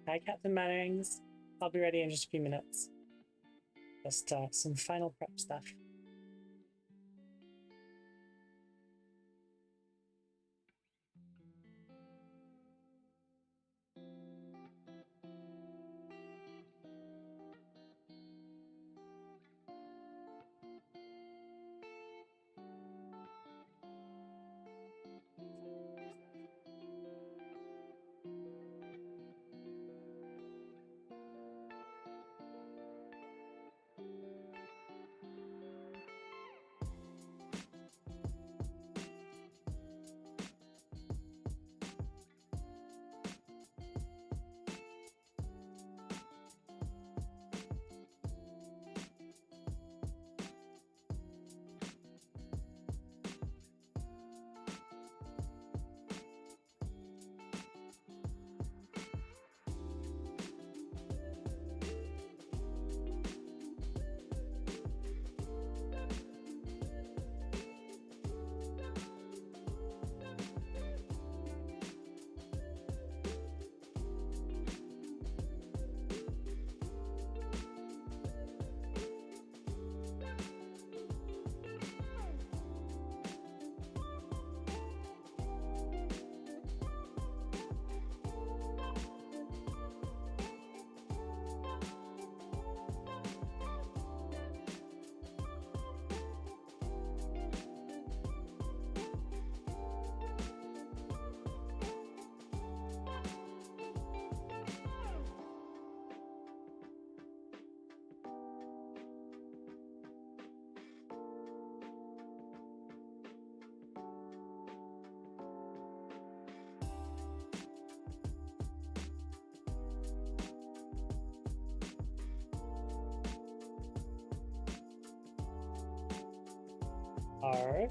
Hi, Captain Mannings. I'll be ready in just a few minutes. Just some final prep stuff. Are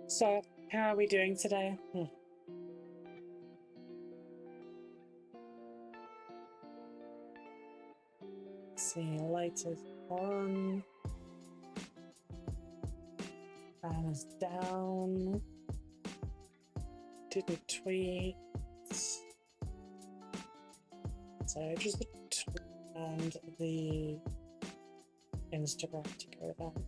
so, how are we doing today? See, light is on. Fan is down. Didn't tweet. So just the tweet and the Instagram to go there.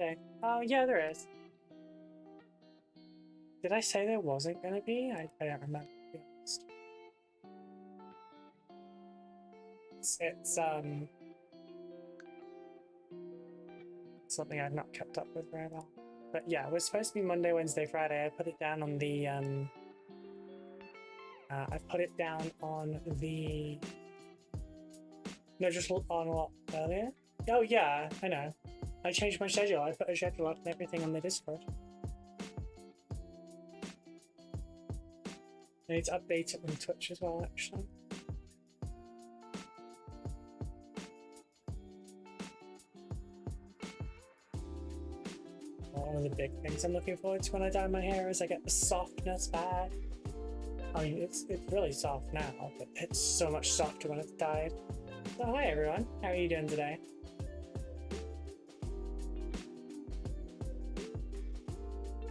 Okay. Oh, yeah, there is. Did I say there wasn't going to be? I don't remember, to be honest. It's something I've not kept up with very well. But yeah, it was supposed to be Monday, Wednesday, Friday. I put it down on the I put it down on the no, just on a lot earlier. Oh yeah, I know. I changed my schedule. I put a schedule up and everything on the Discord. I need to update it on Twitch as well, actually. One of the big things I'm looking forward to when I dye my hair is I get the softness back. I mean, it's really soft now, but it's so much softer when it's dyed. So hi everyone, how are you doing today?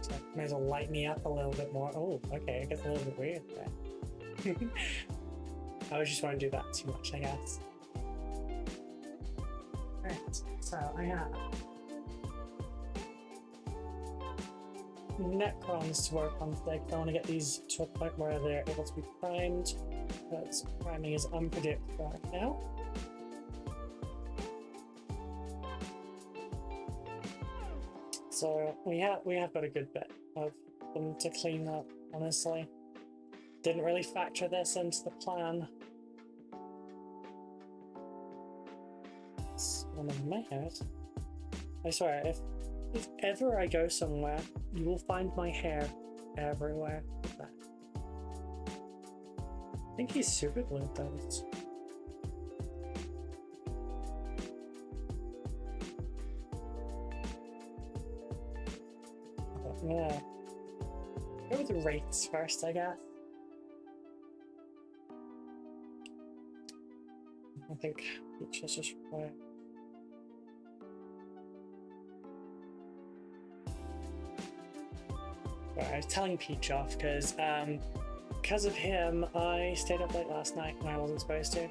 So might as well light me up a little bit more. Oh, okay, it gets a little bit weird there. I was just want to do that too much, I guess. Alright, so I have Necrons to work on today because I want to get these to a point where they're able to be primed, because priming is unpredictable right now. So we have got a good bit of them to clean up, honestly. Didn't really factor this into the plan. It's one of my hairs. I swear, if ever I go somewhere, you will find my hair everywhere. I think he's super glued those. Yeah. Go with the rates first, I guess. I think each is just required. I was telling Peach off because of him I stayed up late last night when I wasn't supposed to.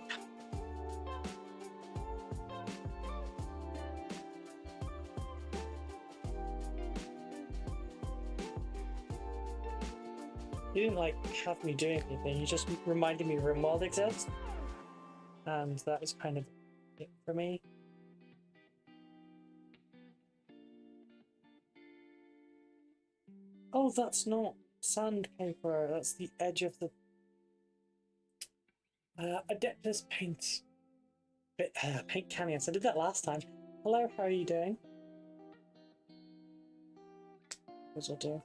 He didn't like have me doing anything, he just reminded me RimWorld exists. And that was kind of it for me. Oh, that's not sandpaper, that's the edge of the Adeptus paint. Paint canyons. I did that last time. Hello, how are you doing? What will do?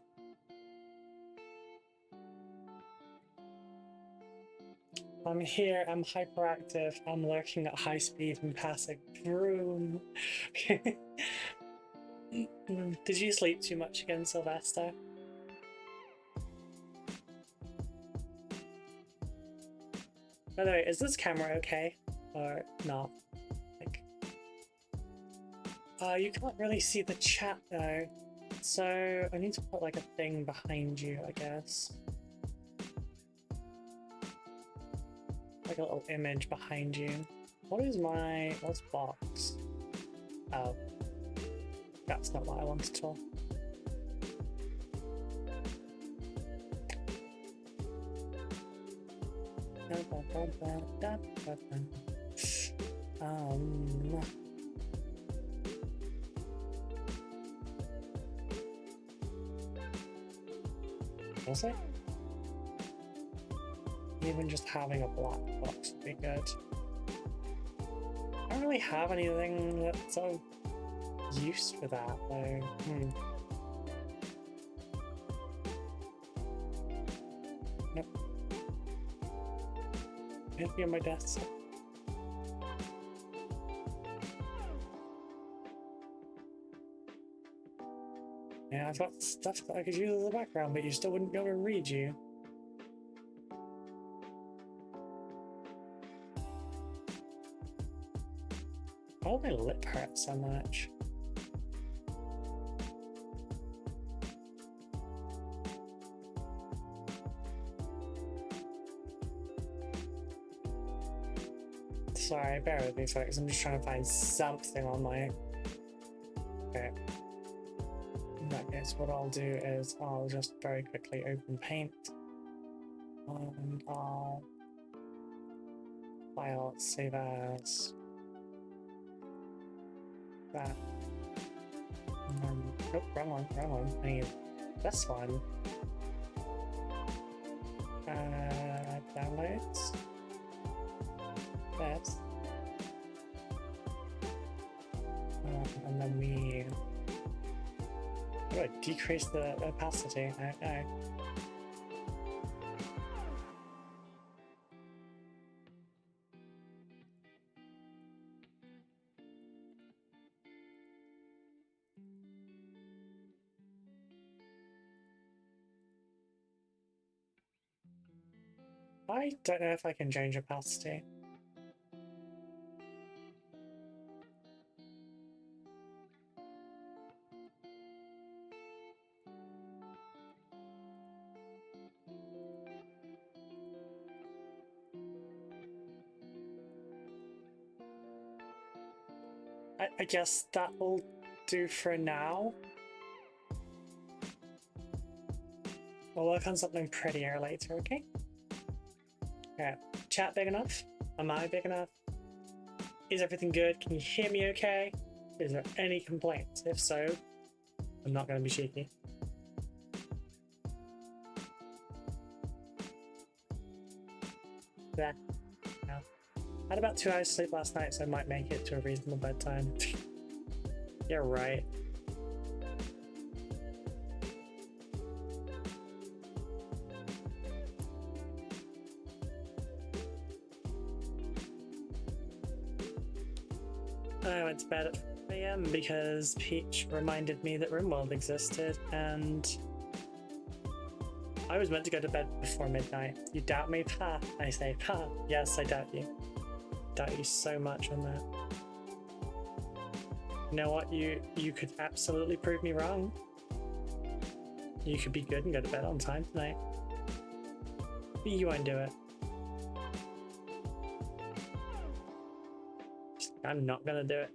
I'm here, I'm hyperactive, I'm lurking at high speed and passing. Vroom. Did you sleep too much again, Sylvester? By the way, is this camera okay? Or not? Like, you can't really see the chat though. So I need to put like a thing behind you, I guess. Like a little image behind you. What's box? Oh. That's not what I want at all. Was it? Even just having a black box would be good. I don't really have anything that's so used for that though. Nope. It'd be on my desk. Yeah, I've got stuff that I could use as a background, but you still wouldn't be able to read you. Why do my lip hurt so much? Sorry, bear with me folks, I'm just trying to find something on my... Okay. In that case, what I'll do is I'll just very quickly open paint and I'll file save as that. And then, oh, wrong one. I need this one. Downloads. This. And then we. How do I decrease the opacity? I don't know. I don't know if I can change opacity. I guess that will do for now. We'll work on something prettier later, okay? Alright, chat big enough? Am I big enough? Is everything good? Can you hear me okay? Is there any complaints? If so, I'm not going to be cheeky. Yeah. No. I had about 2 hours sleep last night, so I might make it to a reasonable bedtime. You're right. I went to bed at 4 AM because Peach reminded me that RimWorld existed, and I was meant to go to bed before midnight. You doubt me? Ha! I say, ha! Yes, I doubt you. Doubt you so much on that. You know what? You could absolutely prove me wrong. You could be good and go to bed on time tonight. But you won't do it. I'm not gonna do it.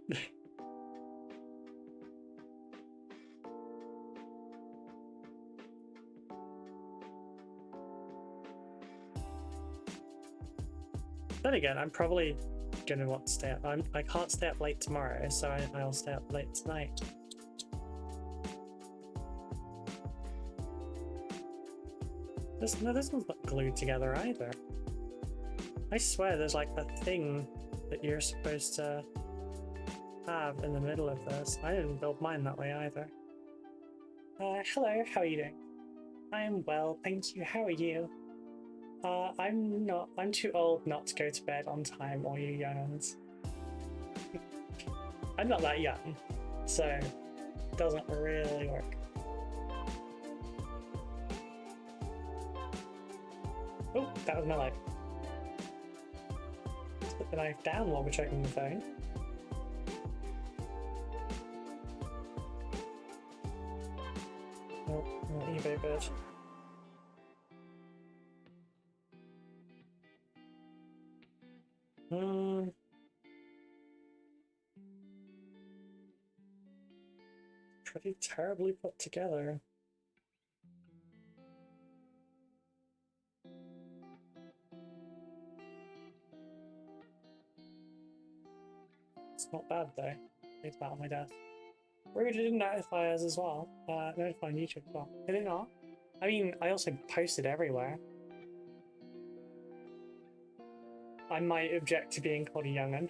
Then again, I'm probably gonna want to stay up. I can't stay up late tomorrow, so I'll stay up late tonight. This one's not glued together either. I swear there's like a thing that you're supposed to have in the middle of this. I didn't build mine that way either. Hello, how are you doing? I am well, thank you. How are you? I'm too old not to go to bed on time, all you young'uns. I'm not that young, so it doesn't really work. Oh, that was my life. Let's put the knife down while we're checking the phone. Oh, eBay bitch. Pretty terribly put together. It's not bad though. It's about on my desk. Rude didn't notify us as well. Notify on YouTube as well. Did it not? I mean, I also posted everywhere. I might object to being called a young'un.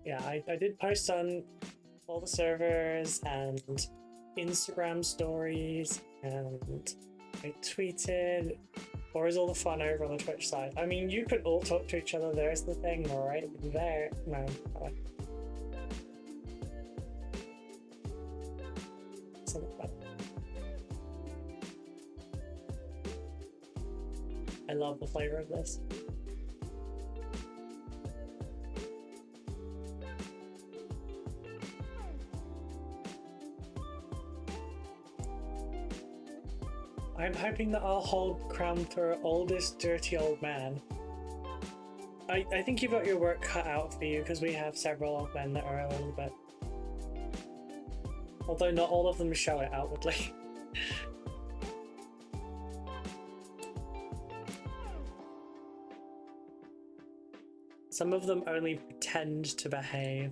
Yeah, I did post on all the servers and Instagram stories, and I tweeted. Or is all the fun over on the Twitch side? I mean, you could all talk to each other. There's the thing, right there. No. I love the flavor of this. I'm hoping that I'll hold crown for oldest dirty old man. I think you've got your work cut out for you because we have several old men that are a little bit... Although not all of them show it outwardly. Some of them only pretend to behave.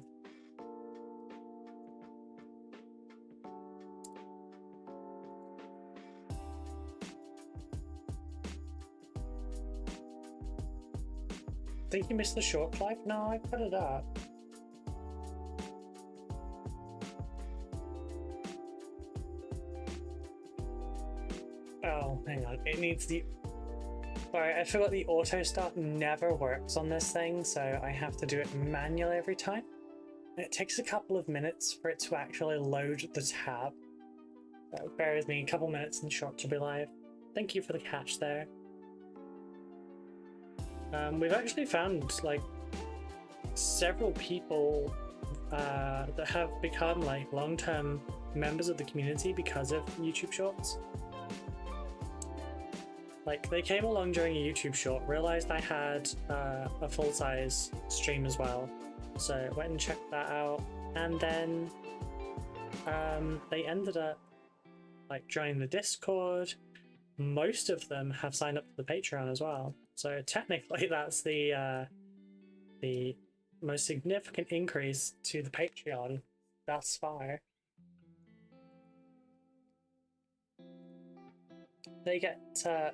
Think you missed the short life? No, I put it up. Oh, hang on. It needs the... Sorry, I forgot the auto start never works on this thing, so I have to do it manually every time. And it takes a couple of minutes for it to actually load the tab. So bear with me, a couple minutes and short to be live. Thank you for the catch there. We've actually found like several people that have become like long-term members of the community because of YouTube Shorts. Like they came along during a YouTube short, realized I had a full-size stream as well, so went and checked that out, and then they ended up like joining the Discord. Most of them have signed up to the Patreon as well. So technically that's the most significant increase to the Patreon thus far. They get,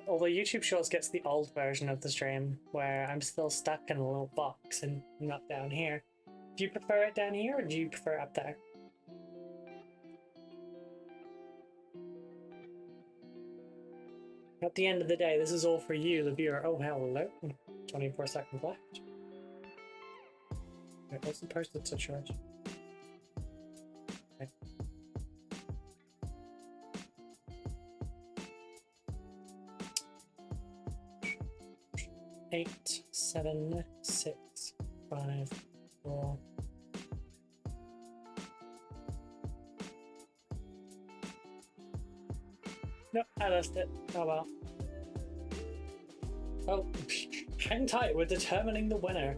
although YouTube Shorts gets the old version of the stream, where I'm still stuck in a little box and not down here. Do you prefer it down here or do you prefer it up there? At the end of the day, this is all for you, the viewer. Oh, hello. 24 seconds left. Wait, what's the posted to charge? Okay. Eight, 7, 6, 5, 4. Nope, I lost it. Oh well. Oh, hang tight, we're determining the winner.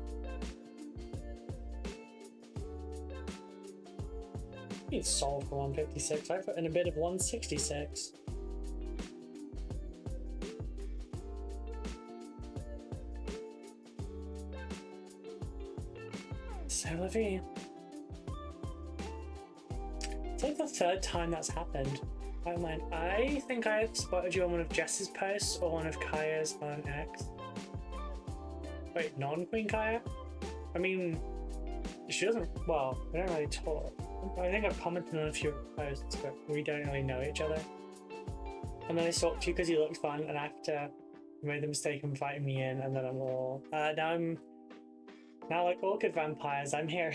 It's sold for 156. I put in a bid of 166. C'est la vie. It's like the third time that's happened. I think I spotted you on one of Jess's posts or one of Kaya's on X. Wait, non-Queen Kaya? I mean, she doesn't, well, we don't really talk. I think I've commented on a few posts, but we don't really know each other. And then I stalked you because you looked fun, and after you made the mistake of inviting me in, and then I'm all, now like orchid vampires, I'm here.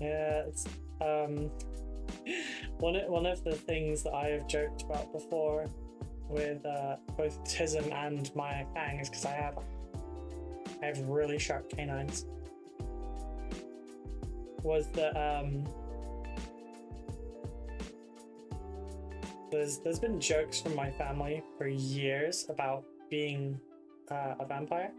Yeah, it's one of the things that I have joked about before with both Tism and my fangs, because I have really sharp canines, was that there's been jokes from my family for years about being a vampire.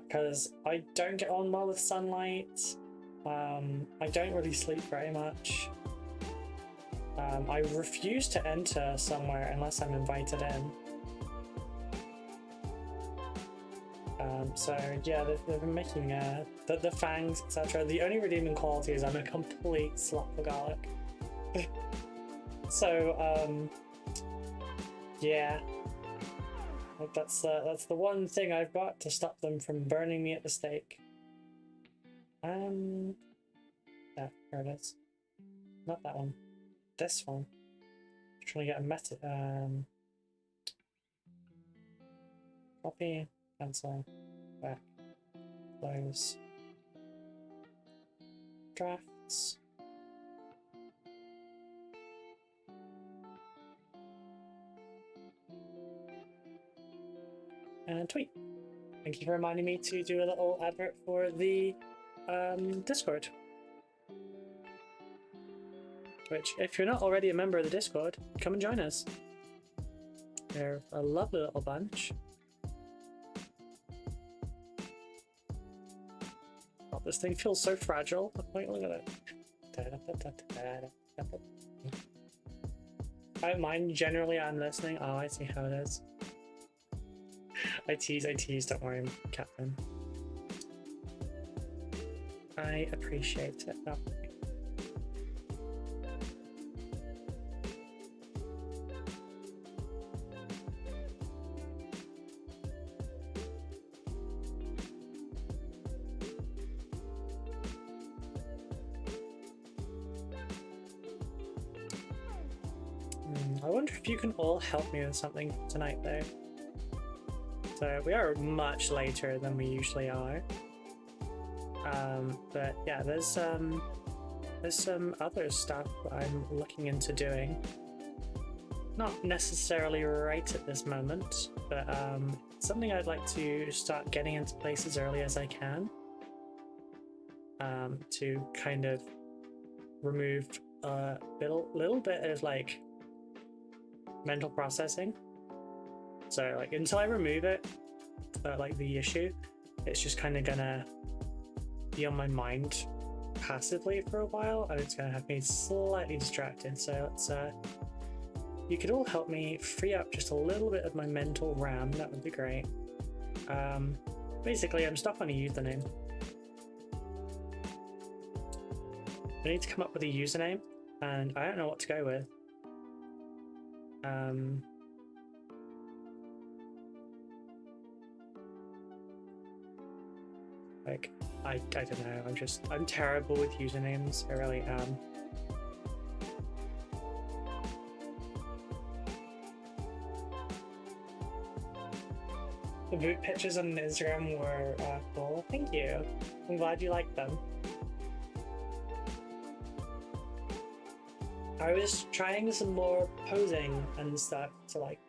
Because I don't get on well with sunlight, I don't really sleep very much, I refuse to enter somewhere unless I'm invited in. So yeah, they've been making the fangs, etc. The only redeeming quality is I'm a complete slapaholic. So yeah. Like that's the one thing I've got to stop them from burning me at the stake. Yeah, here it is. Not that one. This one. I'm trying to get a method. Copy, cancel, back, close, drafts. And tweet. Thank you for reminding me to do a little advert for the Discord. Which, if you're not already a member of the Discord, come and join us. They're a lovely little bunch. Oh, this thing feels so fragile. Wait, look at it. I don't mind. Generally, I'm listening. Oh, I see how it is. I tease, don't worry, Captain. I appreciate it. Oh. I wonder if you can all help me with something tonight, though. So we are much later than we usually are. But yeah, there's some other stuff I'm looking into doing. Not necessarily right at this moment, but something I'd like to start getting into place as early as I can. To kind of remove a little bit of like mental processing. So like until I remove it, like the issue, it's just kind of gonna be on my mind passively for a while, and it's gonna have me slightly distracted. So let's you could all help me free up just a little bit of my mental RAM. That would be great. Basically, I'm stuck on a username. I need to come up with a username, and I don't know what to go with. Like, I don't know, I'm terrible with usernames, I really am. The boot pictures on Instagram were cool, thank you. I'm glad you liked them. I was trying some more posing and stuff to like,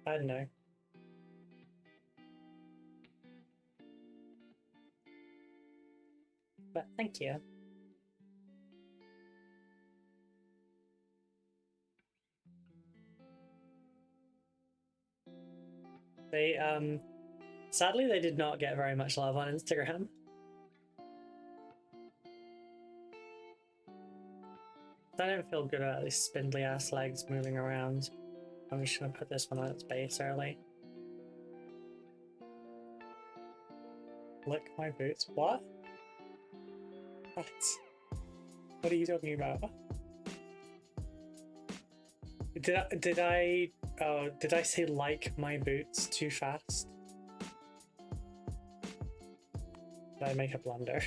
I don't know. But thank you. They, sadly they did not get very much love on Instagram. I don't feel good about these spindly ass legs moving around. I'm just gonna put this one on its base early. Lick my boots. What? What? What are you talking about? Did I say like my boots too fast? Did I make a blunder?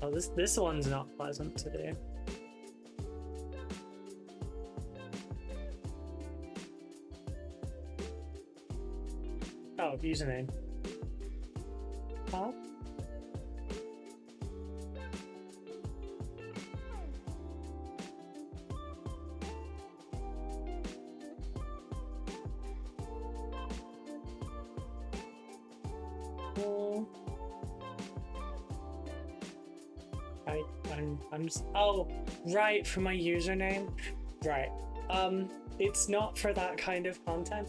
Oh, this one's not pleasant to do. Oh, username. Huh? I'm just, oh, right, for my username? Right. It's not for that kind of content.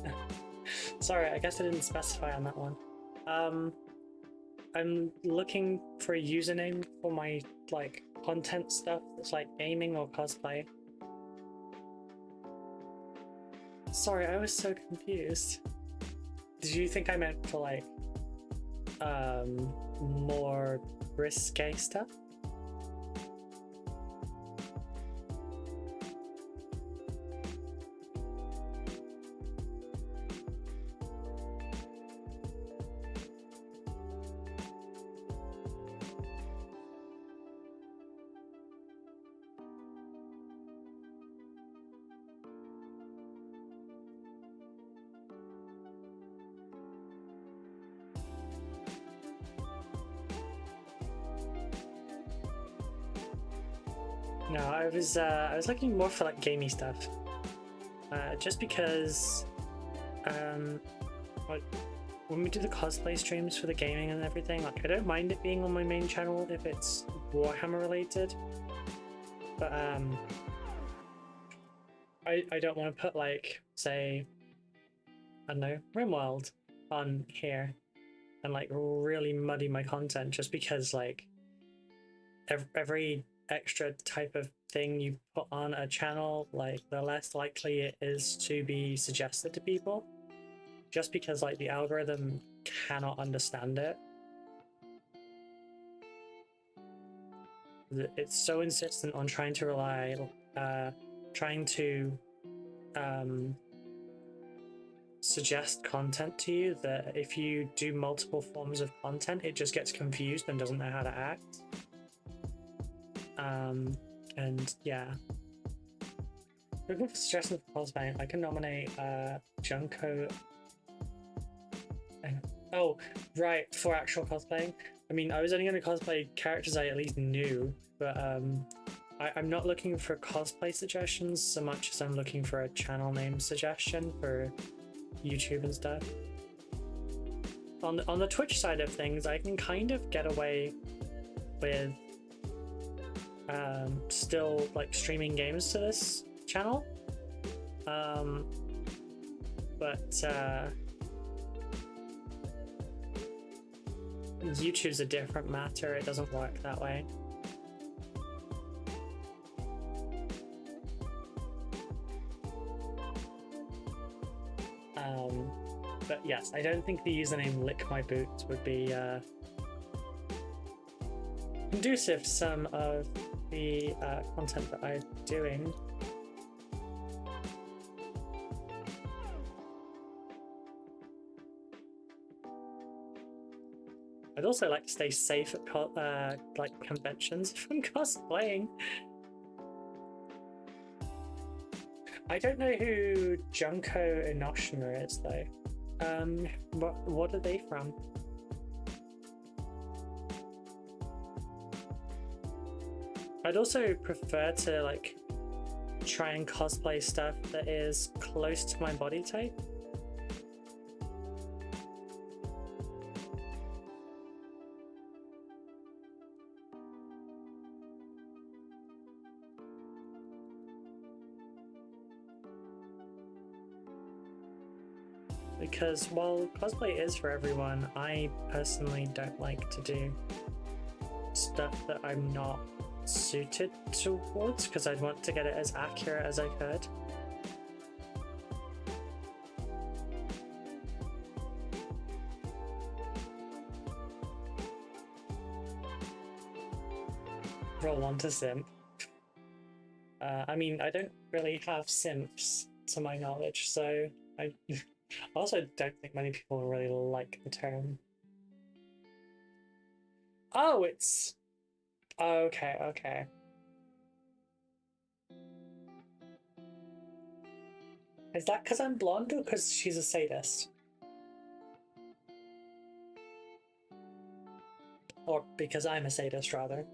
Sorry, I guess I didn't specify on that one. I'm looking for a username for my, like, content stuff that's like gaming or cosplay. Sorry, I was so confused. Did you think I meant for, like, more risque stuff? No, I was looking more for like gamey stuff. Just because like when we do the cosplay streams for the gaming and everything, like I don't mind it being on my main channel if it's Warhammer related. But I don't want to put like, say, I don't know, RimWorld on here and like really muddy my content just because like every extra type of thing you put on a channel, like the less likely it is to be suggested to people, just because like the algorithm cannot understand it. It's so insistent on trying to suggest content to you that if you do multiple forms of content, it just gets confused and doesn't know how to act. And yeah. Looking for suggestions for cosplaying, I can nominate Junko. Oh, right, for actual cosplaying. I mean, I was only going to cosplay characters I at least knew, but I'm not looking for cosplay suggestions so much as I'm looking for a channel name suggestion for YouTube and stuff. On the Twitch side of things, I can kind of get away with still like streaming games to this channel, but YouTube's a different matter. It doesn't work that way. But yes, I don't think the username Lick My Boots would be conducive to some of the content that I'm doing. I'd also like to stay safe at like conventions if I'm cosplaying. I don't know who Junko Inoshima is though. What are they from? I'd also prefer to like try and cosplay stuff that is close to my body type. Because while cosplay is for everyone, I personally don't like to do stuff that I'm not suited towards, because I'd want to get it as accurate as I could. Roll on to simp. I mean, I don't really have simps to my knowledge, so I also don't think many people really like the term. Oh, it's... Okay, okay. Is that because I'm blonde or because she's a sadist? Or because I'm a sadist, rather.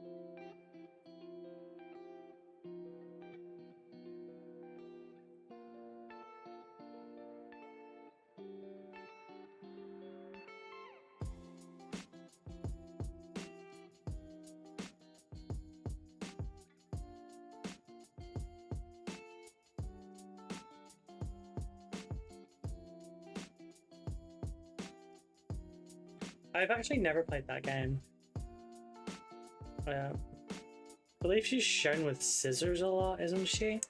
I've actually never played that game. I believe she's shown with scissors a lot, isn't she?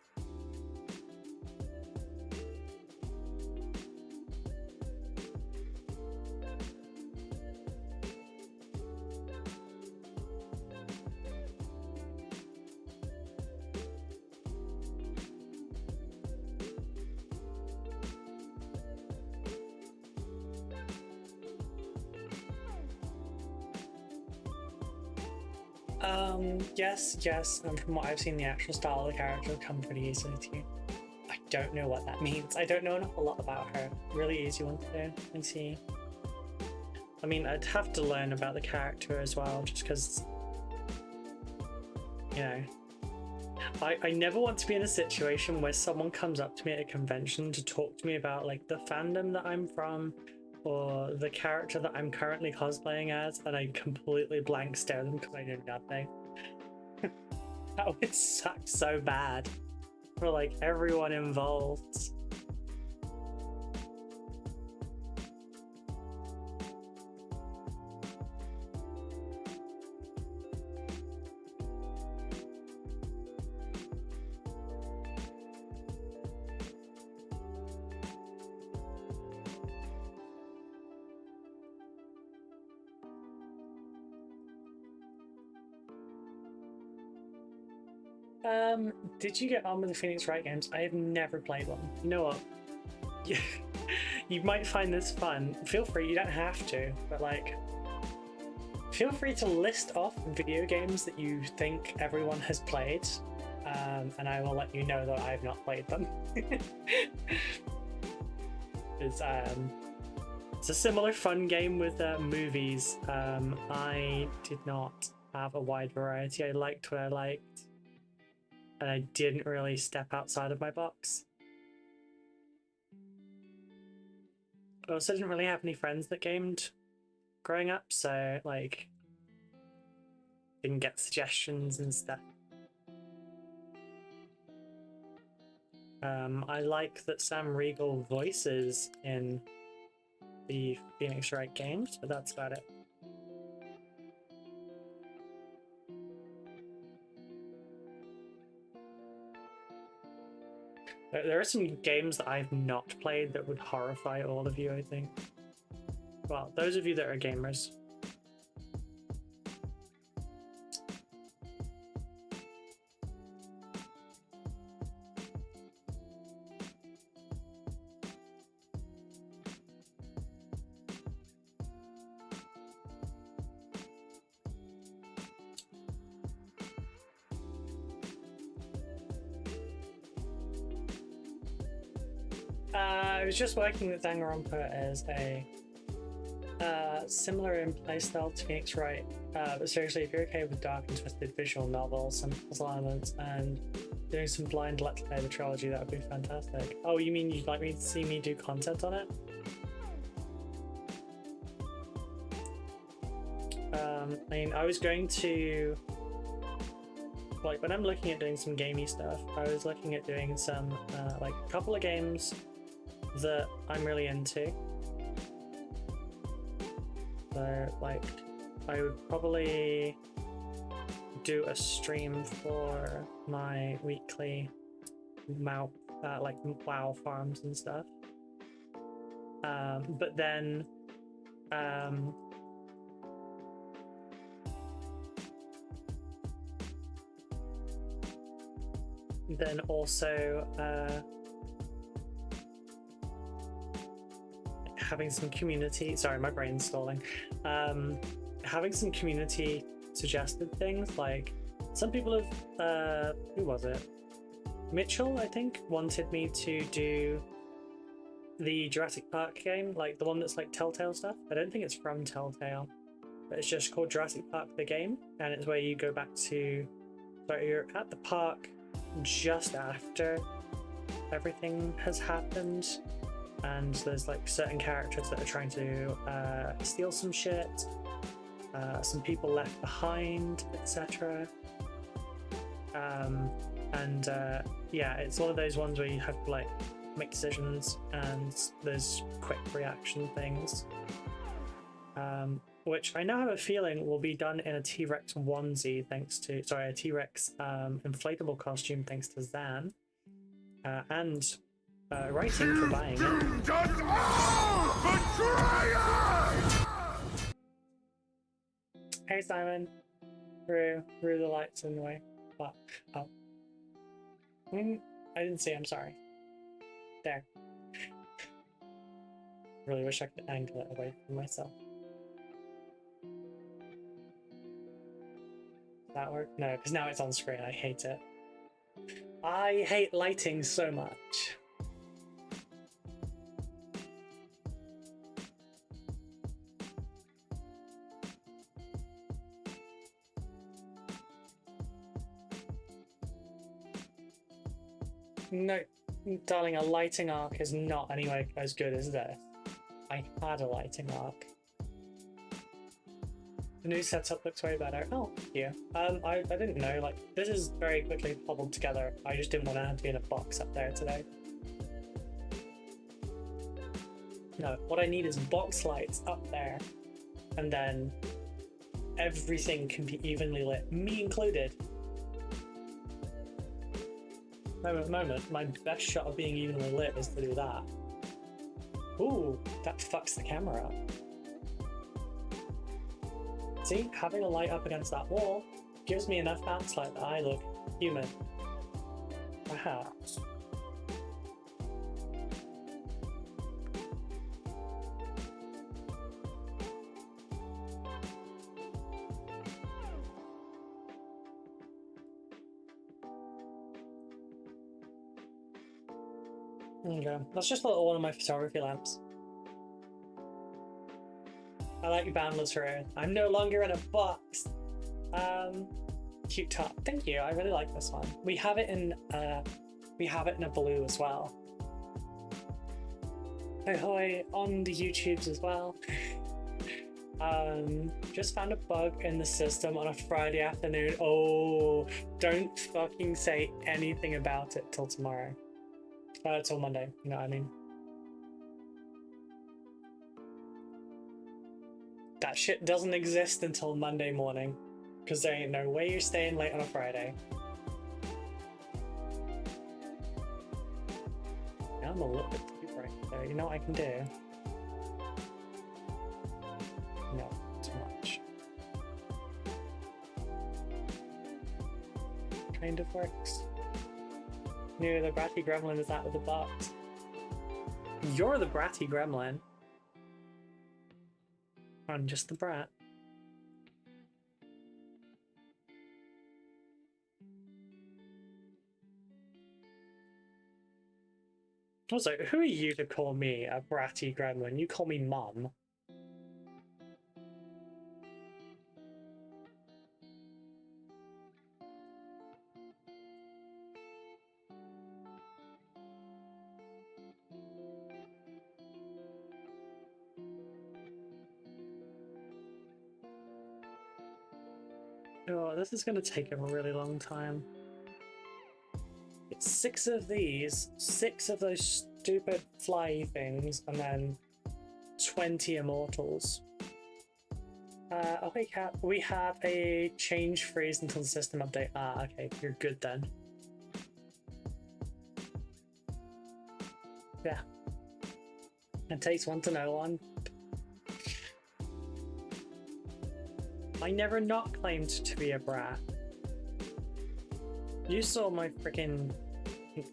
Yes, and from what I've seen, the actual style of the character will come pretty easily to you. I don't know what that means. I don't know an awful lot about her. Really easy one to do and see. I mean, I'd have to learn about the character as well, just because, you know, I never want to be in a situation where someone comes up to me at a convention to talk to me about like the fandom that I'm from or the character that I'm currently cosplaying as, and I completely blank stare them because I know nothing. That would suck so bad for like everyone involved. Did you get on with the Phoenix Wright games? I have never played one. You know what? You might find this fun. Feel free, you don't have to, but like, feel free to list off video games that you think everyone has played, and I will let you know that I have not played them. It's a similar fun game with movies. I did not have a wide variety. I liked what I liked, and I didn't really step outside of my box. I also didn't really have any friends that gamed growing up, so like didn't get suggestions and stuff. I like that Sam Riegel voices in the Phoenix Wright games, but that's about it. There are some games that I've not played that would horrify all of you, I think. Well, those of you that are gamers. I was just working with Danganronpa as a similar in playstyle to Phoenix Wright, but seriously, if you're okay with dark and twisted visual novels and puzzle elements and doing some blind let's play the trilogy, that would be fantastic. Oh, you mean you'd like me to see me do content on it? I mean, I was going to, like, when I'm looking at doing some gamey stuff, I was looking at doing some like a couple of games that I'm really into. So like I would probably do a stream for my weekly like WoW farms and stuff. But then also having some community, sorry, my brain's stalling, having some community suggested things. Like some people have who was it, Mitchell I think, wanted me to do the Jurassic Park game, like the one that's like Telltale stuff. I don't think it's from Telltale, but it's just called Jurassic Park the game, and it's where you go back to, sorry, you're at the park just after everything has happened, and there's like certain characters that are trying to steal some shit, some people left behind, etc. Yeah, it's one of those ones where you have to like make decisions, and there's quick reaction things, which I now have a feeling will be done in a T-Rex onesie thanks to, sorry, a T-Rex inflatable costume thanks to Zan, and writing for buying it. Hey Simon, Rue the lights in the way. What? Oh, I didn't see. I'm sorry. There. Really wish I could angle it away from myself. Does that work? No, because now it's on screen. I hate it. I hate lighting so much. No, darling, a lighting arc is not anywhere as good as this. I had a lighting arc. The new setup looks way better. Oh, yeah. I didn't know, like, this is very quickly cobbled together. I just didn't want to have to be in a box up there today. No, what I need is box lights up there, and then everything can be evenly lit, me included. At the moment, my best shot of being evenly lit is to do that. Ooh, that fucks the camera up. See, having a light up against that wall gives me enough bounce light that I look human. Wow. There you go. That's just one of my photography lamps. I like your boundless road. I'm no longer in a box. Cute top. Thank you. I really like this one. We have it in a blue as well. Ahoy on the YouTubes as well. Just found a bug in the system on a Friday afternoon. Oh, don't fucking say anything about it till tomorrow. Till Monday, you know what I mean? That shit doesn't exist until Monday morning, because there ain't no way you're staying late on a Friday. Yeah, I'm a little bit too bright there. You know what I can do? No, too much. Kind of works. No, the bratty gremlin is out of the box. You're the bratty gremlin. I'm just the brat. Also, who are you to call me a bratty gremlin? You call me mum. Oh, this is going to take a really long time. It's 6 of these, 6 of those stupid fly things, and then 20 immortals. Okay, Cat, we have a change freeze until the system update. Ah, okay, you're good then. Yeah. It takes one to know one. I never not claimed to be a brat. You saw my freaking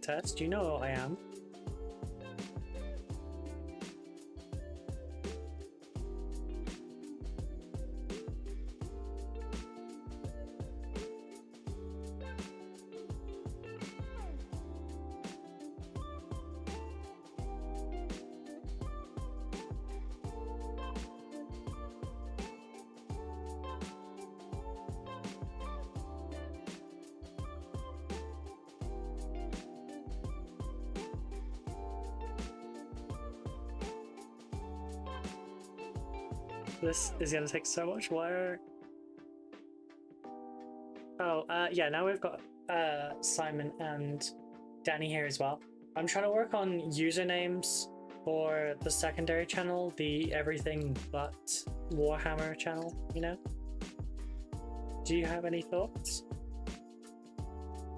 test, you know what I am. This is gonna take so much work. Oh, yeah, now we've got Simon and Danny here as well. I'm trying to work on usernames for the secondary channel, the everything but Warhammer channel, you know? Do you have any thoughts?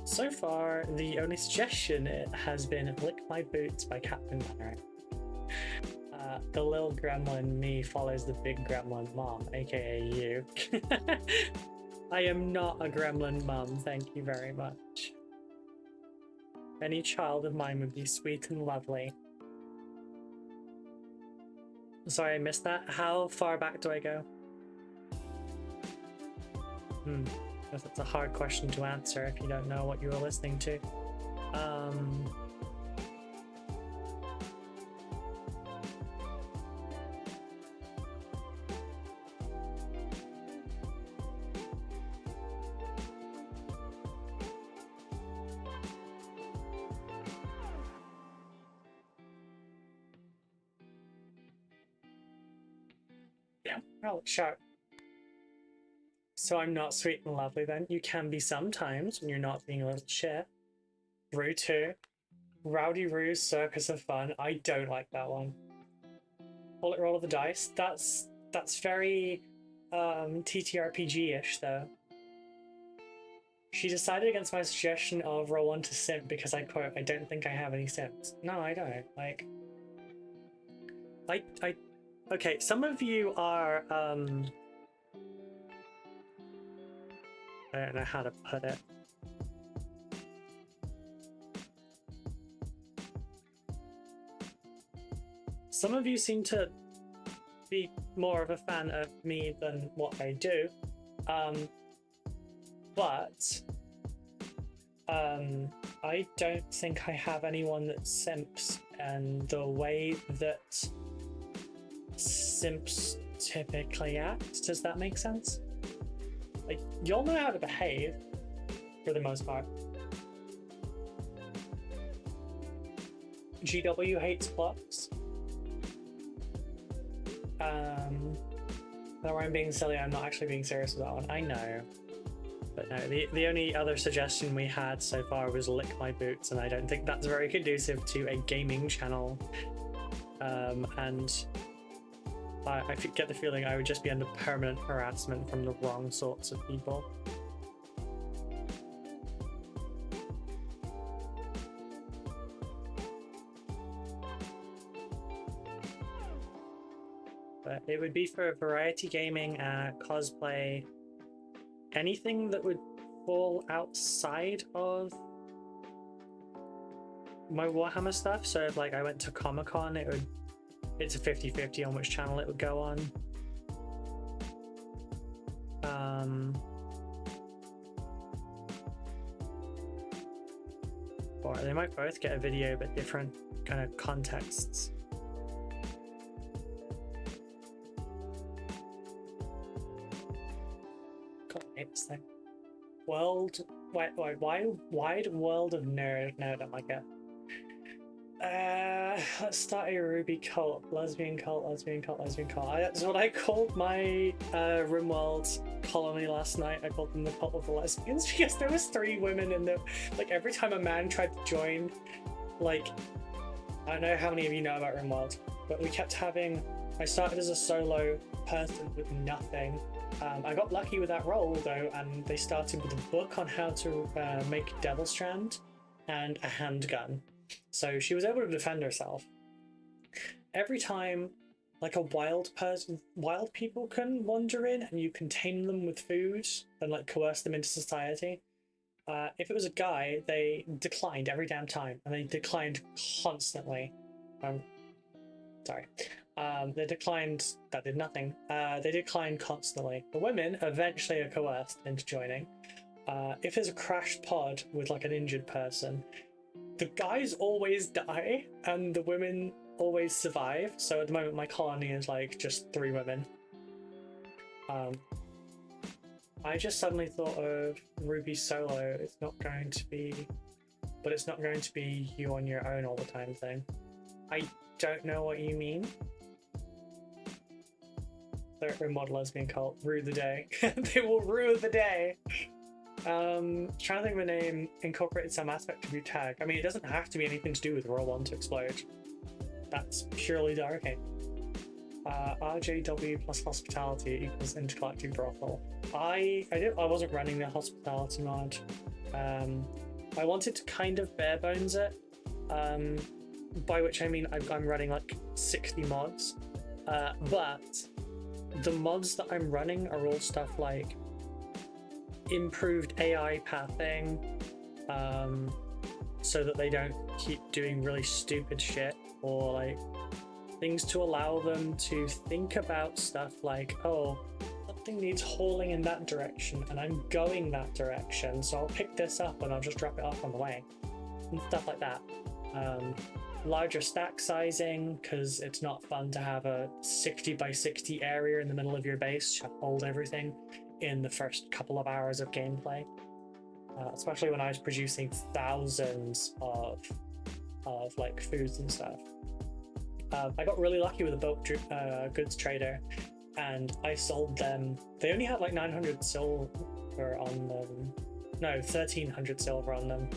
So far, the only suggestion has been Lick My Boots by Captain Manner. The little gremlin me follows the big gremlin mom, aka you. I am not a gremlin mum, thank you very much. Any child of mine would be sweet and lovely. Sorry, I missed that. How far back do I go? That's a hard question to answer if you don't know what you were listening to. Oh, sharp. So I'm not sweet and lovely then. You can be sometimes when you're not being a little shit. Rue 2. Rowdy Rue's Circus of Fun. I don't like that one. Bullet roll of the dice. That's very TTRPG-ish though. She decided against my suggestion of roll 1 to simp because I quote, I don't think I have any simps. No, I don't. Like, okay, some of you are, I don't know how to put it. Some of you seem to be more of a fan of me than what I do. But I don't think I have anyone that simps, and the way that simps typically act, does that make sense? Like, y'all know how to behave for the most part. GW hates plots. Though I'm being silly, I'm not actually being serious with that one. I know. But no, the only other suggestion we had so far was lick my boots, and I don't think that's very conducive to a gaming channel. And I get the feeling I would just be under permanent harassment from the wrong sorts of people. But it would be for variety gaming, cosplay, anything that would fall outside of my Warhammer stuff. So if like I went to Comic-Con, it's a 50-50 on which channel it would go on. Or they might both get a video but different kind of contexts. This thing. Wide world of nerd. No, I don't like it. Let's start a Ruby cult. Lesbian cult. That's what I called my RimWorld colony last night. I called them the cult of the lesbians because there was 3 women in the, like, every time a man tried to join, like, I don't know how many of you know about RimWorld, but we kept having, I started as a solo person with nothing. I got lucky with that role though, and they started with a book on how to make Devil Strand and a handgun. So she was able to defend herself. Every time like a wild people can wander in and you can tame them with food and like coerce them into society. If it was a guy, they declined every damn time, and they declined constantly. They declined, that did nothing. They declined constantly. The women eventually are coerced into joining. If there's a crashed pod with like an injured person, the guys always die and the women always survive. So at the moment my colony is like just 3 women. I just suddenly thought of Ruby solo. It's not going to be you on your own all the time thing. I don't know what you mean. They're a mod lesbian cult. Rue the day. They will rue the day. Trying to think of a name, incorporated some aspect of your tag. I mean, it doesn't have to be anything to do with roll 1 to explode. That's purely the arcade. RJW plus hospitality equals intergalactic brothel. I wasn't running the hospitality mod. I wanted to kind of bare bones it. By which I mean I'm running like 60 mods. But the mods that I'm running are all stuff like improved AI pathing, so that they don't keep doing really stupid shit, or like things to allow them to think about stuff like, oh, something needs hauling in that direction and I'm going that direction, so I'll pick this up and I'll just drop it off on the way, and stuff like that. Larger stack sizing, because it's not fun to have a 60 by 60 area in the middle of your base to hold everything in the first couple of hours of gameplay, especially when I was producing thousands of like foods and stuff. I got really lucky with a bulk goods trader. and I sold them. They only had like 900 silver on them. No, 1300 silver on them.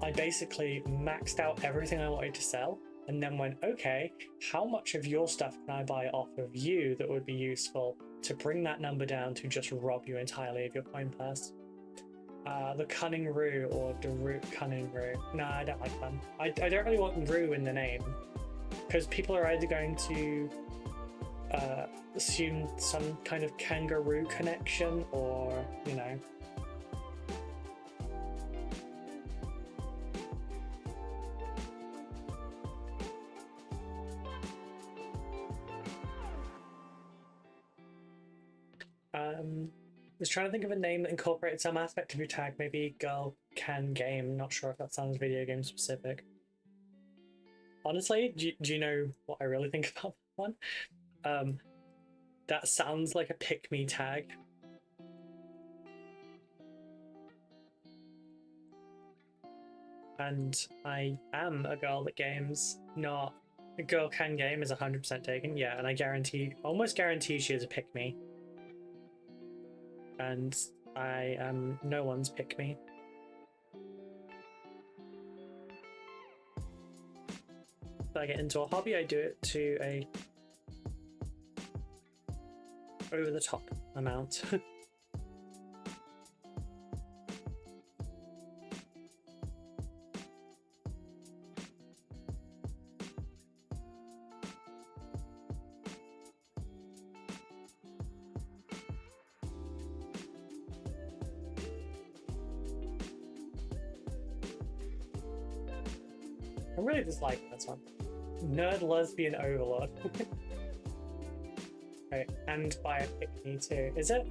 I basically maxed out everything I wanted to sell, and then went, okay, how much of your stuff can I buy off of you that would be useful to bring that number down to just rob you entirely of your coin purse? The Cunning Rue, or the Root Cunning Rue. No, I don't like them. I don't really want Rue in the name, because people are either going to assume some kind of kangaroo connection, or, you know. I was trying to think of a name that incorporated some aspect of your tag, maybe Girl Can Game. Not sure if that sounds video game specific. Honestly, do you know what I really think about that one? That sounds like a pick-me tag. And I am a girl that games, not a Girl Can Game is 100% taken, yeah, and I guarantee, almost guarantee she is a pick-me. And I am no one's pick-me. If I get into a hobby, I do it to a over-the-top amount. I'm really disliking this one. Nerd Lesbian Overlord. Right, and by a pick-me too. Is it?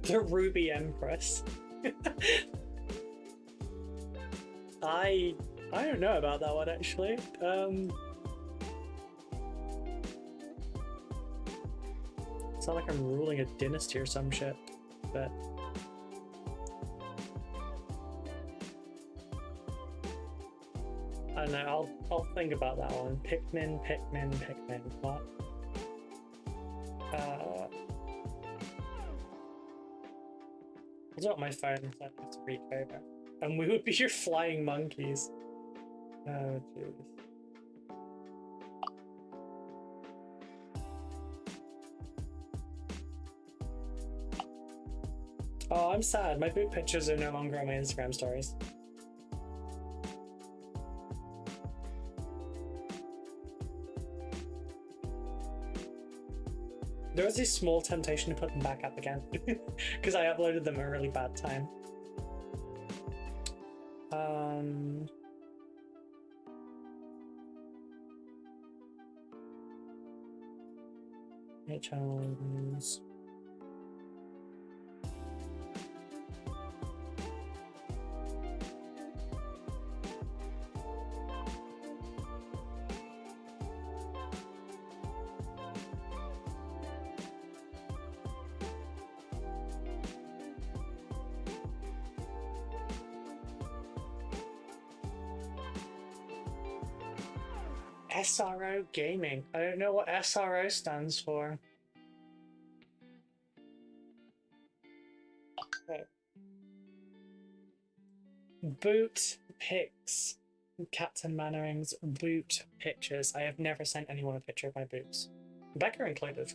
The Ruby Empress. I don't know about that one actually. It's not like I'm ruling a dynasty or some shit, but I don't know, I'll think about that one. Pikmin. What? It's not my phone, so I have to reach over. And we would be your flying monkeys. Oh, jeez. Oh, I'm sad. My boot pictures are no longer on my Instagram stories. There was a small temptation to put them back up again because I uploaded them at a really bad time. HLs. SRO Gaming. I don't know what SRO stands for. Okay. Boot pics. Captain Mannering's boot pictures. I have never sent anyone a picture of my boots. Becca included.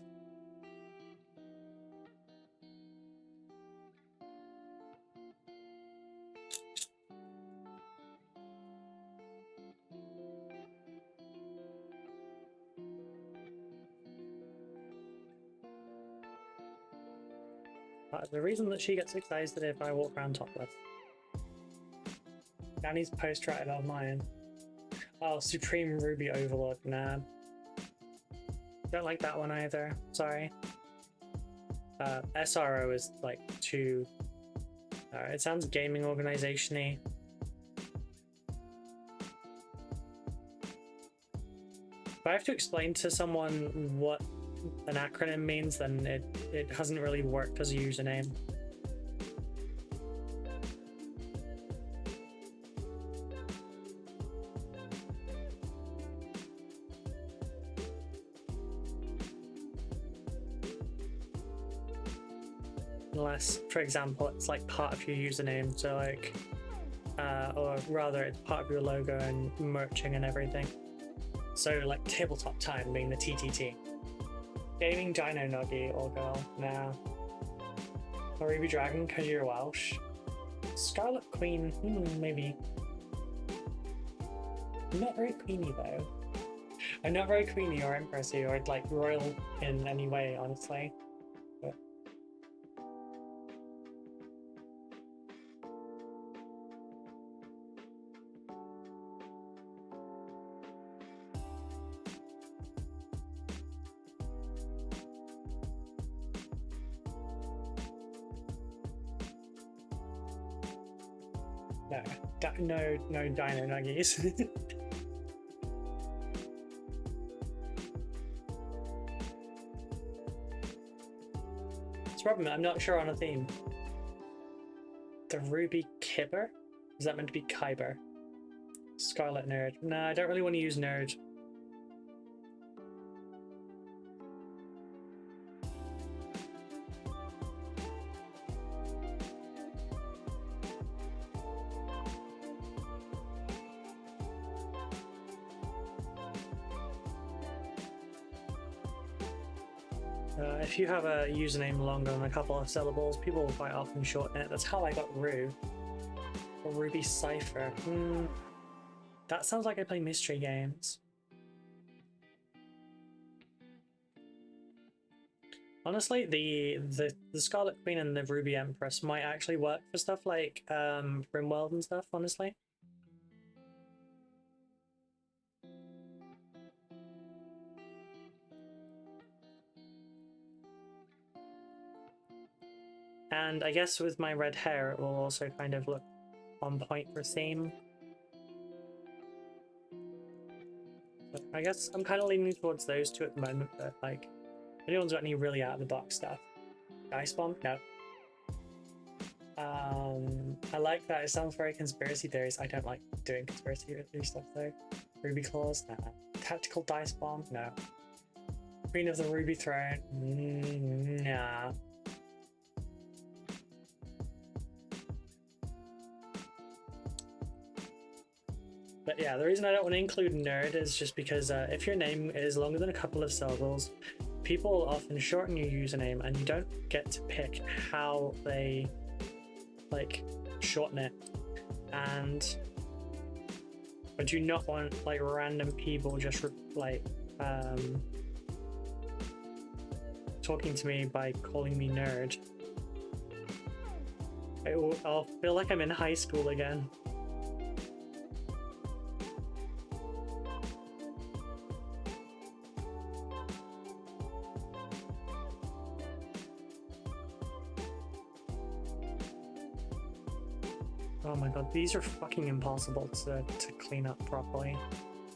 The reason that she gets excited if I walk around topless. Danny's poster I love mine. Oh, Supreme Ruby Overlord. Nah. Don't like that one either. Sorry. SRO is like too... it sounds gaming organization-y. If I have to explain to someone what an acronym means, then it hasn't really worked as a username. unless, for example, it's like part of your username, so like, or rather it's part of your logo and merching and everything. So like tabletop time being the TTT. Gaming Dino Nuggy or girl, nah. Or Ruby Dragon because you're Welsh. Scarlet Queen, maybe. I'm not very queeny though. I'm not very queeny or empressy or like royal in any way, honestly. But... no dino nuggies. It's a problem, I'm not sure on a theme. The Ruby Kibber? Is that meant to be Kyber? Scarlet Nerd. Nah, I don't really want to use Nerd. If you have a username longer than a couple of syllables, people will quite often shorten it. That's how I got Rue. Or Ruby Cipher. That sounds like I play mystery games. Honestly, the Scarlet Queen and the Ruby Empress might actually work for stuff like Rimworld and stuff, honestly. And I guess with my red hair, it will also kind of look on point for theme. But I guess I'm kind of leaning towards those two at the moment, but like, if anyone's got any really out of the box stuff. Dice Bomb? No. I like that. It sounds very conspiracy theories. I don't like doing conspiracy theory stuff though. Ruby Claws? Nah. Tactical Dice Bomb? No. Queen of the Ruby Throne? Nah. But yeah, the reason I don't want to include nerd is just because if your name is longer than a couple of syllables, people often shorten your username and you don't get to pick how they like shorten it. And I do not want like random people just like talking to me by calling me nerd. I'll feel like I'm in high school again. Oh my god, these are fucking impossible to clean up properly.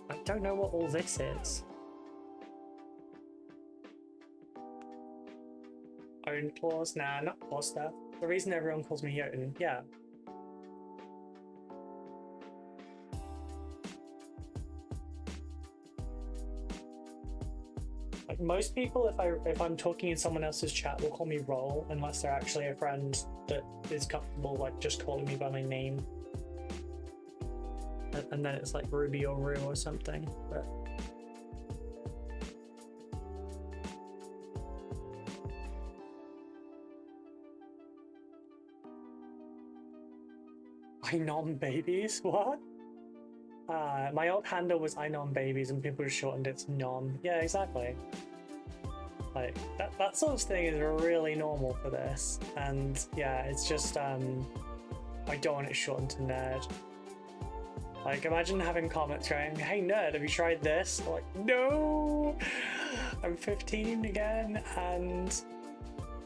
I don't know what all this is. Own claws? Nah, not claw stuff. The reason everyone calls me Jotun, yeah. Like most people, if I'm talking in someone else's chat, will call me Roll unless they're actually a friend that is comfortable like just calling me by my name. And then it's like Ruby or Rue or something. But I nom babies? What? My old handle was I nom babies and people just shortened it to nom. Yeah, exactly. Like that sort of thing is really normal for this. And yeah, it's just I don't want it shortened to nerd. Like imagine having comments going, "Hey nerd, have you tried this?" I'm like, no! I'm 15 again and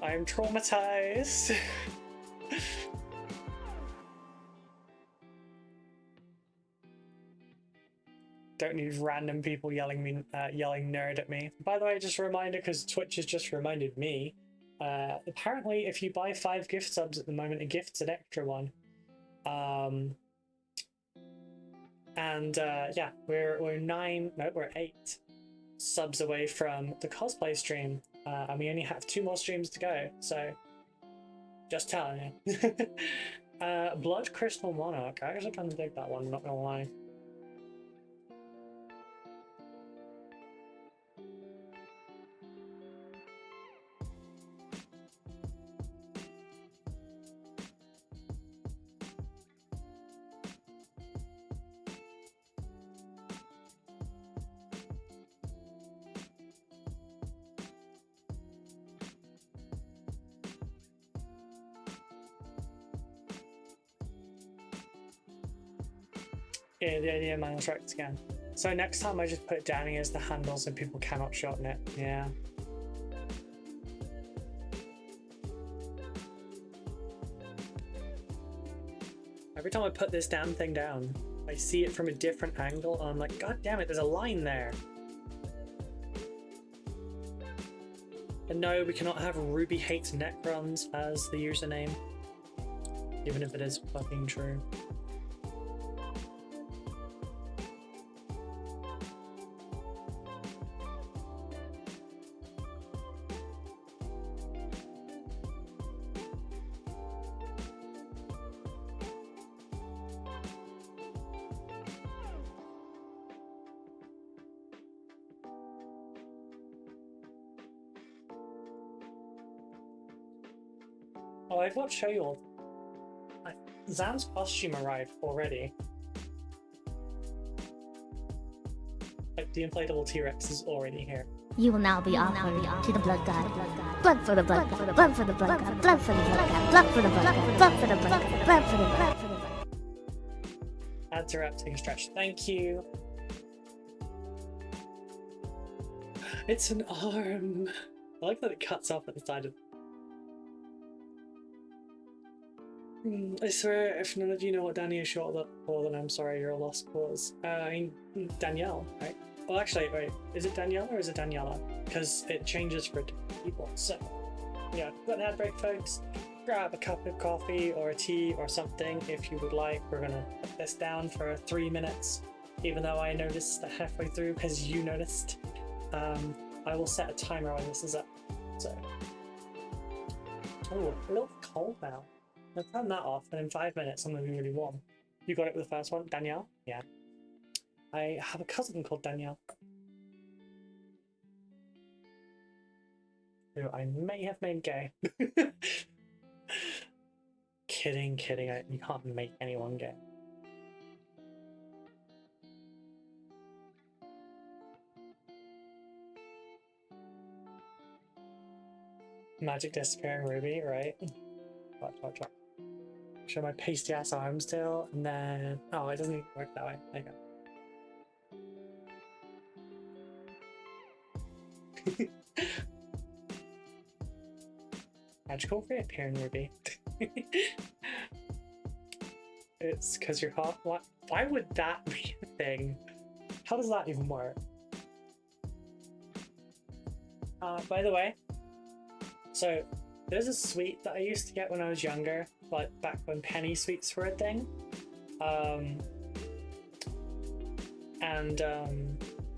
I'm traumatized. Don't need random people yelling nerd at me. By the way, just a reminder, because Twitch has just reminded me, apparently if you buy 5 gift subs at the moment, it gifts an extra one. Yeah, we're 8 subs away from the cosplay stream, and we only have 2 more streams to go, so Just telling you. Blood Crystal Monarch. I actually kind of dig that one, not gonna lie. Yeah, the idea man strikes again. So next time I just put Danny as the handle so people cannot shorten it. Yeah. Every time I put this damn thing down, I see it from a different angle and I'm like, God damn it, there's a line there. And no, we cannot have Ruby Hates Necrons as the username. Even if it is fucking true. Oh, I forgot to show you all. Zan's costume arrived already. Like, the inflatable T-Rex is already here. You will now be offered to the blood god. Blood for the blood god. Blood for the blood god. Blood for the blood god. Blood for the blood god. Blood for the blood god. Blood for the blood for the blood. Add to wrap, take a stretch. Thank you. It's an arm. I like that it cuts off at the side of. I swear, if none of you know what Danny is short for, then I'm sorry, you're a lost cause. I mean, Danielle, right? Well, actually, wait, is it Danielle or is it Daniela? Because it changes for different people. So, yeah, got an ad break, folks. Grab a cup of coffee or a tea or something if you would like. We're gonna put this down for 3 minutes, even though I noticed halfway through because you noticed. I will set a timer when this is up. So, oh, a little cold now. I'll turn that off, and in 5 minutes I'm going to be really warm. You got it with the first one? Danielle? Yeah. I have a cousin called Danielle, who I may have made gay. Kidding. You can't make anyone gay. Magic disappearing Ruby, right? Watch. Show my pasty ass arm still, and then oh, it doesn't even work that way. There you go. Magical reappearing Ruby. It's because you're hot. What? Why would that be a thing? How does that even work? By the way, so there's a sweet that I used to get when I was younger, like back when penny sweets were a thing.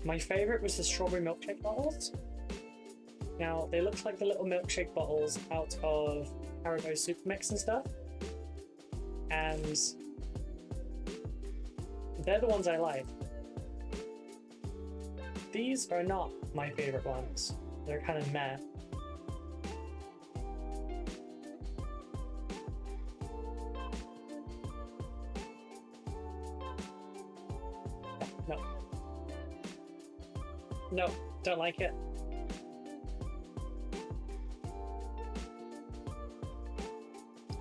My favorite was the strawberry milkshake bottles. Now, they look like the little milkshake bottles out of Haribo Super Mix and stuff. And they're the ones I like. These are not my favorite ones. They're kind of meh. No, don't like it.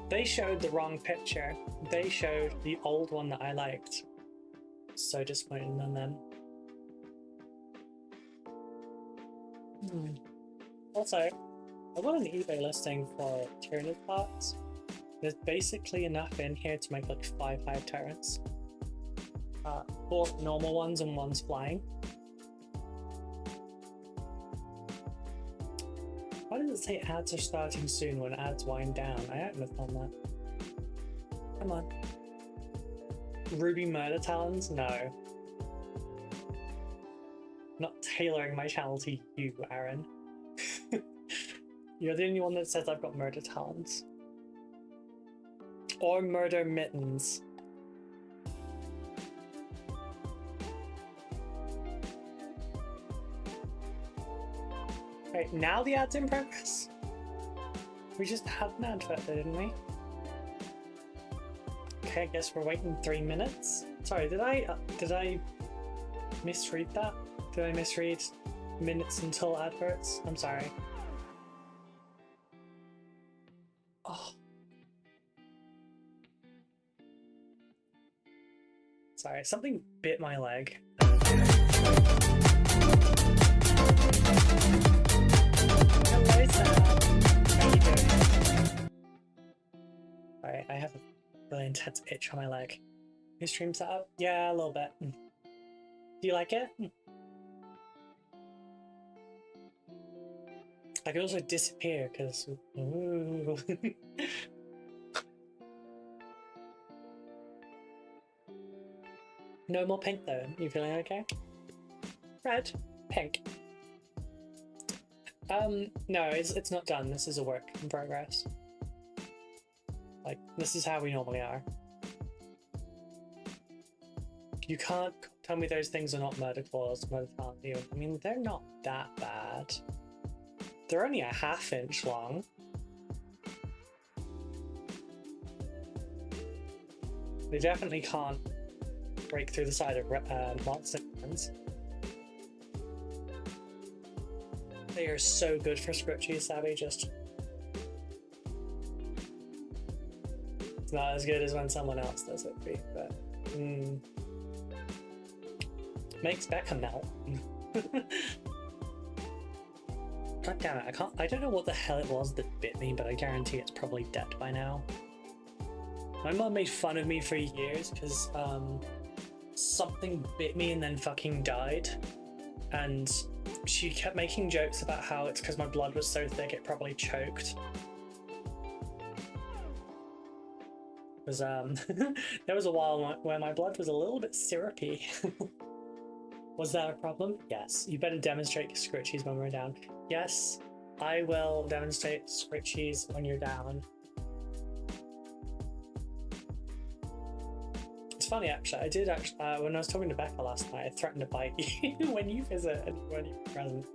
They showed the wrong picture. They showed the old one that I liked. So disappointed in them. Also, I got an eBay listing for Tyranid parts. There's basically enough in here to make like 5 hive tyrants. 4 normal ones and 1's flying. Why does it say ads are starting soon when ads wind down? I hadn't have done that. Come on. Ruby Murder Talons? No. Not tailoring my channel to you, Aaron. You're the only one that says I've got murder talents. Or murder mittens. Right, now the ad's in progress. We just had an advert there, didn't we? Okay, I guess we're waiting 3 minutes. Sorry, did I misread that? Did I misread minutes until adverts? I'm sorry. Oh. Sorry, something bit my leg. Hello, Sam. How you doing? Sorry, I have a really intense itch on my leg. Your stream set up? Yeah, a little bit. Do you like it? I could also disappear because. No more pink though. You feeling okay? Red, pink. No, it's not done. This is a work in progress. Like, this is how we normally are. You can't tell me those things are not murder claws, murder talent. I mean, they're not that bad. They're only a ½ inch long. They definitely can't break through the side of monster hands. They are so good for Scritchy, Savvy. Just it's not as good as when someone else does it, but makes Becca melt. God damn it! I don't know what the hell it was that bit me, but I guarantee it's probably dead by now. My mum made fun of me for years because something bit me and then fucking died, and she kept making jokes about how it's because my blood was so thick it probably choked. Because there was a while where my blood was a little bit syrupy. Was that a problem? Yes. You better demonstrate Scritchies when we're down. Yes, I will demonstrate Scritchies when you're down. It's funny actually, I did actually, when I was talking to Becca last night, I threatened to bite you when you visit and when you're present.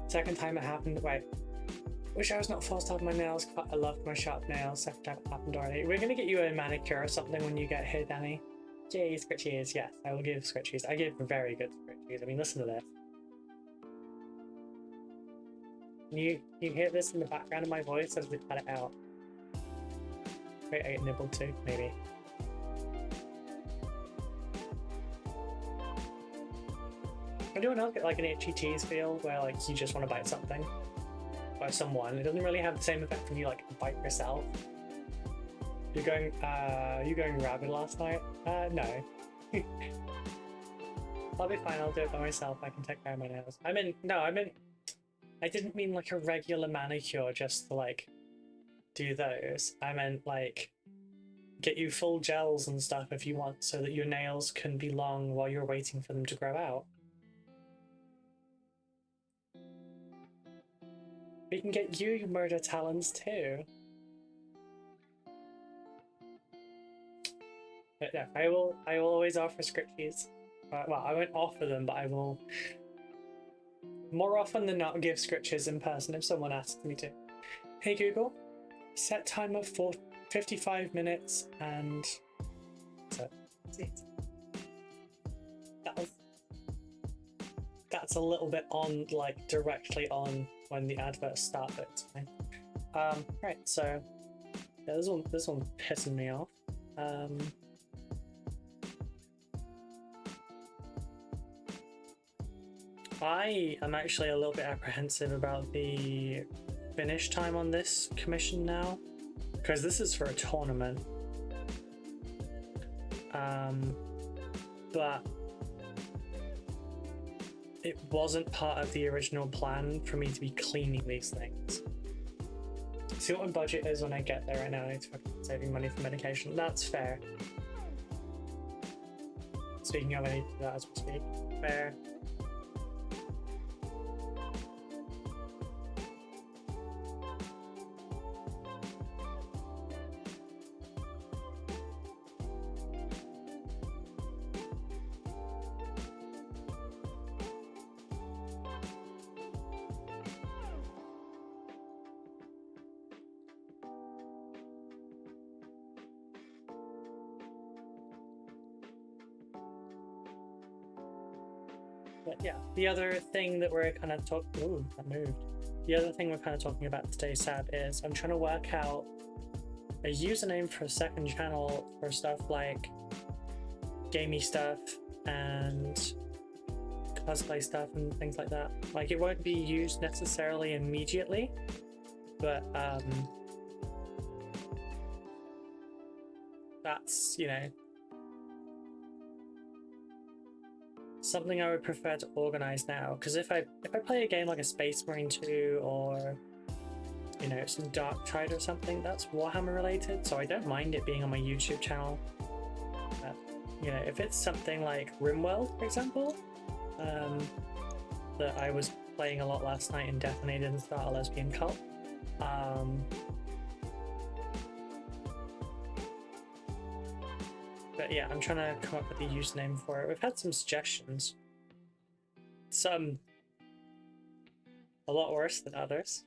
Second time it happened, wait. Wish I was not forced to have my nails cut. I loved my sharp nails. Second time it happened already. We're gonna get you a manicure or something when you get here, Danny. Gee, Scritchies, yes, I will give Scritchies. I give very good Scritchies. I mean, listen to this. You hear this in the background of my voice as we cut it out. Wait, I get nibbled too, maybe. Anyone else get like an itchy tease feel where like you just want to bite something? Or someone? It doesn't really have the same effect when you like bite yourself. You going rabid last night? No. I'll be fine, I'll do it by myself. I can take care of my nails. I didn't mean like a regular manicure just to like do those. I meant like get you full gels and stuff if you want so that your nails can be long while you're waiting for them to grow out. We can get you murder talons too. But yeah, I will always offer Scritchies. Well, I won't offer them, but I will more often than not give Scritchies in person if someone asks me to. Hey Google, set timer for 55 minutes and so that's a little bit on, like directly on when the advert started. Right, so yeah, this one's pissing me off. I am actually a little bit apprehensive about the finish time on this commission now, because this is for a tournament. But it wasn't part of the original plan for me to be cleaning these things. See what my budget is when I get there right now. I need to fucking saving money for medication. That's fair. Speaking of, I need to do that as we speak. Fair. But yeah, the other thing that we're kind of talking... Ooh, that moved. The other thing we're kind of talking about today, Sab, is I'm trying to work out a username for a second channel for stuff like gamey stuff and cosplay stuff and things like that. Like, it won't be used necessarily immediately, but that's, you know, something I would prefer to organize now. Because if I play a game like a Space Marine 2 or, you know, some Dark Tide or something, that's Warhammer related, so I don't mind it being on my YouTube channel. But, you know, if it's something like Rimworld, for example, that I was playing a lot last night and definitely didn't start a lesbian cult. But yeah, I'm trying to come up with a username for it. We've had some suggestions. Some a lot worse than others.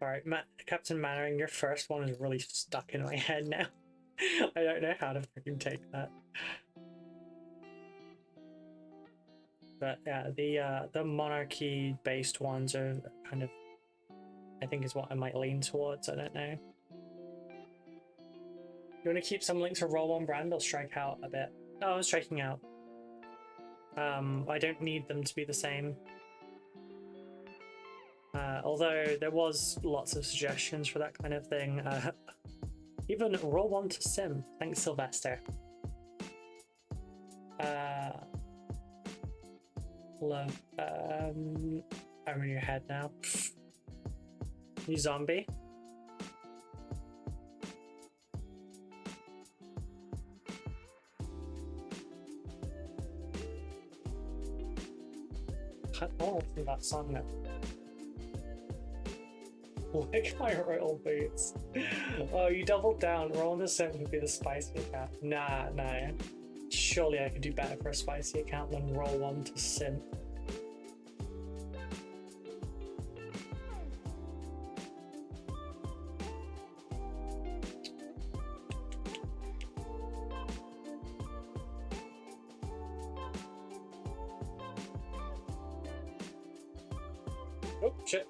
Alright, Captain Mannering, your first one is really stuck in my head now. I don't know how to freaking take that. But yeah, the monarchy-based ones are kind of, I think, is what I might lean towards. I don't know. You want to keep some links to Roll One Brand or strike out a bit? Oh, I'm striking out. I don't need them to be the same. Although there was lots of suggestions for that kind of thing. Even Roll One to Sim. Thanks, Sylvester. Love. I'm in your head now. You zombie. I want to do that song now. Like my royal boots. Oh, you doubled down. Roll on the 7 would be the spicy account. Nah. Surely I could do better for a spicy account than Roll One to Sim. Oh, shit.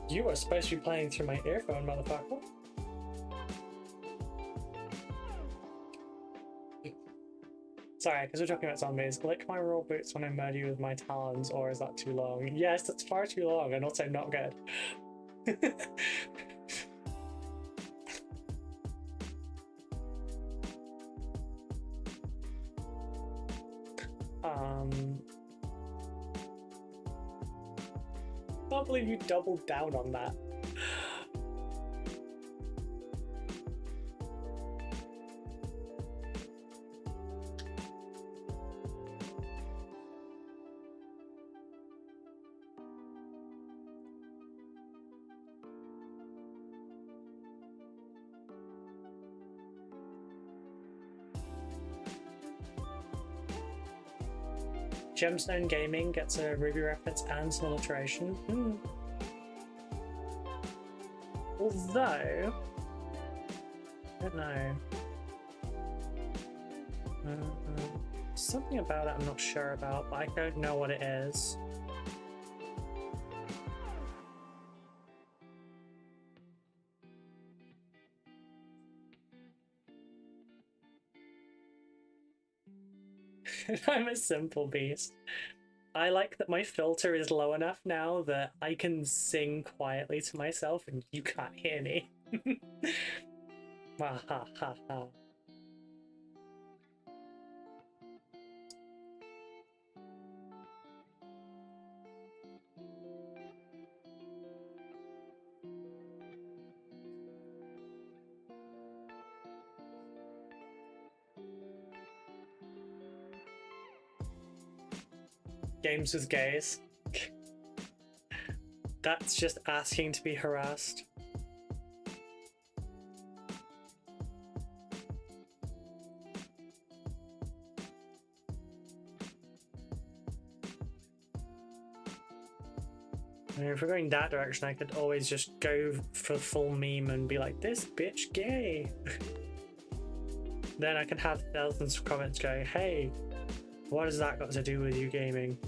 You are supposed to be playing through my earphone, motherfucker. Sorry, because we're talking about zombies. Lick my royal boots when I murder you with my talons, or is that too long? Yes, that's far too long, and also not good. I can't believe you doubled down on that. Gemstone Gaming gets a Ruby reference and some alliteration. Although, I don't know. Something about it I'm not sure about, but I don't know what it is. I'm a simple beast. I like that my filter is low enough now that I can sing quietly to myself and you can't hear me. Ha ha ha ha. Games with gays. That's just asking to be harassed. I mean, if we're going that direction, I could always just go for full meme and be like, this bitch gay. Then I can have thousands of comments going, hey, what has that got to do with you gaming?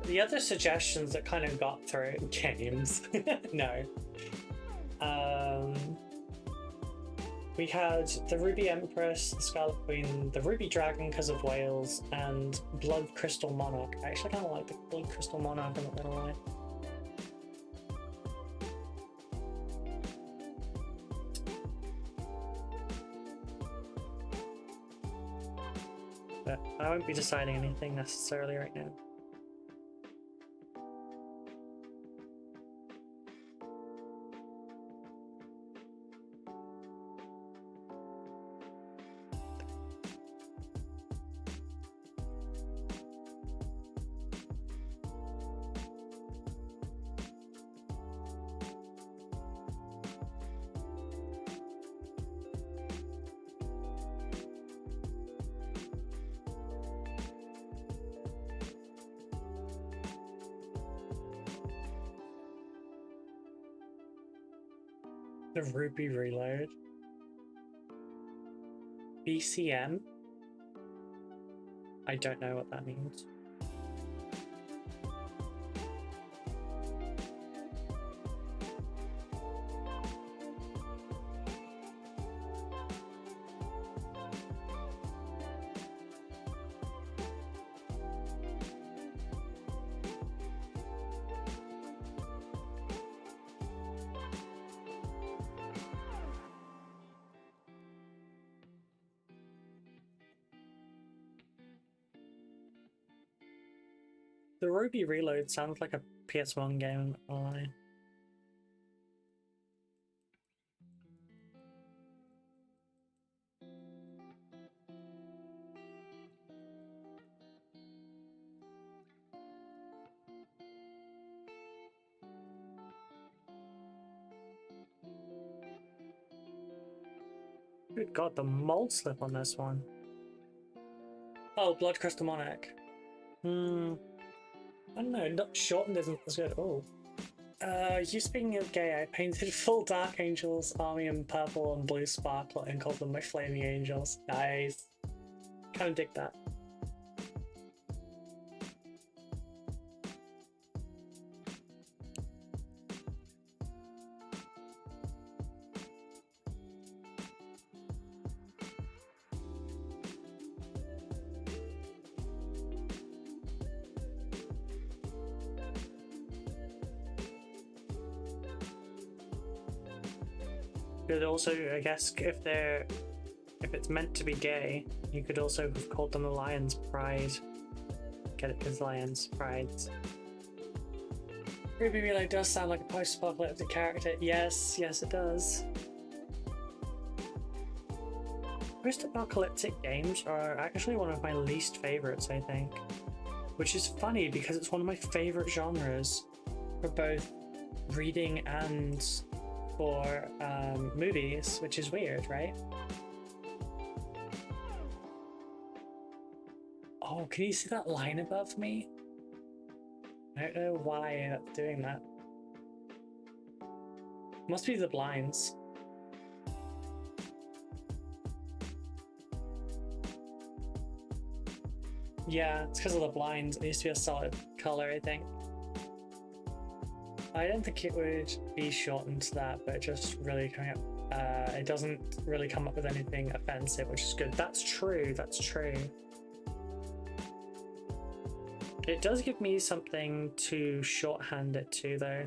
The other suggestions that kind of got through games, no. We had the Ruby Empress, the Scarlet Queen, the Ruby Dragon because of Wales, and Blood Crystal Monarch. I actually kind of like the Blood Crystal Monarch, I'm not gonna lie. But I won't be deciding anything necessarily right now. The Ruby Reload. BCM? I don't know what that means. The Ruby Reload sounds like a PS1 game online. Good god, the mold slip on this one. Oh, Blood Crystal Monarch. I don't know, not shortened isn't as good. Oh. You speaking of gay, I painted full Dark Angels army in purple and blue sparkle and called them my Flaming Angels. Nice. Kind of dig that. Could also, I guess, if it's meant to be gay, you could also have called them the Lion's Pride. Get it? Because Lion's Prides. Ruby Reload does sound like a post-apocalyptic character. Yes, yes it does. Post-apocalyptic games are actually one of my least favorites, I think. Which is funny because it's one of my favorite genres for both reading and for movies, which is weird, right? Oh, can you see that line above me? I don't know why that's doing that. Must be the blinds. Yeah, it's because of the blinds. It used to be a solid color, I think. I don't think it would be shortened to that, but just really coming up. It doesn't really come up with anything offensive, which is good. That's true, that's true. It does give me something to shorthand it to, though.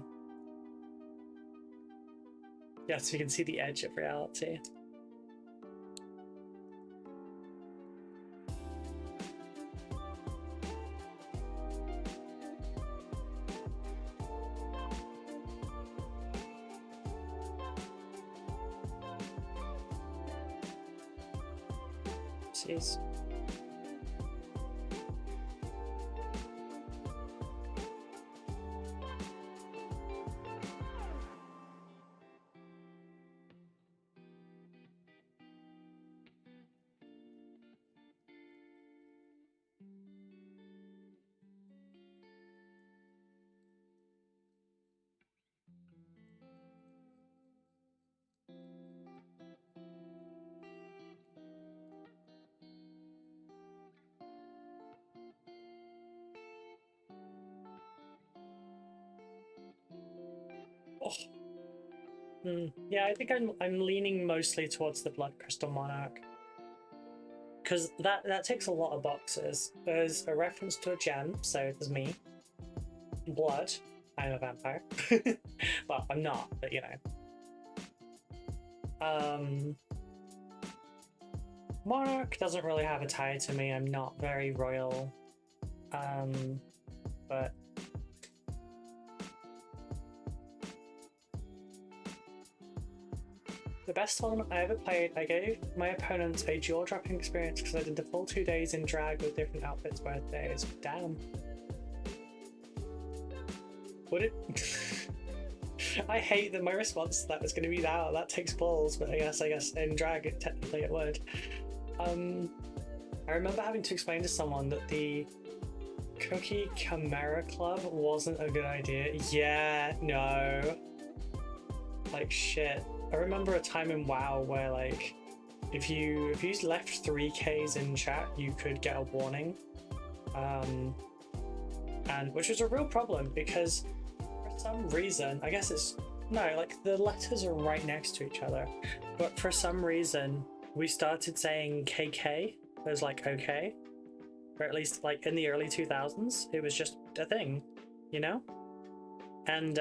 Yeah, so you can see the edge of reality. Jeez. Oh. Yeah, I think I'm leaning mostly towards the Blood Crystal Monarch. Because that ticks a lot of boxes. There's a reference to a gem, so there's me. Blood, I'm a vampire. Well, I'm not, but you know. Monarch doesn't really have a tie to me. I'm not very royal. But the best tournament I ever played, I gave my opponent a jaw-dropping experience because I did the full 2 days in drag with different outfits both days. Damn. Would it? I hate that my response to that was going to be that takes balls, but I guess in drag technically it would. I remember having to explain to someone that the Cookie Chimera Club wasn't a good idea. Yeah, no. Like shit. I remember a time in WoW where like if you left 3Ks in chat, you could get a warning. And which was a real problem because for some reason, I guess it's no, like the letters are right next to each other, but for some reason we started saying KK as like okay, or at least like in the early 2000s, it was just a thing, you know? And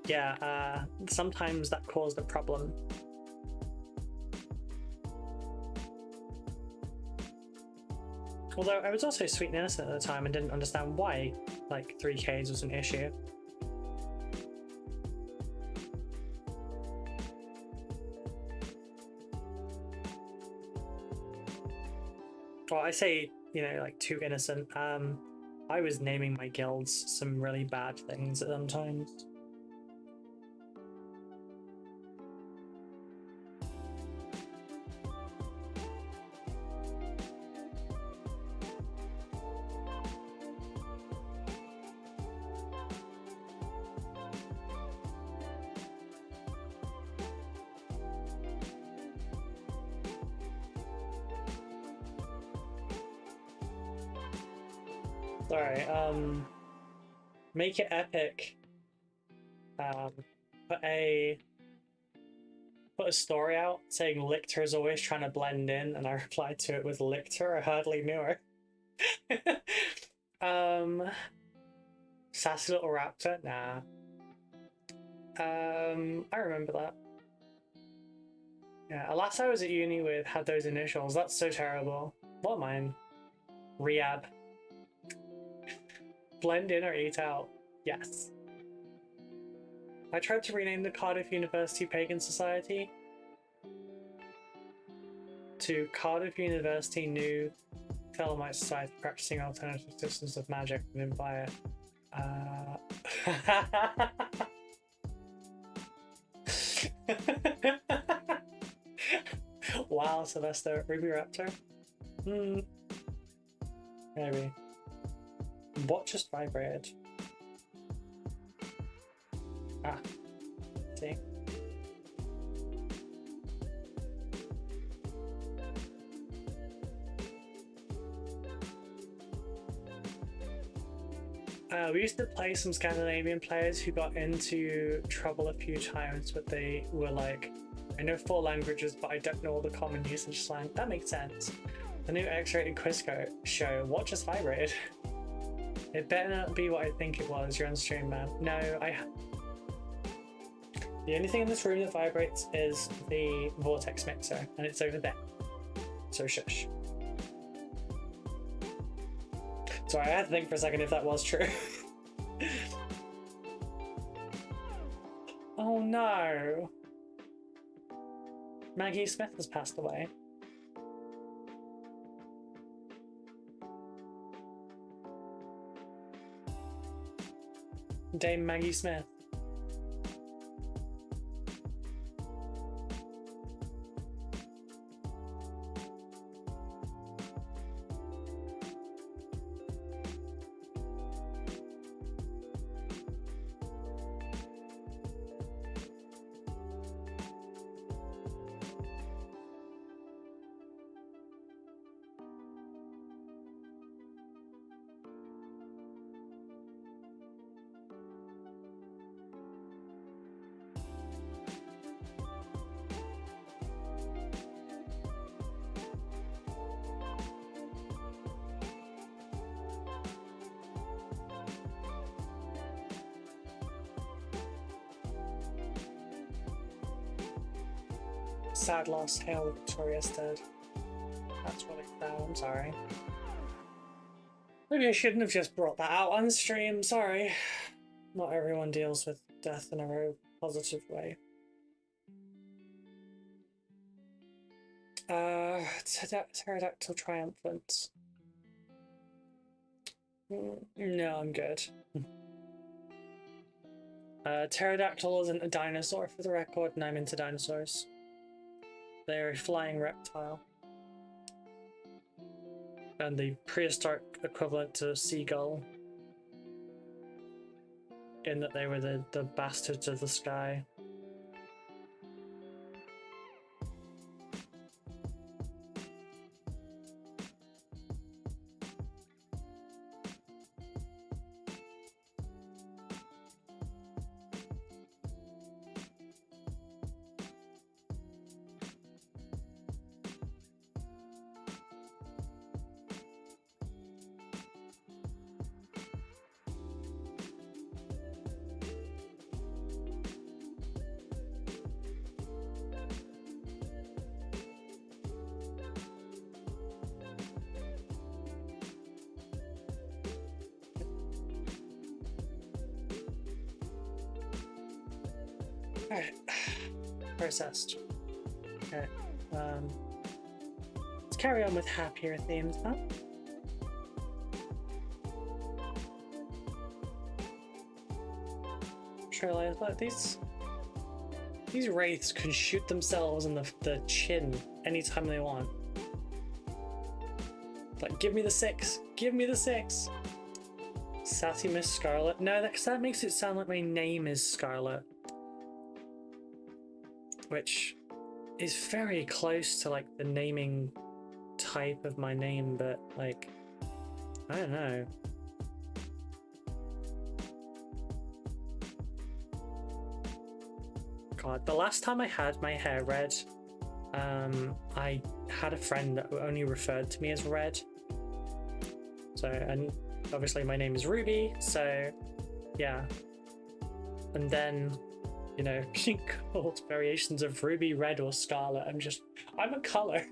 yeah, sometimes that caused a problem. Although I was also sweet and innocent at the time and didn't understand why like 3Ks was an issue. Well, I say, you know, like too innocent. I was naming my guilds some really bad things at some times. Sorry, make it epic. Put a story out saying Lictor is always trying to blend in, and I replied to it with Lictor, I hardly knew her. Sassy little raptor? Nah. I remember that. Yeah, last I was at uni with had those initials. That's so terrible. What mine? Rehab. Blend in or eat out. Yes. I tried to rename the Cardiff University Pagan Society to Cardiff University New Thelomite Society practicing alternative systems of magic and didn't buy it. Wow, Sylvester. Ruby Raptor? Maybe. What just vibrated? Ah. See? We used to play some Scandinavian players who got into trouble a few times, but they were like, I know 4 languages, but I don't know all the common usage slang. That makes sense. The new X-rated quiz show, what just vibrated? It better not be what I think it was. You're on stream, man. No, the only thing in this room that vibrates is the vortex mixer, and it's over there. So shush. Sorry, I had to think for a second if that was true. Oh no! Maggie Smith has passed away. Dame Maggie Smith. sad loss. Hail Victoria's dead. That's really sad, I'm sorry. Maybe I shouldn't have just brought that out on stream, sorry. Not everyone deals with death in a very positive way. Pterodactyl triumphant. No, I'm good. Pterodactyl isn't a dinosaur for the record, and I'm into dinosaurs. They're a flying reptile. And the prehistoric equivalent to a seagull. In that they were the bastards of the sky. Alright. Processed. Okay. Let's carry on with happier themes, huh? Sure, like these wraiths can shoot themselves in the chin anytime they want. Like, give me the 6! Give me the 6! Sassy Miss Scarlet. No, that makes it sound like my name is Scarlet. Which is very close to like the naming type of my name, but like, I don't know. God, the last time I had my hair red, I had a friend that only referred to me as Red. So, and obviously my name is Ruby, so yeah. And then, you know, being called variations of Ruby, Red, or Scarlet. I'm a color.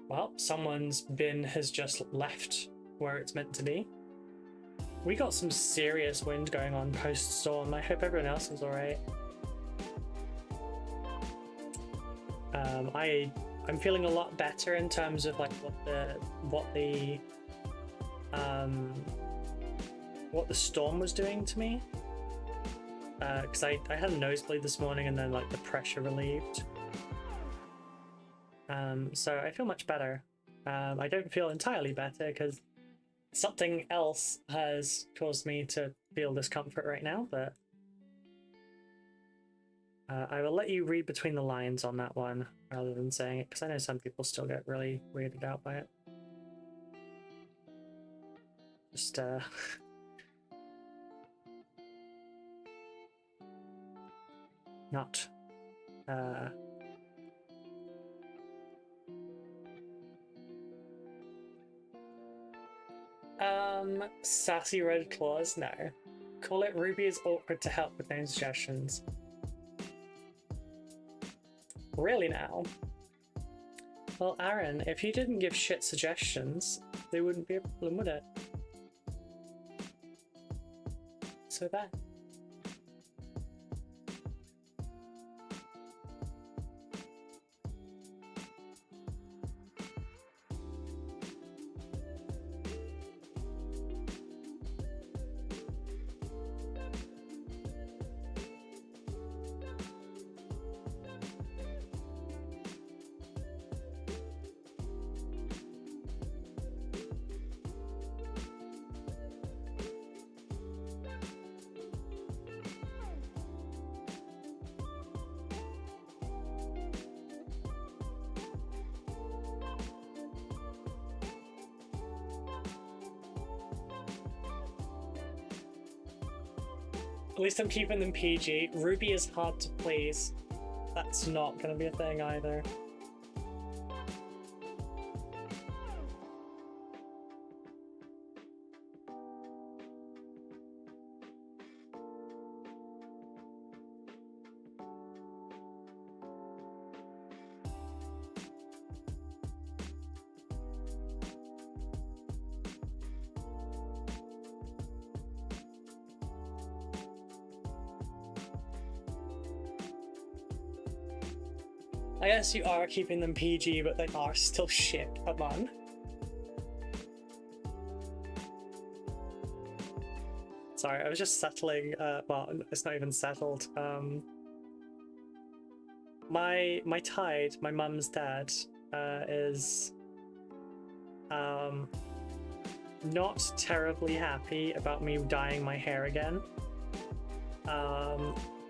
Well, someone's bin has just left where it's meant to be. We got some serious wind going on post-storm. I hope everyone else is alright. I'm feeling a lot better in terms of like what the storm was doing to me. Because I had a nosebleed this morning and then like the pressure relieved. So I feel much better. I don't feel entirely better because something else has caused me to feel discomfort right now, but I will let you read between the lines on that one rather than saying it, because I know some people still get really weirded out by it. Just not sassy red claws, no. Call it Ruby is awkward to help with name suggestions. Really now? Well, Aaron, if you didn't give shit suggestions, there wouldn't be a problem with it. So that. At least I'm keeping them PG. Ruby is hard to please. That's not gonna be a thing either. I guess you are keeping them PG, but they are still shit. Come on. Sorry, I was just settling. Well, it's not even settled. My Tide, my mum's dad, is not terribly happy about me dyeing my hair again.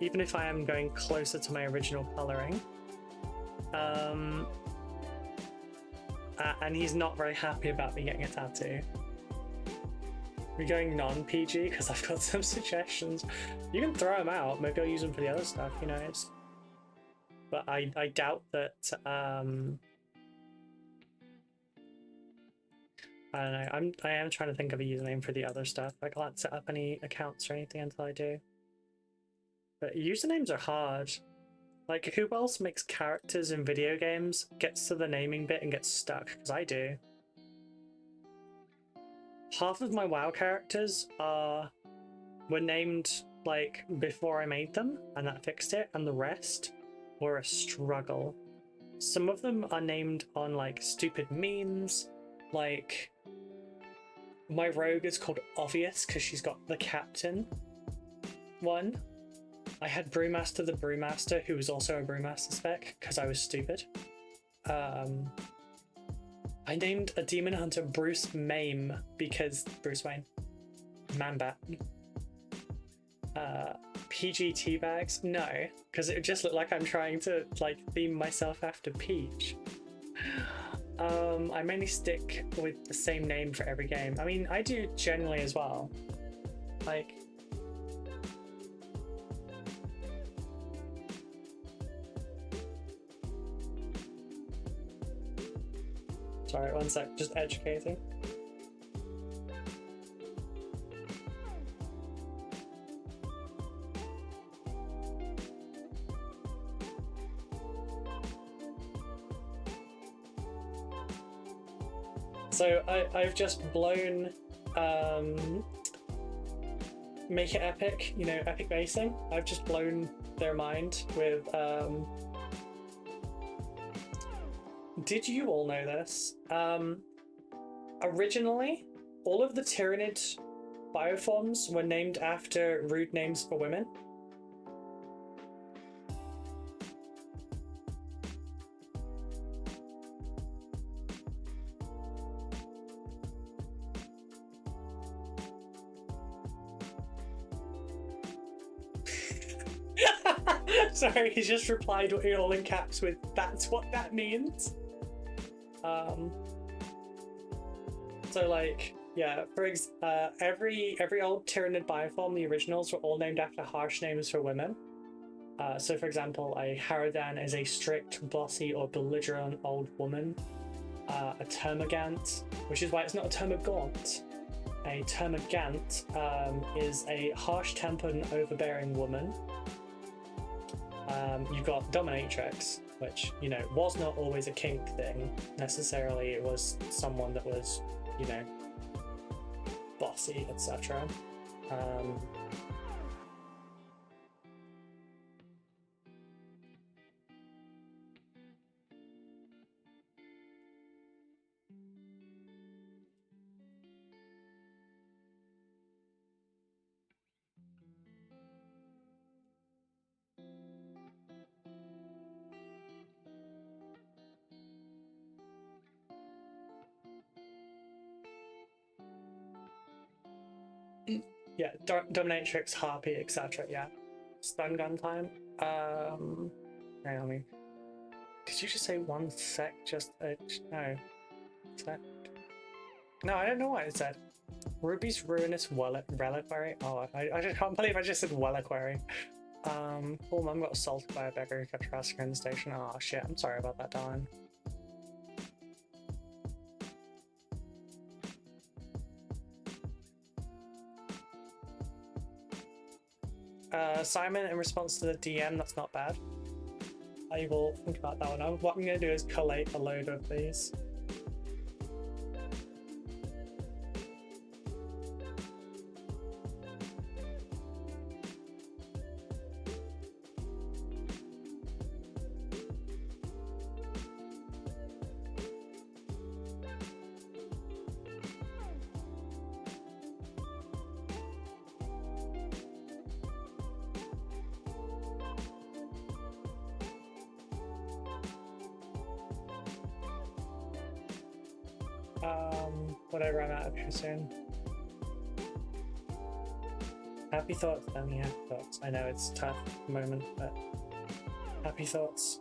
Even if I am going closer to my original coloring. And he's not very happy about me getting a tattoo. We're going non-PG because I've got some suggestions. You can throw them out, maybe I'll use them for the other stuff, you know. But I doubt that, I don't know, I am trying to think of a username for the other stuff. I can't set up any accounts or anything until I do. But usernames are hard. Like, who else makes characters in video games, gets to the naming bit and gets stuck? Because I do. Half of my WoW characters were named, like, before I made them, and that fixed it, and the rest were a struggle. Some of them are named on, like, stupid memes, like... My rogue is called Obvious because she's got the captain one. I had Brewmaster the Brewmaster, who was also a Brewmaster spec, because I was stupid. I named a Demon Hunter Bruce Mame, because Bruce Wayne. Manbat. PG Teabags? No, because it would just look like I'm trying to, like, theme myself after Peach. I mainly stick with the same name for every game. I mean, I do generally as well. Like... Sorry, one sec, just educating. So I've just blown Make It Epic, you know, Epic Basing. I've just blown their mind with did you all know this? Originally, all of the Tyranid bioforms were named after rude names for women. Sorry, he just replied all in caps with, "That's what that means." So like, yeah, for every old Tyranid bioform, the originals were all named after harsh names for women. So for example, a Harridan is a strict, bossy, or belligerent old woman. A Termagant, which is why it's not a Termagant. A Termagant is a harsh-tempered and overbearing woman. You've got Dominatrix, which, you know, was not always a kink thing necessarily. It was someone that was, you know, bossy, etc. Yeah, Dominatrix, Harpy, etc. Yeah. Stun gun time. Hang on, did you just say one sec? Just no. Sec. No, I don't know what it said. Ruby's Ruinous Reliquary. Oh, I just can't believe I just said Reliquary. Poor mum got assaulted by a beggar who kept harassing her in the station. Oh shit, I'm sorry about that, darling. Simon, in response to the DM, that's not bad. I will think about that one. What I'm going to do is collate a load of these. Whatever, I'm out of here soon. Happy thoughts, only happy thoughts. I know it's tough at the moment, but happy thoughts.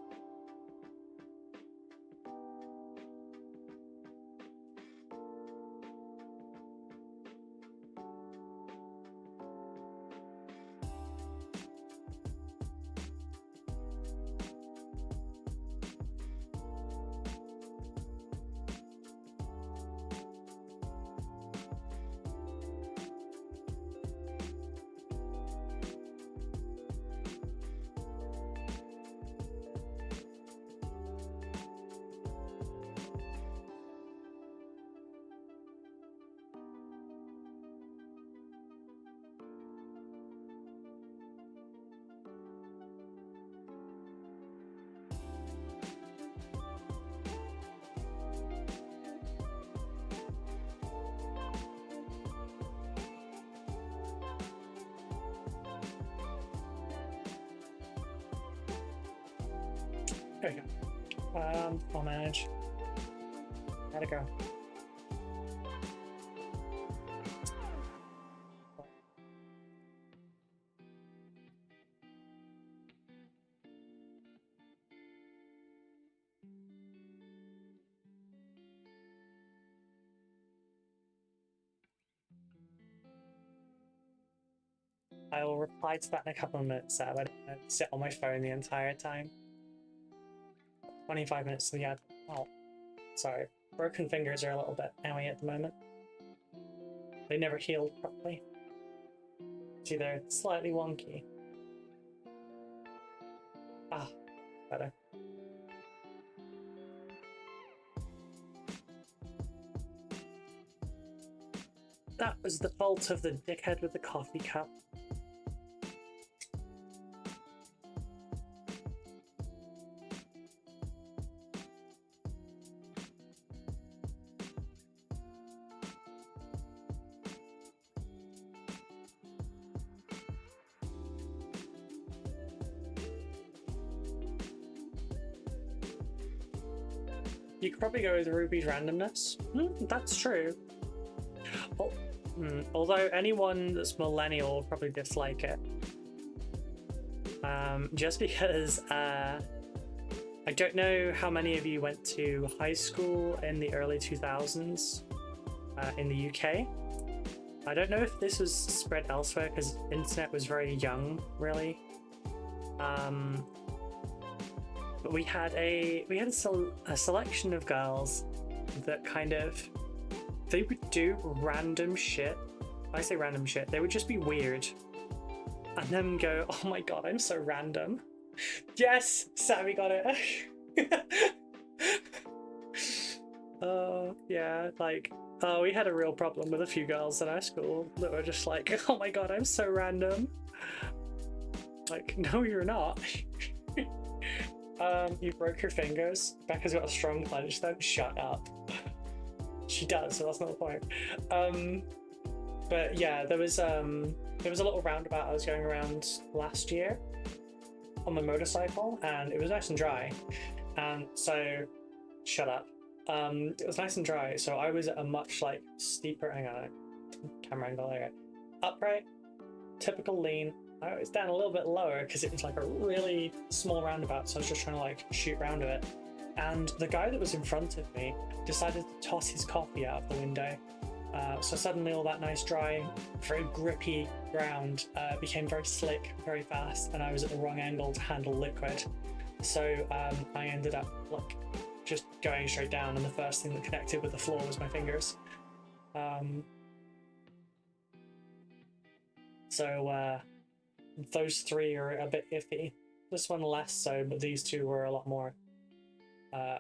There you go. I'll manage. Gotta go. I will reply to that in a couple of minutes, Seb. I don't want to sit on my phone the entire time. 25 minutes to the ad. Oh, sorry. Broken fingers are a little bit owie at the moment. They never healed properly. See, they're slightly wonky. Ah, better. That was the fault of the dickhead with the coffee cup. You could probably go with Ruby's randomness. That's true. Although anyone that's millennial will probably dislike it. Just because I don't know how many of you went to high school in the early 2000s in the UK. I don't know if this was spread elsewhere because internet was very young, really. But we had a selection of girls that kind of, they would do random shit. I say random shit, they would just be weird and then go, oh my god, I'm so random. Yes, Sammy got it. Yeah, like, we had a real problem with a few girls in our school that were just like, oh my god, I'm so random. Like, no, you're not. You broke your fingers. Becca's got a strong clench though. Shut up. She does, so that's not the point. But yeah, there was a little roundabout I was going around last year on my motorcycle, and it was nice and dry. And so, shut up. It was nice and dry, so I was at a much like steeper. Hang on, camera angle there. Upright, typical lean. I was down a little bit lower because it was like a really small roundabout, so I was just trying to like shoot round it. And the guy that was in front of me decided to toss his coffee out of the window. So suddenly all that nice dry, very grippy ground became very slick very fast, and I was at the wrong angle to handle liquid. So I ended up like just going straight down, and the first thing that connected with the floor was my fingers. So those three are a bit iffy. This one less so, but these two were a lot more.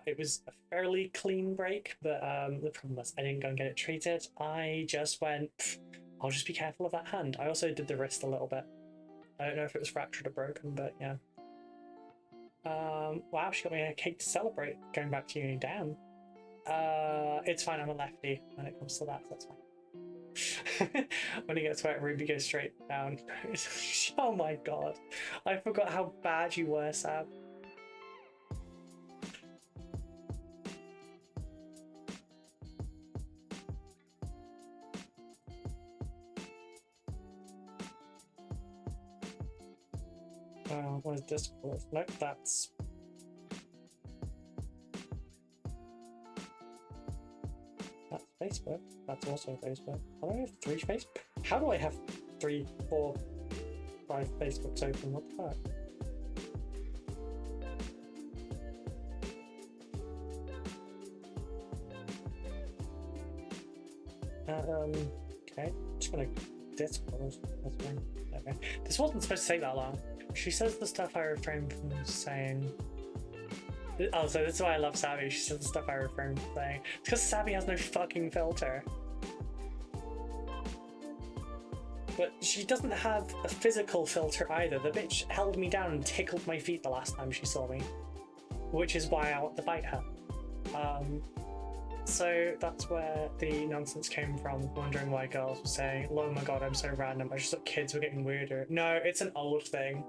It was a fairly clean break, but the problem was I didn't go and get it treated. I just went, I'll just be careful of that hand. I also did the wrist a little bit. I don't know if it was fractured or broken, but yeah. Wow, she got me a cake to celebrate. Going back to uni, damn. It's fine, I'm a lefty when it comes to that, so that's fine. When he gets wet, Ruby goes straight down. Oh my god. I forgot how bad you were, Sab. What is Discord? Nope, that's... That's Facebook. That's also Facebook. How do I have 3 Facebook? How do I have 3, 4, 5 Facebooks open? What the fuck? Okay, I'm just gonna Discord. That's fine. Okay. This wasn't supposed to take that long. She says the stuff I refrain from saying. Oh, so that's why I love Savvy. She says the stuff I refrain from saying. It's because Savvy has no fucking filter. But she doesn't have a physical filter either. The bitch held me down and tickled my feet the last time she saw me. Which is why I want to bite her. So that's where the nonsense came from, wondering why girls were saying, oh my god, I'm so random. I just thought kids were getting weirder. No, it's an old thing.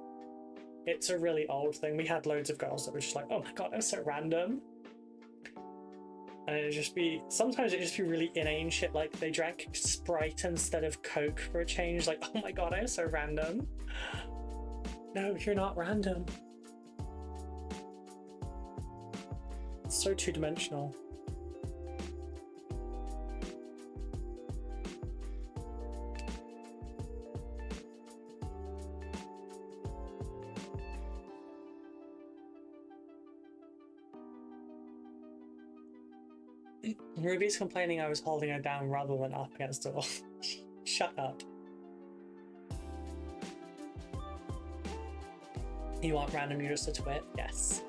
It's a really old thing. We had loads of girls that were just like, oh my god, I'm so random. And it'd just be, sometimes it'd just be really inane shit, like they drank Sprite instead of Coke for a change, like, oh my god, I'm so random. No, you're not random. It's so two-dimensional. Ruby's complaining I was holding her down rather than up against the wall. Shut up. You want random users to twit? Yes.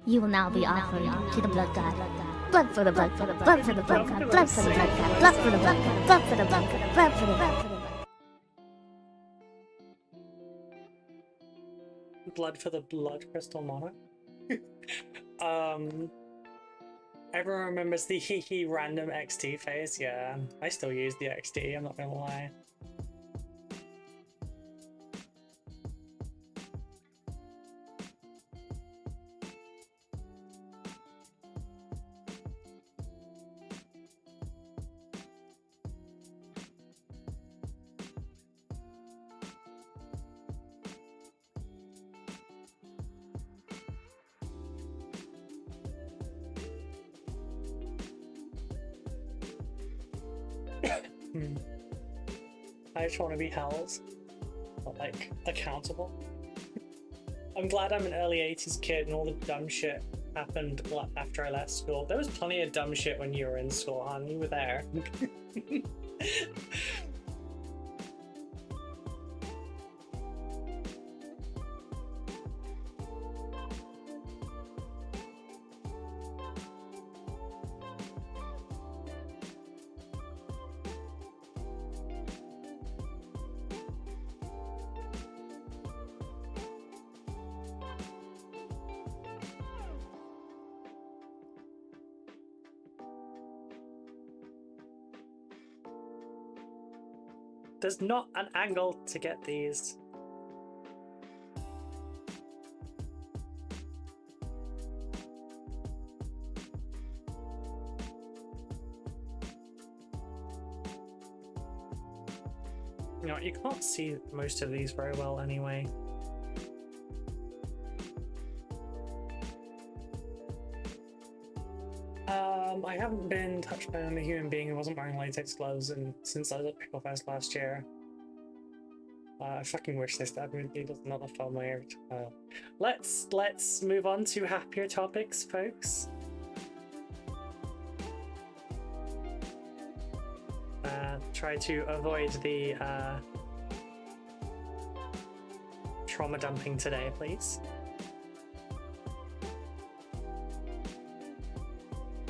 You will now be offering to the blood god. Blood for the blood god. Blood for the blood god. Blood for the blood god. Blood for the blood god. Blood for the blood god. Blood for the blood god. Blood for the blood crystal monarch. Everyone remembers the hee random XD phase? Yeah, I still use the XD, I'm not gonna lie. I just want to be held, but like accountable. I'm glad I'm an early 80s kid and all the dumb shit happened after I left school. There was plenty of dumb shit when you were in school, hon. You were there. There's not an angle to get these. You know, you can't see most of these very well anyway. I haven't been touched by a human being who wasn't wearing latex gloves since I was at Pickle Fest last year. I fucking wish they stabbed me with needles and not left on my ear. Let's move on to happier topics, folks. Try to avoid the trauma dumping today, please.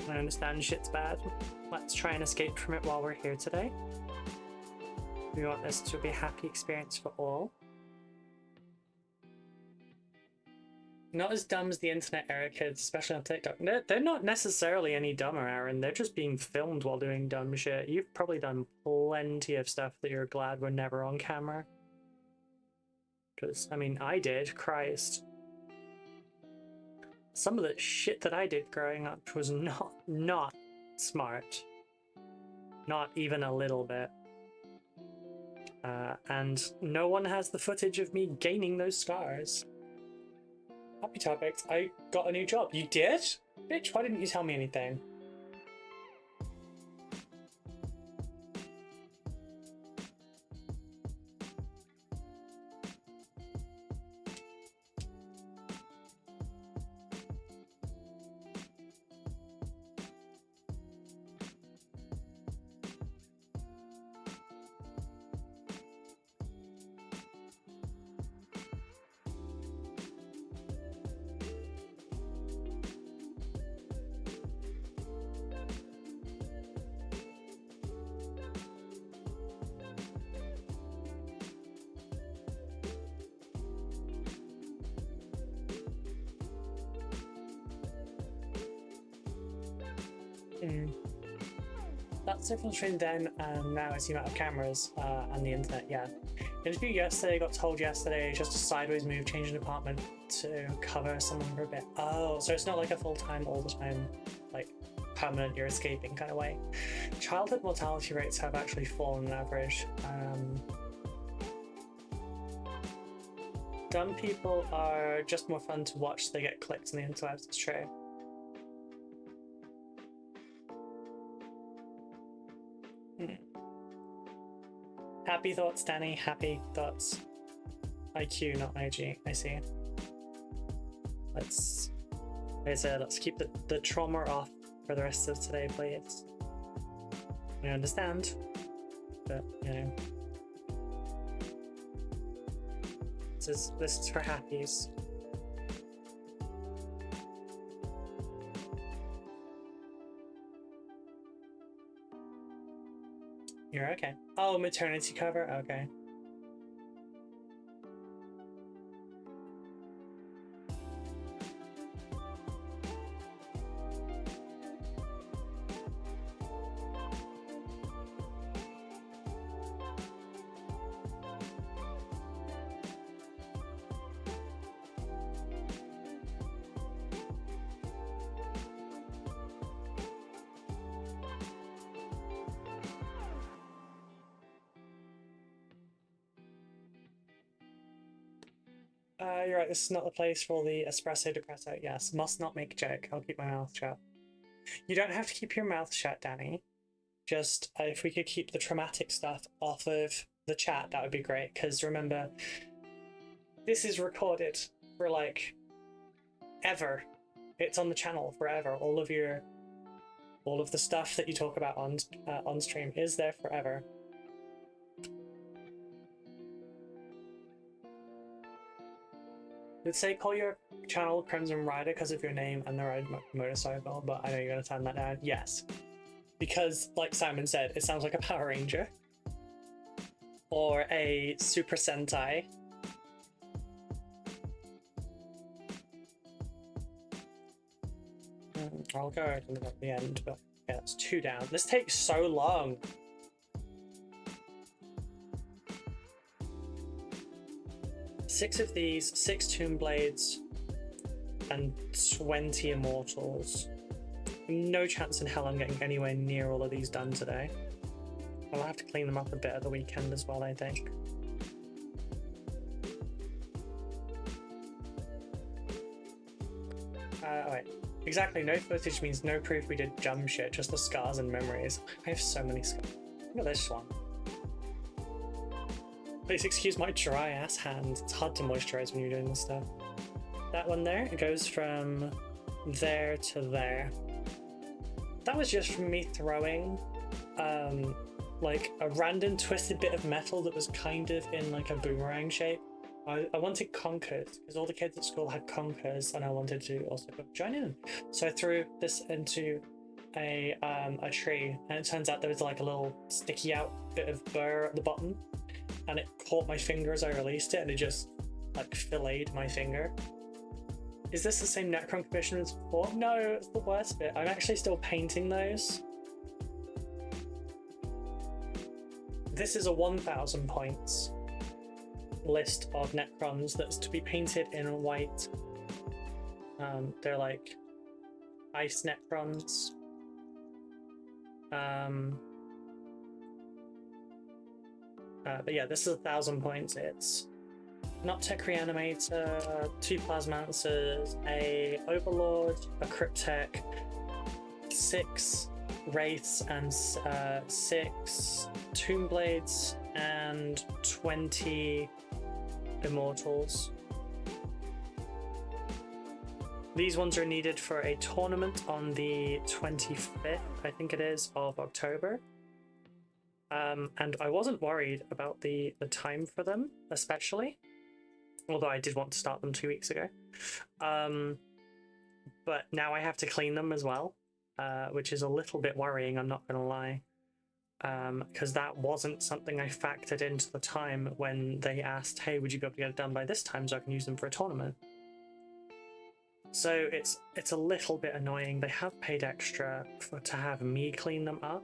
I understand shit's bad. Let's try and escape from it while we're here today. We want this to be a happy experience for all. Not as dumb as the internet era kids, especially on TikTok. They're not necessarily any dumber, Aaron. They're just being filmed while doing dumb shit. You've probably done plenty of stuff that you're glad were never on camera. Because, I mean, I did. Christ. Some of the shit that I did growing up was not smart. Not even a little bit. And no one has the footage of me gaining those scars. Happy topics. I got a new job. You did? Bitch, why didn't you tell me anything? That's the difference between then and now is the amount of cameras and the internet, yeah. Interview yesterday, got told yesterday, just a sideways move, changing department to cover someone for a bit. Oh, so it's not like a full-time, all the time, like permanent, you're escaping kind of way. Childhood mortality rates have actually fallen on average. Dumb people are just more fun to watch, so they get clicked on the interwebs, it's true. Happy thoughts, Danny. Happy thoughts. IQ, not IG. I see. Let's keep the trauma off for the rest of today, please. I understand, but you know, this is for happies. You're okay. Oh, maternity cover? Okay. You're right, this is not the place for the espresso depresso. Yes, must not make a joke. I'll keep my mouth shut. You don't have to keep your mouth shut, Danny. Just, if we could keep the traumatic stuff off of the chat, that would be great. Because remember, this is recorded for, like, ever. It's on the channel forever. All of the stuff that you talk about on stream is there forever. Did say call your channel Crimson Rider because of your name and the ride motorcycle, but I know you're gonna turn that down. Yes, because like Simon said, it sounds like a Power Ranger or a Super Sentai. I'll go at the end, but yeah, it's 2 down. This takes so long. Six of these, 6 Tomb Blades, and 20 Immortals. No chance in hell I'm getting anywhere near all of these done today. I'll have to clean them up a bit at the weekend as well, I think. Oh wait. Exactly, no footage means no proof we did dumb shit, just the scars and memories. I have so many scars. Look at this one. Please excuse my dry ass hands. It's hard to moisturize when you're doing this stuff. That one there, it goes from there to there. That was just from me throwing like a random twisted bit of metal that was kind of in like a boomerang shape. I wanted conkers because all the kids at school had conkers and I wanted to also join in. So I threw this into a tree, and it turns out there was like a little sticky out bit of burr at the bottom, and it caught my finger as I released it, and it just like filleted my finger. Is this the same Necron commission as before? No, it's the worst bit. I'm actually still painting those. This is a 1,000 points list of Necrons that's to be painted in white. They're like ice Necrons. But yeah, this is 1,000 points. It's Noctech Reanimator, 2 Plasmancers, a Overlord, a Cryptek, 6 Wraiths, and 6 Tombblades, and 20 Immortals. These ones are needed for a tournament on the 25th, I think it is, of October. And I wasn't worried about the time for them, especially. Although I did want to start them 2 weeks ago. But now I have to clean them as well, which is a little bit worrying, I'm not going to lie. Because that wasn't something I factored into the time when they asked, hey, would you be able to get it done by this time so I can use them for a tournament? So it's a little bit annoying. They have paid extra to have me clean them up,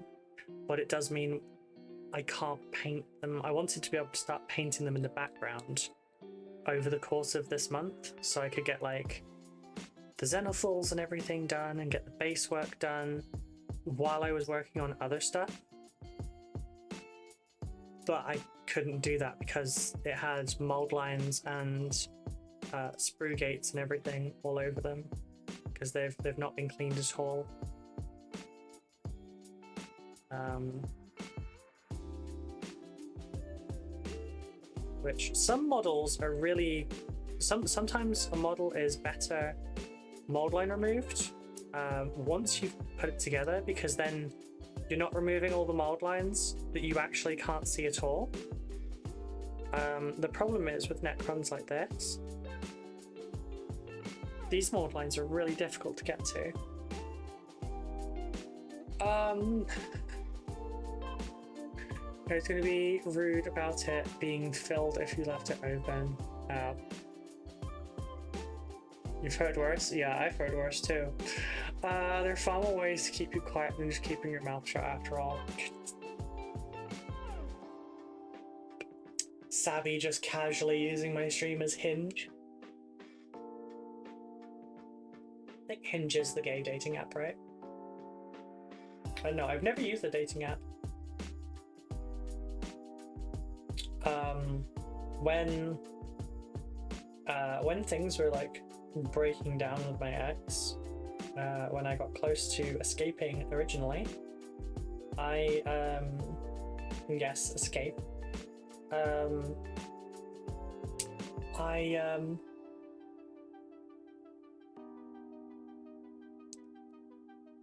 but it does mean I can't paint them. I wanted to be able to start painting them in the background over the course of this month, so I could get like the Xenophils and everything done and get the base work done while I was working on other stuff. But I couldn't do that because it had mold lines and sprue gates and everything all over them because they've not been cleaned at all. Which some models are really sometimes a model is better mold line removed once you've put it together, because then you're not removing all the mold lines that you actually can't see at all. The problem is with Necrons like this, these mold lines are really difficult to get to. It's going to be rude about it being filled if you left it open. You've heard worse? Yeah, I've heard worse too. There are far more ways to keep you quiet than just keeping your mouth shut after all. Savvy just casually using my stream as Hinge. I think Hinge is the gay dating app, right? No, I've never used the dating app. When things were like breaking down with my ex, when I got close to escaping originally, I yes, escape.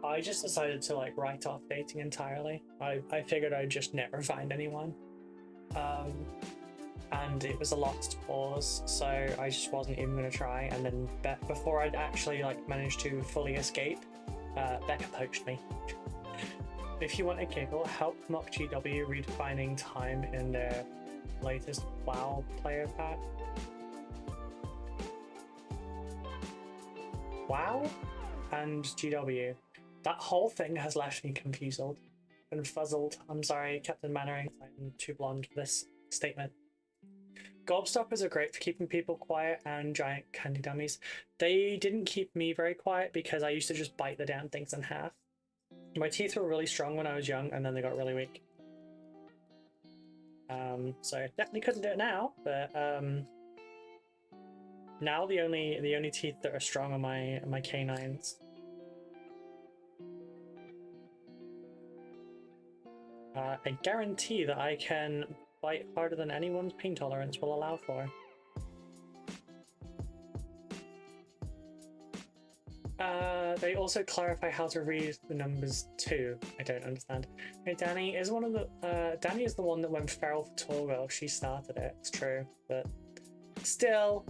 I just decided to like write off dating entirely. I figured I'd just never find anyone. And it was a lost cause, so I just wasn't even going to try. And then before I'd actually like managed to fully escape, Becca poached me. If you want a giggle, help Mock GW redefining time in their latest WoW player pack. WoW and GW. That whole thing has left me confused and fuzzled. I'm sorry, Captain Mannering, I'm too blonde for this statement. Gobstoppers are great for keeping people quiet, and giant candy dummies. They didn't keep me very quiet because I used to just bite the damn things in half. My teeth were really strong when I was young, and then they got really weak. So definitely couldn't do it now, but now the only teeth that are strong are my canines. I guarantee that I can bite harder than anyone's pain tolerance will allow for. They also clarify how to read the numbers too. I don't understand. Hey, Danny is one of the Danny is the one that went feral for Torgo. She started it. It's true, but still,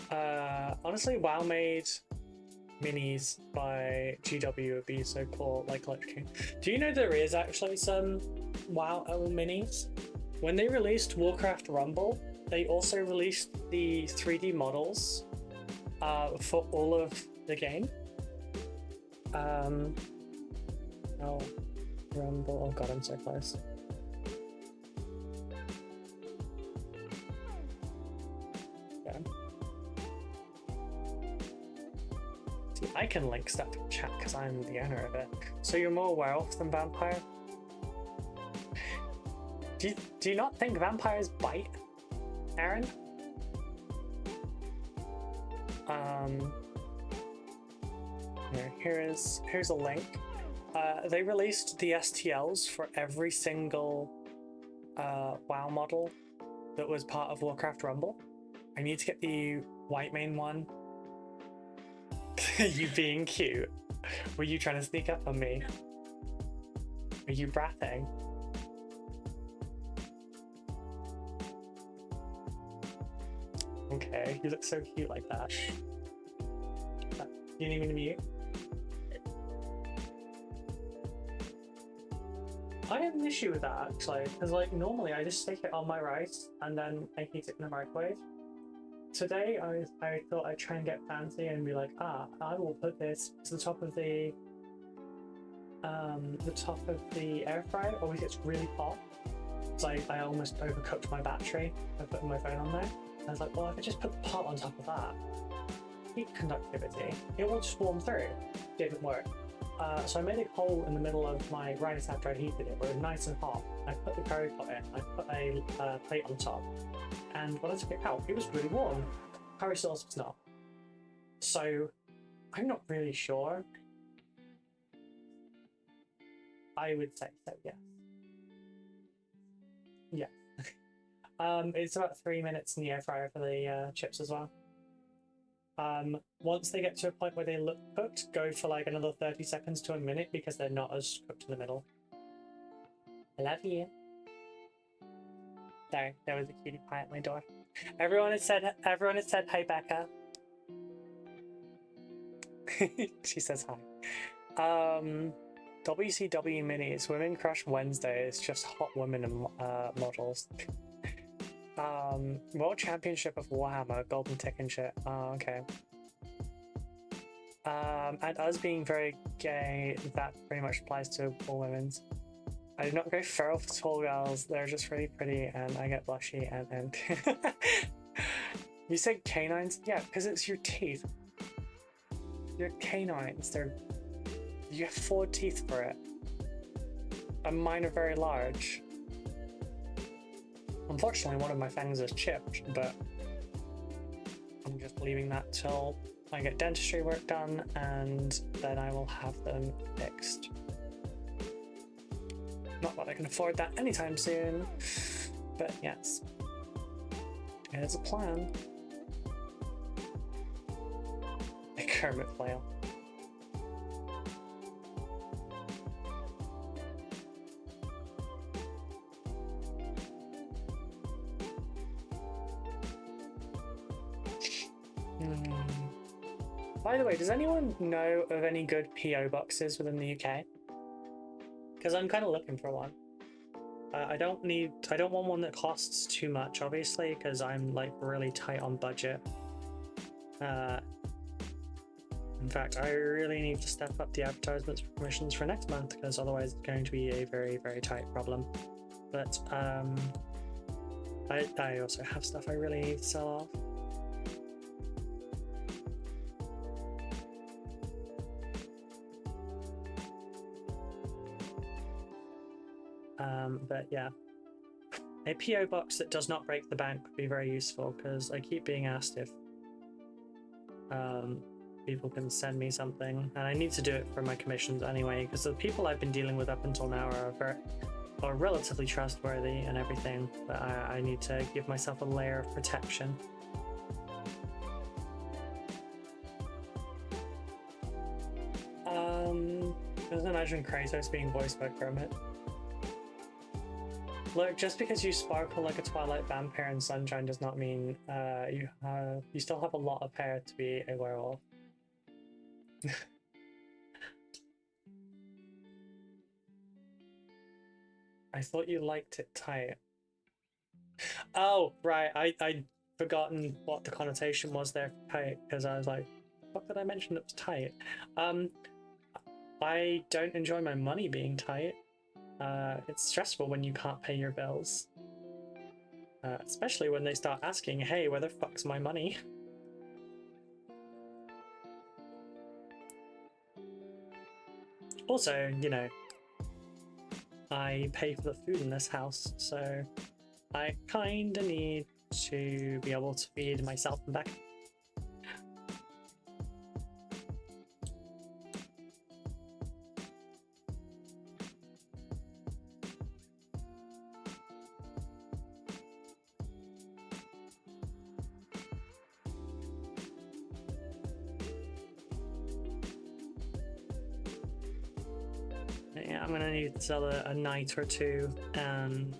honestly, WoW made minis by GW would be so cool, like collecting. Do you know there is actually some WoW minis? When they released Warcraft Rumble, they also released the 3D models for all of the game. Oh, Rumble, oh god, I'm so close. Yeah. See, I can link stuff in chat because I'm the owner of it. So you're more werewolf than vampire? Do you not think vampires bite, Aaron? Here's a link. They released the STLs for every single WoW model that was part of Warcraft Rumble. I need to get the white main one. You being cute. Were you trying to sneak up on me? Are you bratting? Okay, you look so cute like that. You need me to mute? I have an issue with that actually, because like normally I just stick it on my rice and then I heat it in the microwave. Today I thought I'd try and get fancy and be like, I will put this to the top of the air fryer. Always gets really hot. So I almost overcooked my battery by putting my phone on there. And I was like, well, if I just put the pot on top of that, heat conductivity, it will just warm through. Didn't work. So I made a hole in the middle of my rice after I heated it, where it was nice and hot. I put the curry pot in, I put a plate on top, and when I took it out, it was really warm. Curry sauce was not. So I'm not really sure. I would say so, yes. Yeah. It's about 3 minutes in the air fryer for the chips as well. Once they get to a point where they look cooked, go for like another 30 seconds to a minute because they're not as cooked in the middle. I love you. Sorry, there was a cutie pie at my door. Everyone has said hi, Becca. She says hi. WCW minis, Women Crush Wednesdays, just hot women and models. World Championship of Warhammer, golden tick and shit. Oh, okay. And us being very gay, that pretty much applies to all women's. I do not go feral for tall girls, they're just really pretty and I get blushy and You said canines? Yeah, because it's your teeth. Your canines, you have 4 teeth for it. And mine are very large. Unfortunately, one of my fangs is chipped, but I'm just leaving that till I get dentistry work done and then I will have them fixed. Not that I can afford that anytime soon, but yes, it is a plan. A Kermit flail. By the way, does anyone know of any good PO boxes within the UK? Because I'm kind of looking for one. I don't want one that costs too much, obviously, because I'm like really tight on budget. In fact, I really need to step up the advertisements for commissions for next month, because otherwise it's going to be a very, very tight problem. But I also have stuff I really need to sell off. But yeah, a PO box that does not break the bank would be very useful, because I keep being asked if people can send me something, and I need to do it for my commissions anyway, because the people I've been dealing with up until now are relatively trustworthy and everything, but I need to give myself a layer of protection. Just imagine Kratos being voiced by Kermit. Look, just because you sparkle like a Twilight vampire in sunshine does not mean you still have a lot of hair to be a werewolf. I thought you liked it tight. Oh, right. I'd forgotten what the connotation was there for tight, because I was like, what did I mention that was tight? I don't enjoy my money being tight. It's stressful when you can't pay your bills. Especially when they start asking, hey, where the fuck's my money? Also, you know, I pay for the food in this house, so I kinda need to be able to feed myself and Beck. Yeah, I'm gonna need to sell a night or two, and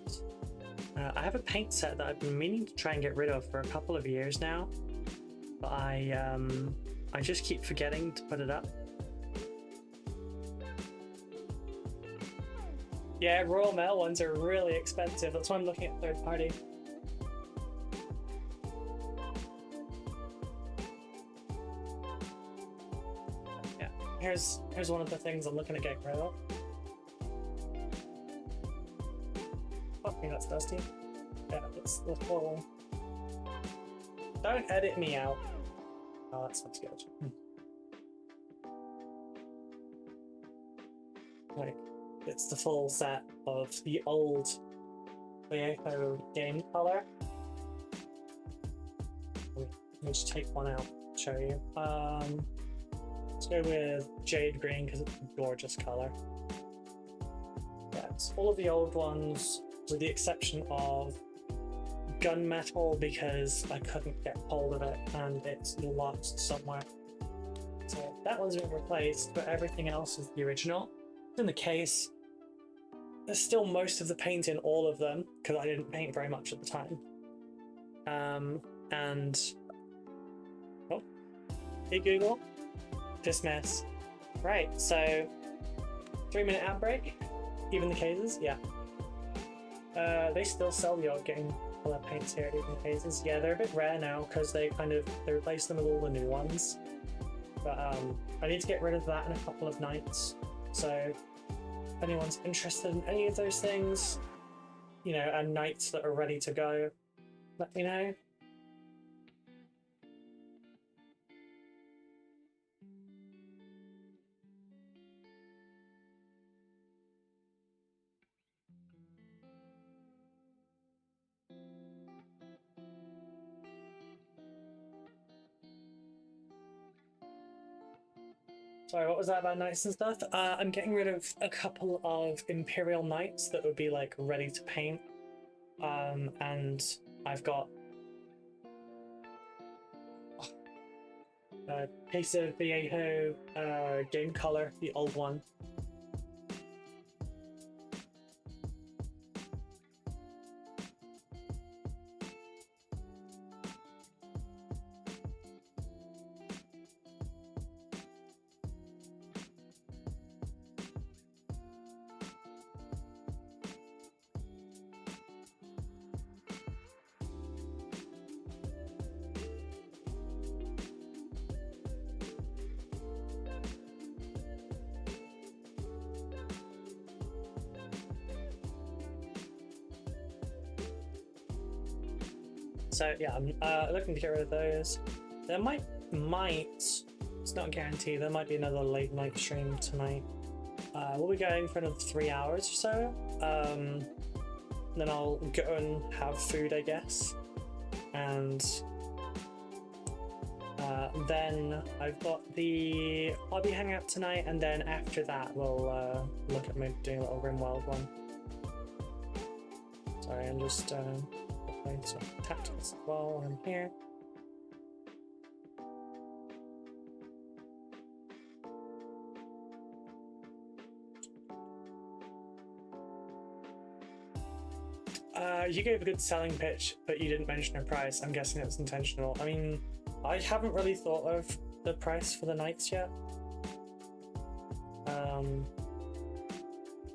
I have a paint set that I've been meaning to try and get rid of for a couple of years now, but I just keep forgetting to put it up. Yeah, Royal Mail ones are really expensive. That's why I'm looking at third party. Yeah, here's one of the things I'm looking at getting rid of. Fuck me, that's dusty. Yeah, it's the full. Don't edit me out. Oh, that sounds good. Like, it's the full set of the old RoCo game color. Let me just take one out and show you. Let's go with Jade Green because it's a gorgeous color. Yeah, it's all of the old ones, with the exception of Gunmetal because I couldn't get hold of it and it's lost somewhere. So that one's been replaced, but everything else is the original. In the case, there's still most of the paint in all of them because I didn't paint very much at the time. And oh, hey Google, dismiss. Right, so 3-minute ad break. Even the cases, yeah. They still sell the old game color paints here, even the cases. Yeah, they're a bit rare now because they replace them with all the new ones. But I need to get rid of that in a couple of nights. So if anyone's interested in any of those things, you know, and nights that are ready to go, let me know. Sorry, what was that about knights and stuff? I'm getting rid of a couple of Imperial Knights that would be like ready to paint. And I've got a piece of Viejo game color, the old one. So yeah, I'm looking to get rid of those. There might, it's not guaranteed, there might be another late night stream tonight. We'll be going for another 3 hours or so. Then I'll go and have food, I guess. And then I've got the hobby hangout tonight, and then after that we'll look at maybe doing a little Rimworld one. Sorry, I'm just playing some tactics as well while I'm here. You gave a good selling pitch, but you didn't mention a price. I'm guessing it was intentional. I mean, I haven't really thought of the price for the knights yet.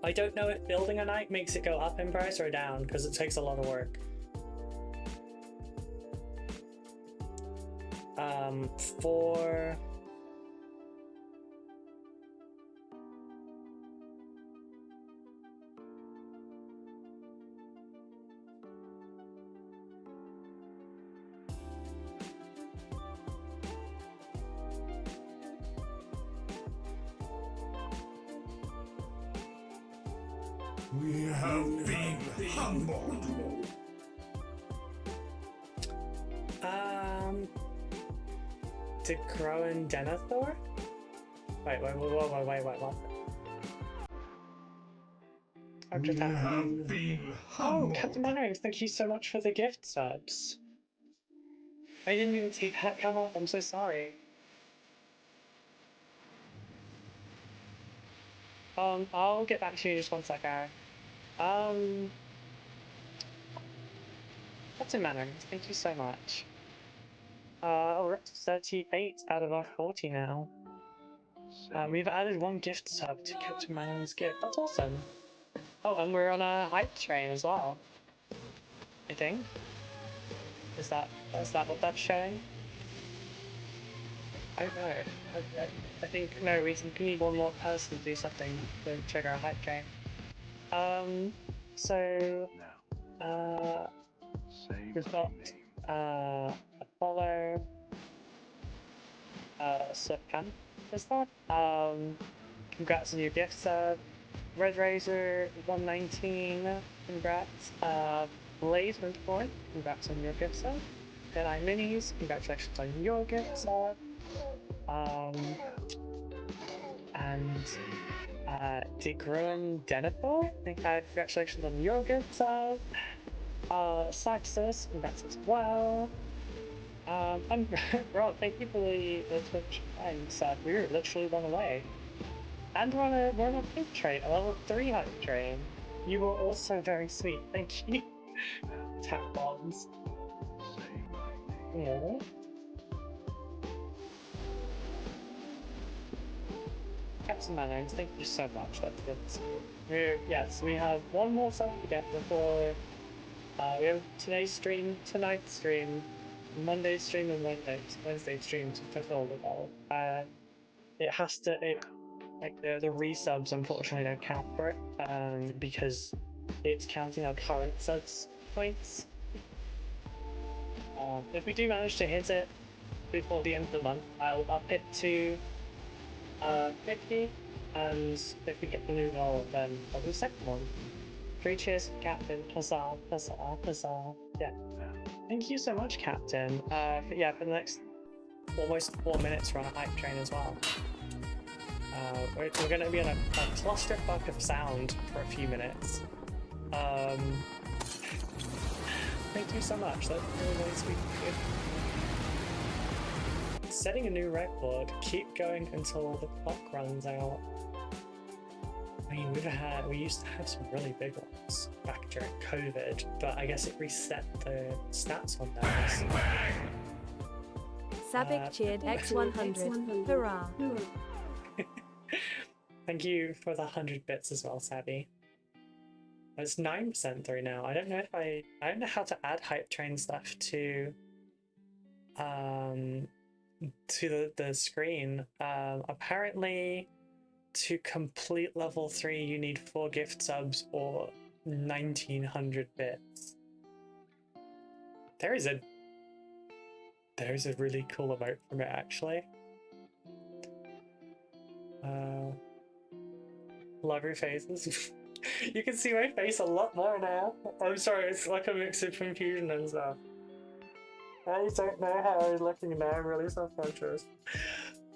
I don't know if building a knight makes it go up in price or down, because it takes a lot of work. For... We have been humbled. To grow in Denethor? Wait, what? I'm just Oh, Captain Mannering, thank you so much for the gift subs. I didn't even see that come up, I'm so sorry. I'll get back to you just one second. Captain Mannering, thank you so much. We're up to 38 out of our 40 now. We've added one gift sub to Captain Mannering's gift. That's awesome. Oh, and we're on a hype train as well. I think. Is that what that's showing? I don't know. I think no, we need one more person to do something to trigger a hype train. So we've got Apollo, Sipcan is that? Congrats on your gift sub. Red Razor 119, congrats. Blaze Boy, congrats on your gift sub. Deadeye Minis, congratulations on your gift sub. And Degrun Denethor, congratulations on your gift sub. Saxus, congrats as well. And Rod, thank you for the Twitch sub. We were literally run away. And we're on a hype train, a level 3 hype train. You were also very sweet, thank you. Tap bombs. Yeah. Captain Manners, thank you so much, that's good. Yes, we have one more sub to get before we have today's stream, tonight's stream, Monday's stream, and Wednesday's stream to fulfill the goal. It has to, like the resubs unfortunately don't count for it, because it's counting our current subs points. If we do manage to hit it before the end of the month, I'll up it to 50, and if we get the new goal, then I'll do the second one. 3 cheers, Captain. Huzzah, huzzah, huzzah. Yeah. Thank you so much, Captain. Yeah, for the next almost 4 minutes, we're on a hype train as well. We're going to be on a clusterfuck of sound for a few minutes. Thank you so much. That's really sweet of you. Setting a new record. Keep going until the clock runs out. I mean, we used to have some really big ones back during COVID, but I guess it reset the stats on those. Sabic cheered X100. Hurrah! Thank you for the 100 bits as well, Sabby. It's 9% through now. I don't know how to add hype train stuff to the screen. Apparently, to complete level 3, you need 4 gift subs or 1900 bits. There's a really cool emote from it, actually. Love your faces. You can see my face a lot more now. I'm sorry, it's like a mix of confusion and stuff. I don't know how I'm looking now, I'm really self-conscious.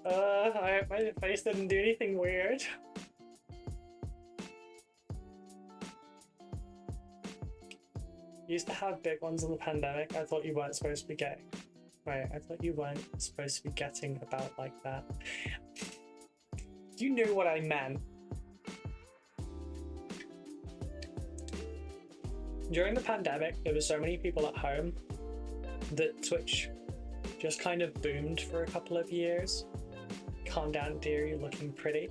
I hope my face didn't do anything weird. Used to have big ones in the pandemic. I thought you weren't supposed to be getting. Wait, I thought you weren't supposed to be getting about like that. You knew what I meant. During the pandemic, there were so many people at home that Twitch just kind of boomed for a couple of years. Calm down, dear, you're looking pretty.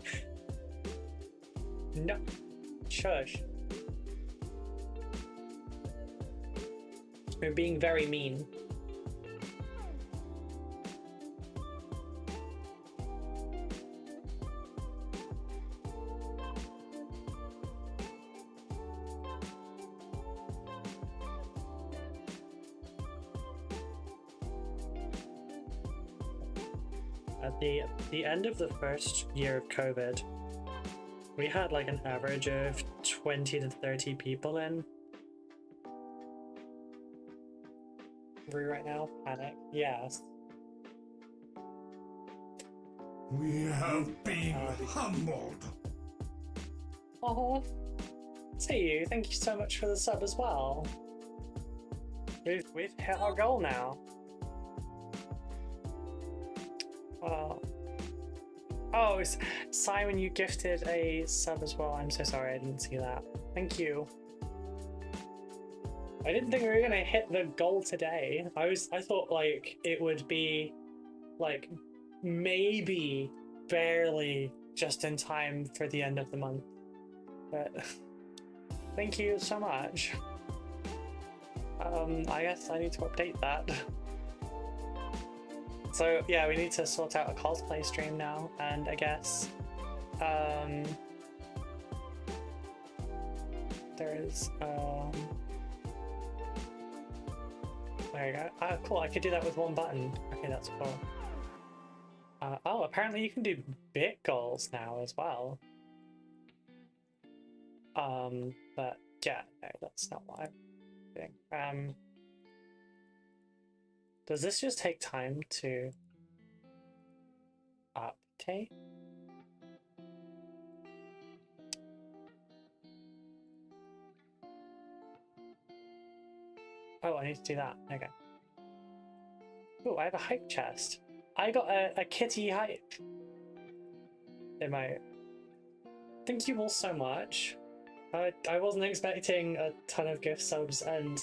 No. Shush. We're being very mean. At the end of the first year of COVID, we had like an average of 20 to 30 people in. Right now, panic. Yes. We have been humbled. Oh, see you. Thank you so much for the sub as well. We've hit our goal now. Oh, Simon, you gifted a sub as well. I'm so sorry, I didn't see that. Thank you. I didn't think we were gonna hit the goal today. I thought like it would be like maybe barely just in time for the end of the month. But thank you so much. I guess I need to update that. So yeah, we need to sort out a cosplay stream now, and I guess there is there you go. Oh, cool, I could do that with one button. Okay, that's cool. Oh, apparently you can do bit goals now as well. But yeah, no, that's not what I'm doing. Does this just take time to update? Oh, I need to do that. Okay. Oh, I have a hype chest. I got a kitty hype. In my... Thank you all so much. I wasn't expecting a ton of gift subs and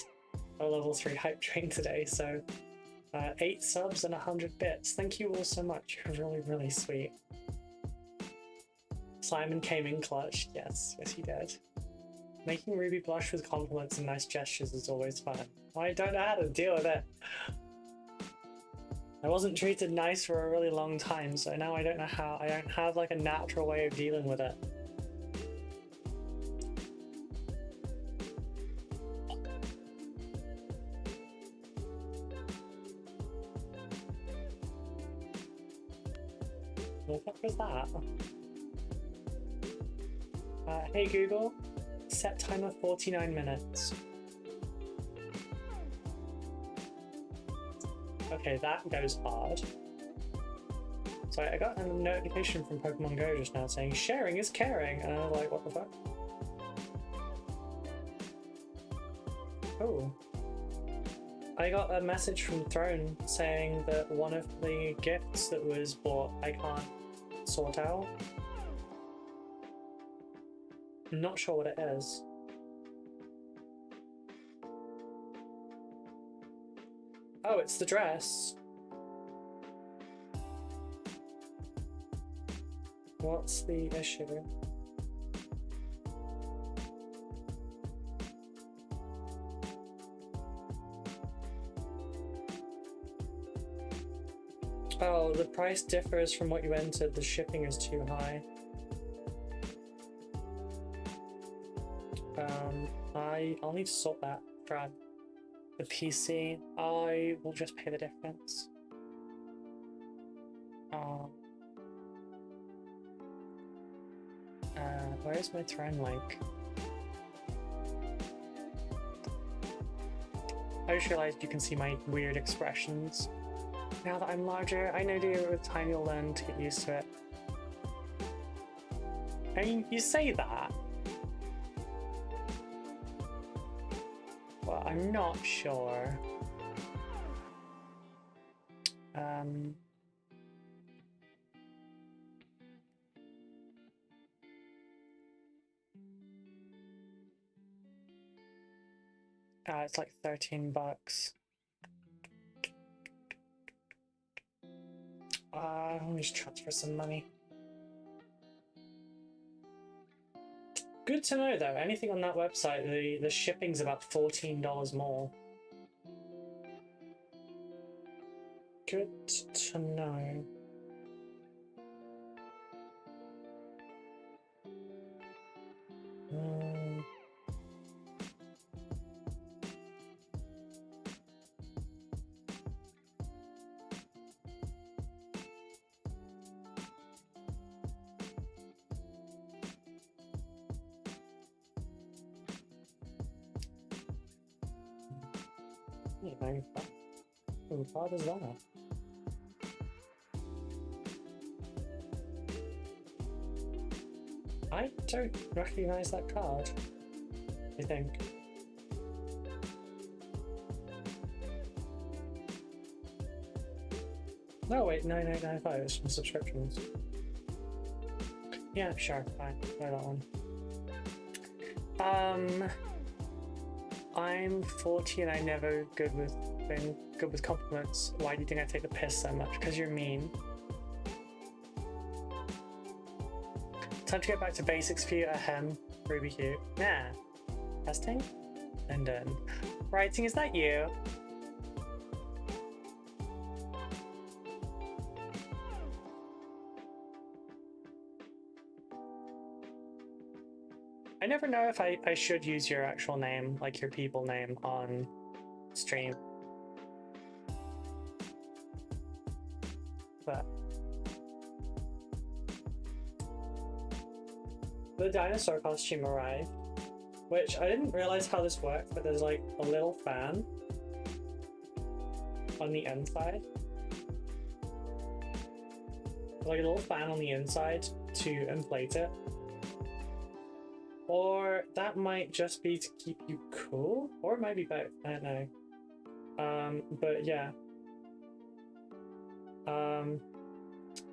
a level 3 hype train today, so 8 subs and 100 bits. Thank you all so much. You're really, really sweet. Simon came in clutch. Yes, yes he did. Making Ruby blush with compliments and nice gestures is always fun. I don't know how to deal with it. I wasn't treated nice for a really long time, so now I don't know how. I don't have like a natural way of dealing with it. What the fuck was that? Hey Google, set timer 49 minutes. Okay, that goes hard. So I got a notification from Pokemon Go just now saying sharing is caring, and I was like, what the fuck? Oh. I got a message from Throne saying that one of the gifts that was bought I can't sort out. I'm not sure what it is. Oh, it's the dress. What's the issue? Oh, the price differs from what you entered. The shipping is too high. I'll need to sort that for the PC. I will just pay the difference. Where's my throne link? I just realized you can see my weird expressions. Now that I'm larger, I know that with time you'll learn to get used to it. I mean, you say that. Well, I'm not sure. It's like 13 bucks. Let me just transfer some money. good to know though. Anything on that website, the shipping's about $14 more. Good to know. How far does that? I don't recognize that card, I think. No, wait, 9995 is from subscriptions. Yeah, sure, fine, try that one. I'm 40 and I never been good with compliments. Why do you think I take the piss so much? Because you're mean. Time to get back to basics for you. Ahem. Ruby cute. Nah. Testing? And done. Writing, is that you? I never know if I should use your actual name, like your people name, on stream. But the dinosaur costume arrived, which I didn't realize how this worked, but there's like a little fan on the inside. Like a little fan on the inside to inflate it. Or that might just be to keep you cool, or it might be both, I don't know. But yeah.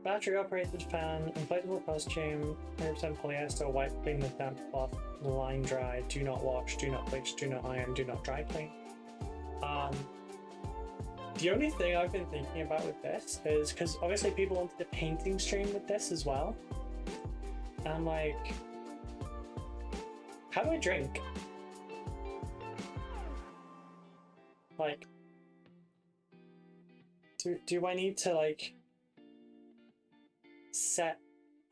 Battery operated fan, inflatable costume, 100% polyester, white clean with damp cloth, line dry, do not wash, do not bleach, do not iron, do not dry clean. The only thing I've been thinking about with this is, because obviously people wanted a painting stream with this as well. And I'm like, how do I drink? Like, do I need to like set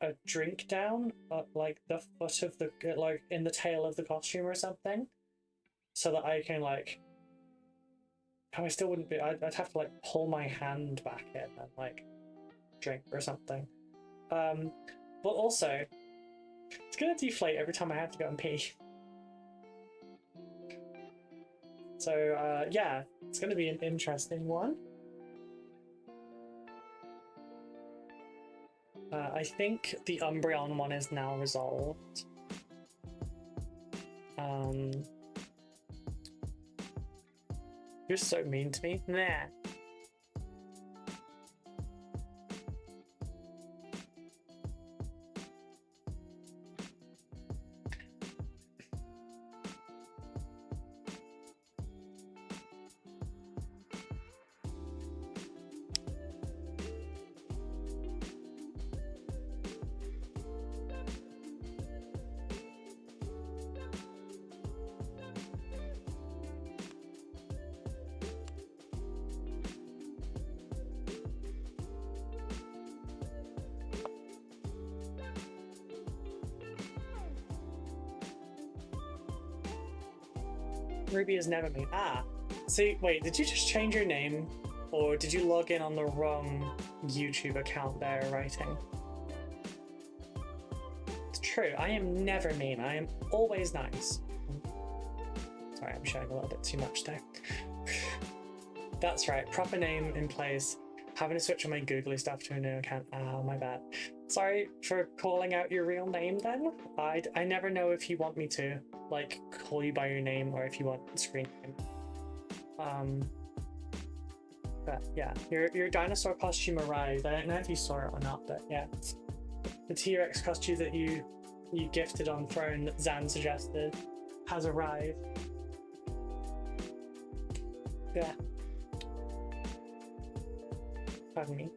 a drink down at like the foot of the, like in the tail of the costume or something, so that I can like, I still wouldn't be, I'd have to like pull my hand back in and like drink or something. But also it's gonna deflate every time I have to go and pee. So yeah, it's gonna be an interesting one. I think the Umbreon one is now resolved. You're so mean to me. Nah. Ruby has never been. Ah, see, wait, did you just change your name, or did you log in on the wrong YouTube account there writing? It's true, I am never mean, I am always nice. Sorry, I'm showing a little bit too much there. That's right, proper name in place. Having to switch on my googly stuff to a new account. Ah, my bad. Sorry for calling out your real name then. I never know if you want me to like call you by your name or if you want the screen name. But yeah, your dinosaur costume arrived. I don't know if you saw it or not, but yeah. The T-Rex costume that you gifted on Throne that Zan suggested has arrived. Yeah. Pardon me.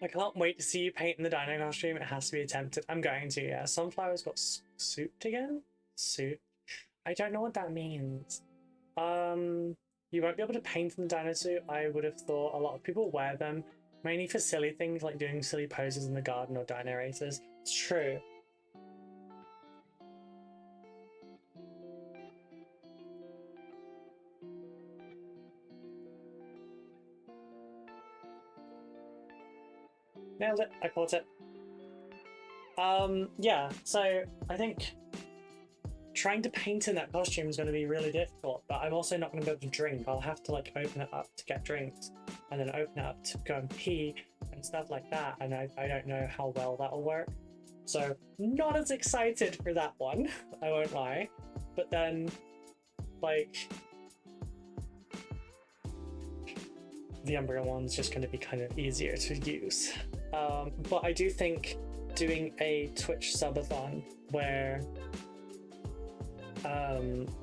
I can't wait to see you paint in the dino costume. It has to be attempted. I'm going to, yeah. Sunflower's got souped again? Soup? I don't know what that means. You won't be able to paint in the dino suit. I would have thought a lot of people wear them, mainly for silly things like doing silly poses in the garden or dino races. It's true. Nailed it. I caught it. Yeah, so I think trying to paint in that costume is going to be really difficult, but I'm also not going to be able to drink. I'll have to like open it up to get drinks and then open it up to go and pee and stuff like that, and I don't know how well that'll work. So not as excited for that one, I won't lie. But then, like, the Umbreon one's just going to be kind of easier to use. But I do think doing a Twitch subathon where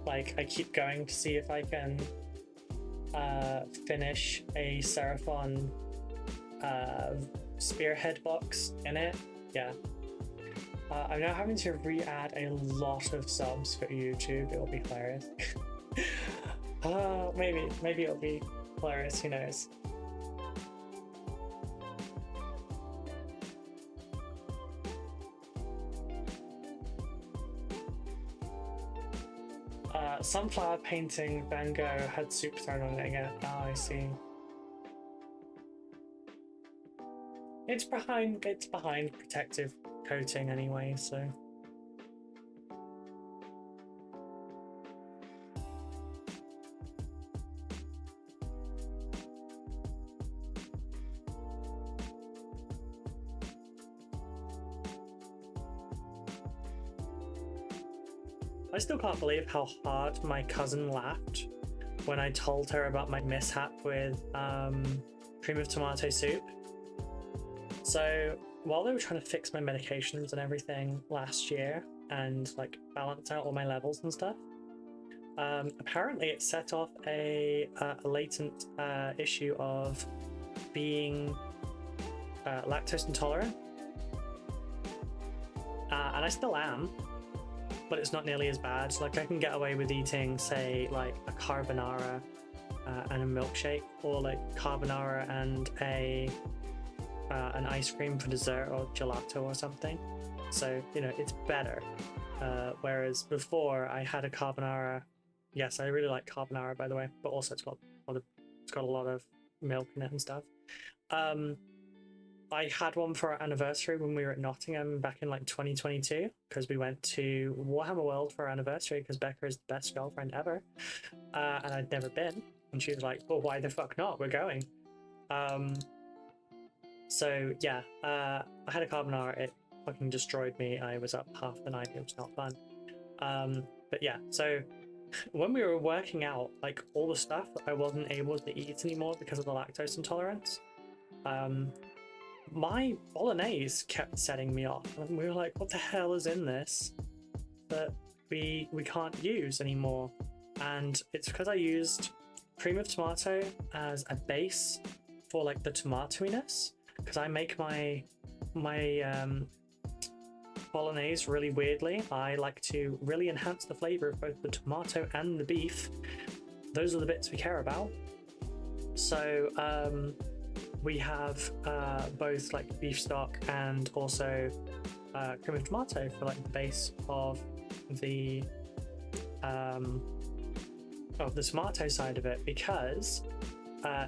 like I keep going to see if I can finish a Seraphon spearhead box in it. Yeah. I'm now having to re-add a lot of subs for YouTube. It'll be hilarious. Maybe it'll be hilarious, who knows. Sunflower painting Van Gogh had soup thrown on it again. Oh, I see. It's behind protective coating anyway, so. I still can't believe how hard my cousin laughed when I told her about my mishap with cream of tomato soup. So while they were trying to fix my medications and everything last year and like balance out all my levels and stuff, apparently it set off a latent issue of being lactose intolerant, and I still am. But it's not nearly as bad. Like I can get away with eating, say, like a carbonara and a milkshake, or like carbonara and an ice cream for dessert, or gelato or something. So you know it's better. Whereas before I had a carbonara. Yes, I really like carbonara, by the way, but also it's got a lot of milk in it and stuff. I had one for our anniversary when we were at Nottingham back in like 2022, because we went to Warhammer World for our anniversary because Becca is the best girlfriend ever, and I'd never been, and she was like, well, why the fuck not, we're going. So yeah, I had a carbonara, it fucking destroyed me. I was up half the night, it was not fun. But yeah, so when we were working out, like all the stuff that I wasn't able to eat anymore because of the lactose intolerance, my bolognese kept setting me off, and we were like, what the hell is in this that we can't use anymore? And it's because I used cream of tomato as a base for like the tomatoiness, because I make my bolognese really weirdly. I like to really enhance the flavor of both the tomato and the beef. Those are the bits we care about. So we have both like beef stock and also cream of tomato for like the base of the tomato side of it, because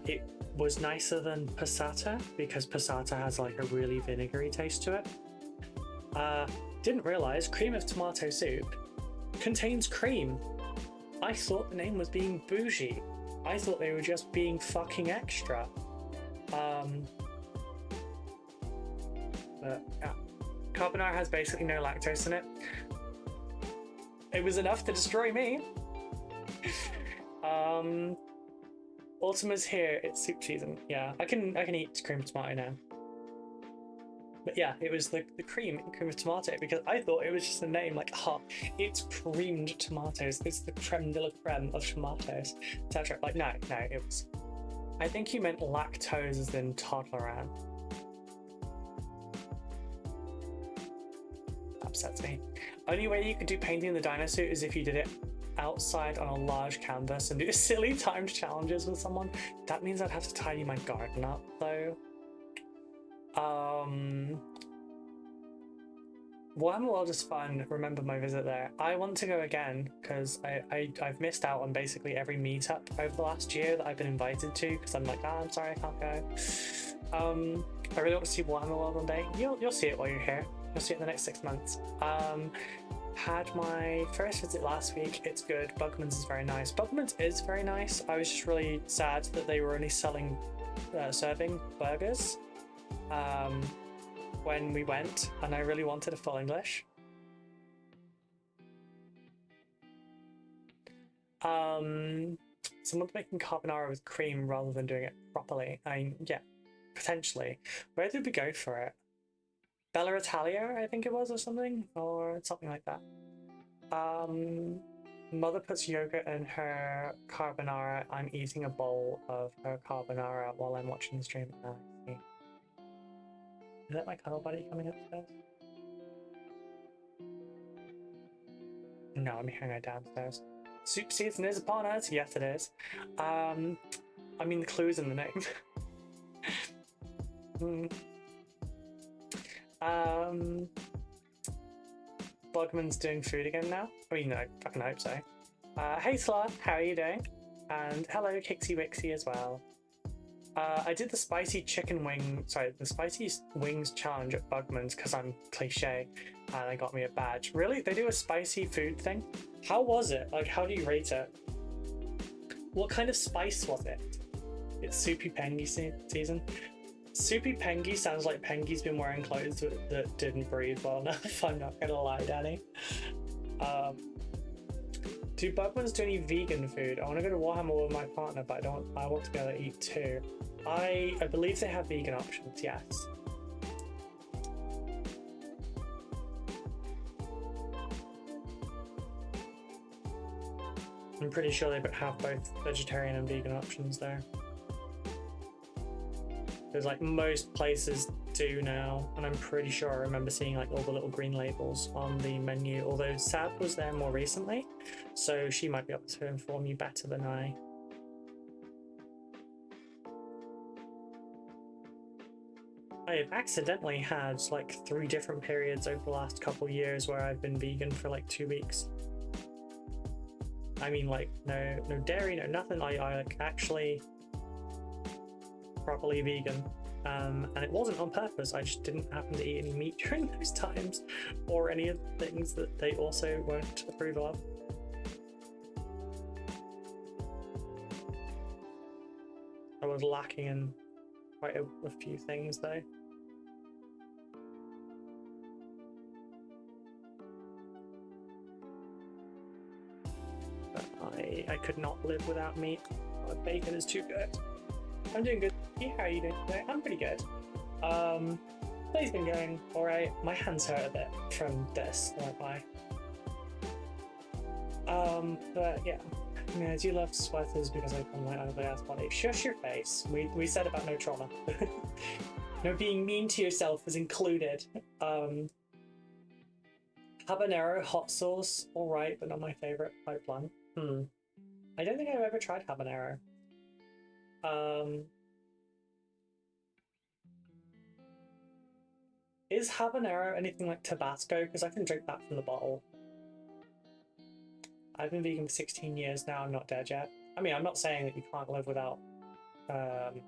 it was nicer than passata, because passata has like a really vinegary taste to it. Didn't realize cream of tomato soup contains cream. I thought the name was being bougie. I thought they were just being fucking extra. But yeah, carbonara has basically no lactose in it. It was enough to destroy me. Autumn is here. It's soup season. Yeah, I can eat cream of tomato now. But yeah, it was the cream of tomato, because I thought it was just a name, like, it's creamed tomatoes. It's the creme de la creme of tomatoes, etc. Like, no, it was. I think you meant lactose as in tolerant. upsets me. Only way you could do painting the dino suit is if you did it outside on a large canvas and do silly timed challenges with someone. That means I'd have to tidy my garden up though. Warhammer World is fun. Remember my visit there. I want to go again because I've missed out on basically every meetup over the last year that I've been invited to because I'm like, I'm sorry, I can't go. I really want to see Warhammer World one day. You'll see it while you're here. You'll see it in the next 6 months. Had my first visit last week. It's good. Bugman's is very nice. Bugman's is very nice. I was just really sad that they were only serving burgers when we went, and I really wanted a full English. Someone's making carbonara with cream rather than doing it properly. Yeah, potentially. Where did we go for it? Bella Italia, I think it was, or something like that. Mother puts yogurt in her carbonara. I'm eating a bowl of her carbonara while I'm watching the stream. Is that my cuddle buddy coming upstairs? No, I'm hearing her downstairs. Soup season is upon us. Yes, it is. I mean, the clue's in the name. Bugman's doing food again now. I mean, I fucking hope so. Hey Sloth, how are you doing? And hello Kixie Wixie as well. I did the spicy wings challenge at Bugman's because I'm cliche, and they got me a badge. Really? They do a spicy food thing? How was it? Like, how do you rate it? What kind of spice was it? It's Soupy Pengy season. Soupy Pengy sounds like Pengy's been wearing clothes that didn't breathe well enough. I'm not gonna lie, Danny. Do Bugman's do any vegan food? I want to go to Warhammer with my partner, but I want to be able to eat too. I believe they have vegan options, yes. I'm pretty sure they have both vegetarian and vegan options there. Because like most places do now, and I'm pretty sure I remember seeing like all the little green labels on the menu, although Sab was there more recently, so she might be able to inform you better than I. I've accidentally had like 3 different periods over the last couple years where I've been vegan for like 2 weeks. I mean, like no dairy, no nothing. I like actually properly vegan, and it wasn't on purpose. I just didn't happen to eat any meat during those times, or any of the things that they also won't approve of. I was lacking in quite a few things though. But I could not live without meat. Bacon is too good. I'm doing good. How are you doing today? I'm pretty good. Today's been going alright. My hands hurt a bit from this, I won't lie. But yeah. I do love sweaters because I come like over ass body. Shush your face. We said about no trauma. No being mean to yourself was included. Habanero hot sauce, alright, but not my favorite pipeline. I don't think I've ever tried habanero. Is habanero anything like Tabasco? Because I can drink that from the bottle. I've been vegan for 16 years now. I'm not dead yet. I mean, I'm not saying that you can't live without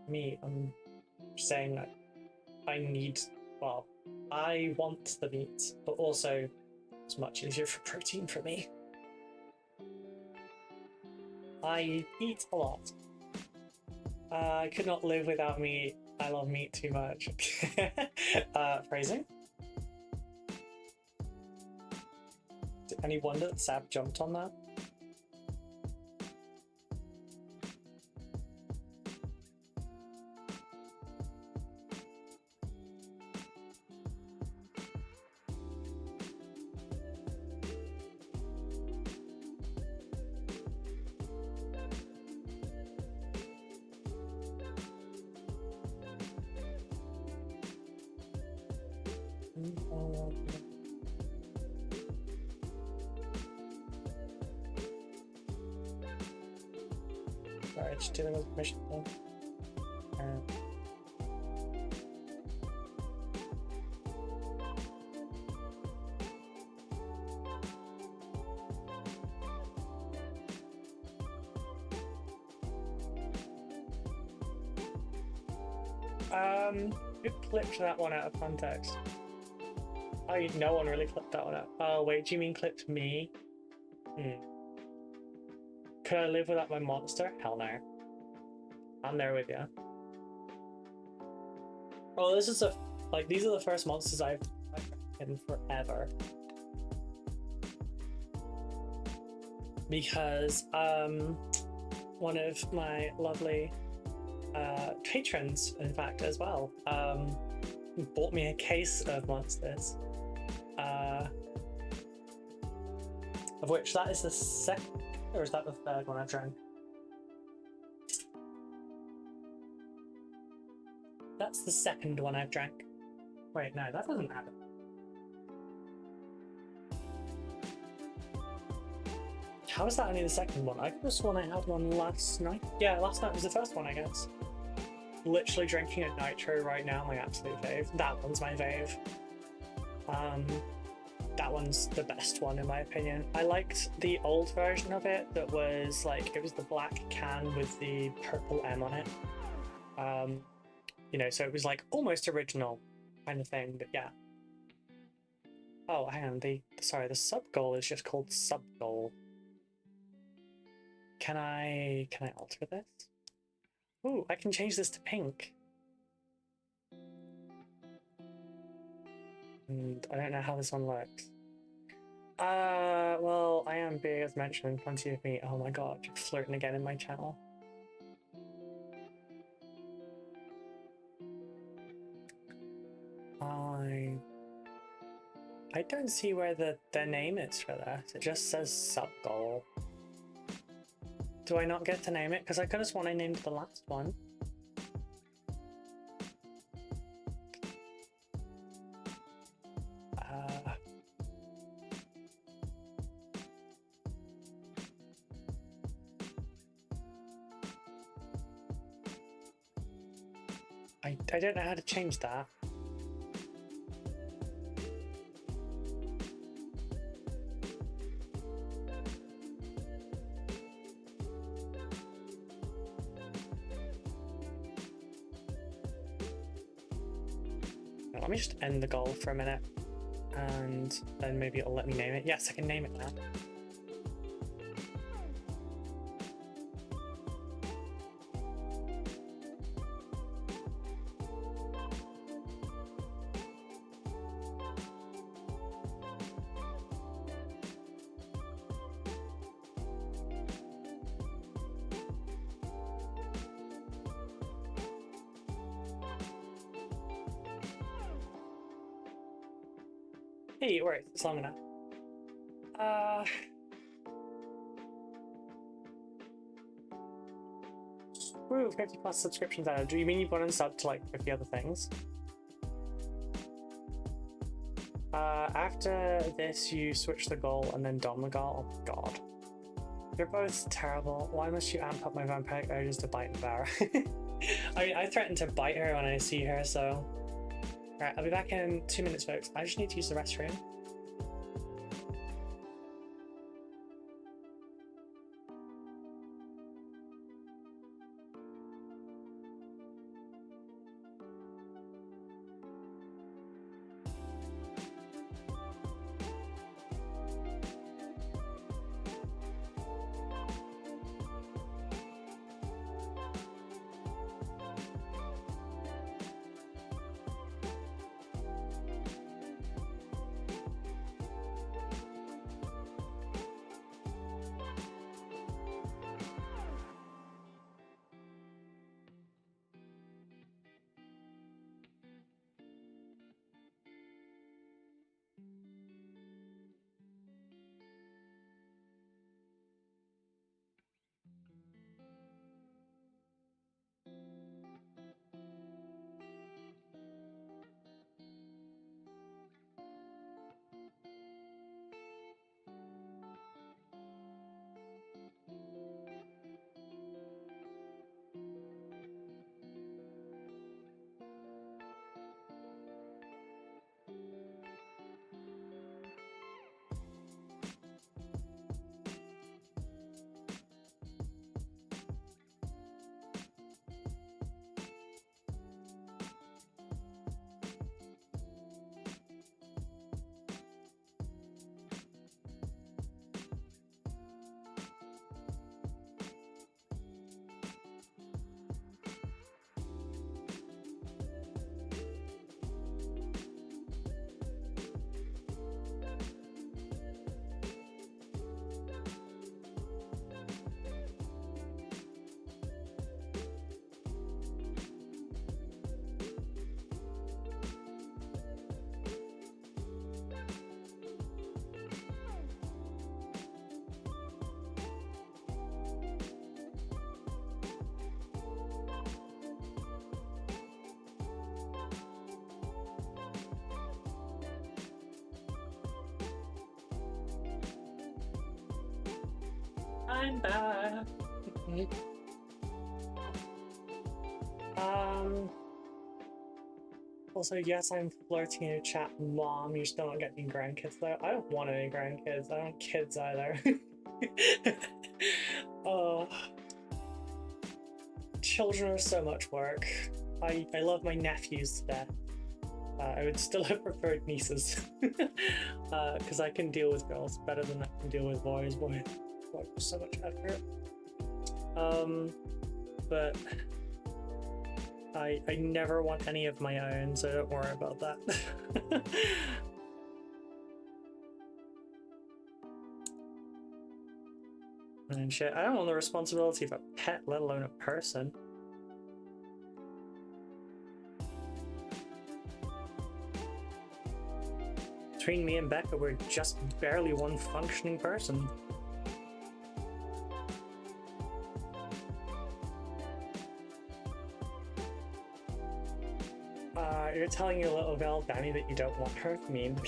meat. I'm saying that I want the meat, but also it's much easier for protein for me. I eat a lot. I could not live without meat. I love meat too much. Phrasing? Any wonder that Sab jumped on that? Just doing this mission thing. Who clipped that one out of context? Oh, no one really clipped that one out. Oh, wait, do you mean clipped me? Could I live without my monster? Hell no. I'm there with you. Oh, this is these are the first monsters I've hidden forever. Because, one of my lovely patrons, in fact, as well, bought me a case of monsters, of which that is the second, or is that the third one I've drank? That's the second one I've drank. Wait, no, that doesn't matter. How is that only the second one? I could have sworn I had one last night. Yeah, last night was the first one, I guess. Literally drinking a nitro right now, my absolute fave. That one's my fave. That one's the best one in my opinion. I liked the old version of it that was like, it was the black can with the purple M on it. You know, so it was like almost original kind of thing, but yeah. Oh, hang on, the sub goal is just called sub goal. Can I alter this? Ooh, I can change this to pink. And I don't know how this one works. Well, I am big as mentioned in front of me. Oh my god, you're flirting again in my channel. I don't see where the name is for this. It just says sub goal. Do I not get to name it? Because I could have sworn I named the last one. I don't know how to change that. Let me just end the goal for a minute and then maybe it'll let me name it. Yes, I can name it now. Hey, it works. It's long enough. Woo, 50 plus subscriptions added. Do you mean you've gone and subbed to like 50 other things? After this, you switch the goal and then don the goal. Oh god. You're both terrible. Why must you amp up my vampiric urges to bite and devour? I mean, I threaten to bite her when I see her, so... Alright, I'll be back in 2 minutes, folks. I just need to use the restroom. I'm back. Also, yes, I'm flirting in a chat. Mom, you still don't get any grandkids though. I don't want any grandkids. I don't want kids either. Oh, children are so much work. I love my nephews to death. I would still have preferred nieces. Because I can deal with girls better than I can deal with boys. Boy, so much effort. But I never want any of my own, so don't worry about that. And shit, I don't want the responsibility of a pet, let alone a person. Between me and Becca, we're just barely one functioning person. You're telling your little girl, Danny, that you don't want her? Mean.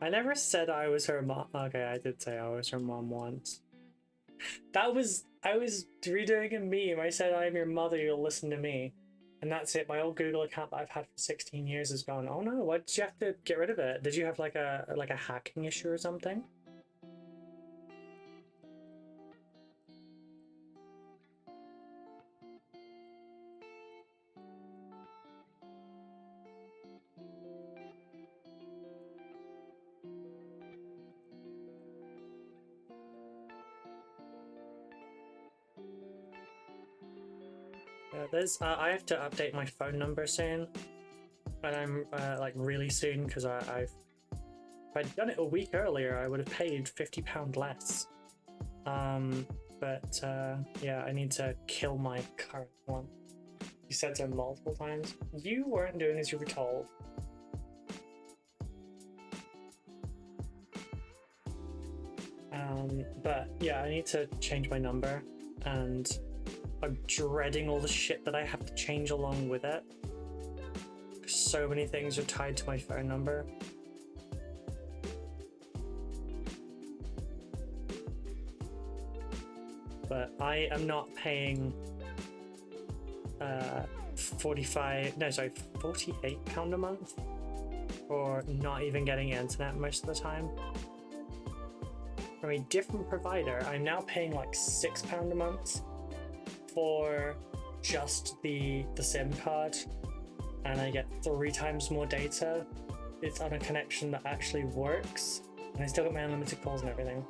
I never said I was her mom. Okay, I did say I was her mom once. I was redoing a meme. I said, I'm your mother, you'll listen to me. And that's it. My old Google account that I've had for 16 years is gone. Oh no, why did you have to get rid of it? Did you have like a hacking issue or something? I have to update my phone number soon, and I'm like really soon, because if I'd done it a week earlier, I would have paid £50 less. But yeah, I need to kill my current one. You said so multiple times. You weren't doing as you were told. But yeah, I need to change my number, and I'm dreading all the shit that I have to change along with it. So many things are tied to my phone number. But I am not paying £48 a month for not even getting internet most of the time. From a different provider, I'm now paying like £6 a month for just the SIM card, and I get 3 times more data. It's on a connection that actually works, and I still get my unlimited calls and everything.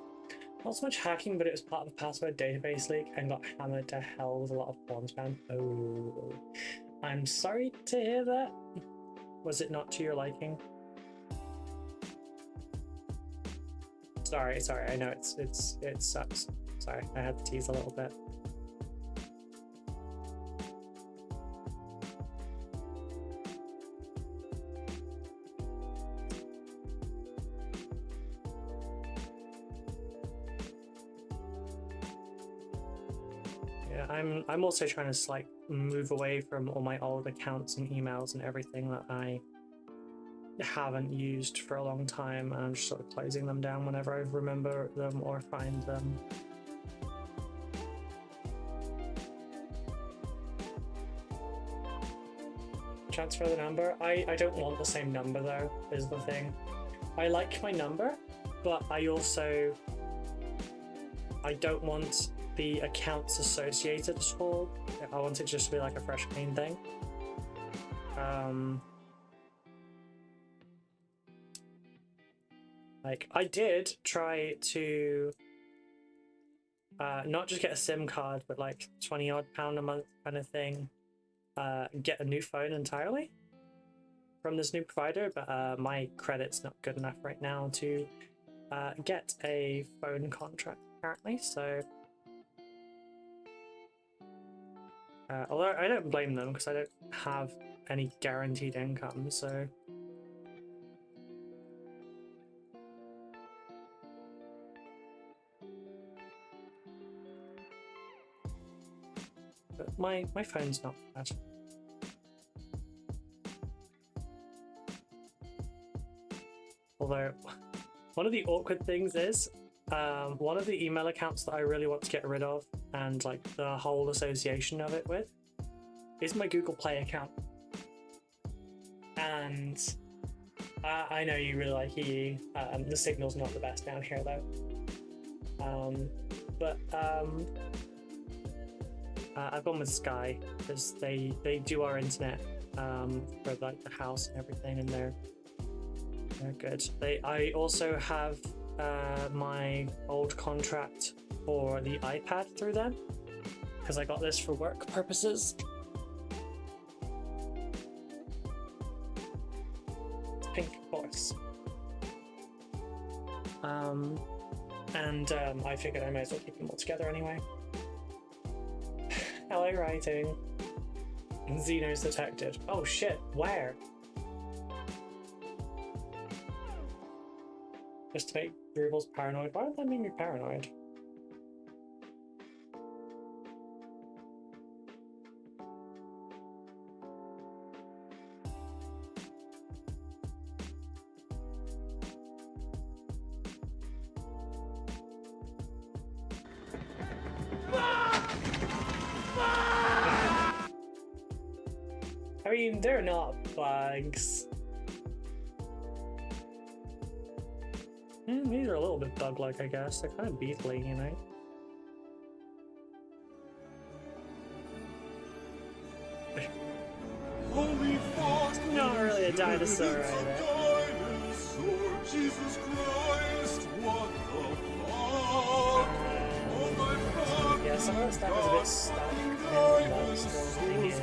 Not so much hacking, but it was part of the password database leak and got hammered to hell with a lot of porn spam. Oh, I'm sorry to hear that. Was it not to your liking? Sorry, I know it sucks. Sorry, I had to tease a little bit. I'm also trying to like move away from all my old accounts and emails and everything that I haven't used for a long time, and I'm just sort of closing them down whenever I remember them or find them. Transfer the number? I don't want the same number though, is the thing. I like my number, but I don't want the accounts associated at all. I want it just to be like a fresh clean thing. Like I did try to not just get a SIM card, but like £20 odd a month kind of thing, get a new phone entirely from this new provider, but my credit's not good enough right now to get a phone contract apparently, so although I don't blame them because I don't have any guaranteed income, so but my phone's not bad. Although, one of the awkward things is, one of the email accounts that I really want to get rid of, and like the whole association of it with, is my Google Play account. And I know you really like EE. The signal's not the best down here though. I've gone with Sky because they do our internet for like the house and everything, and they're good. I also have my old contract for the iPad through them because I got this for work purposes. It's pink, of course. I figured I might as well keep them all together anyway. Hello, writing. Xeno's detected. Oh shit, where? Just to make Drupal's paranoid. Why would that make me paranoid? I mean, they're not bugs. These are a little bit bug-like, I guess. They're kind of beetly, you know? Holy Frost, not really a dinosaur either. Dinosaur, Jesus Christ, what the fuck? Oh my fuck! Yeah, some of that stuff is a bit stuck. And the thing is,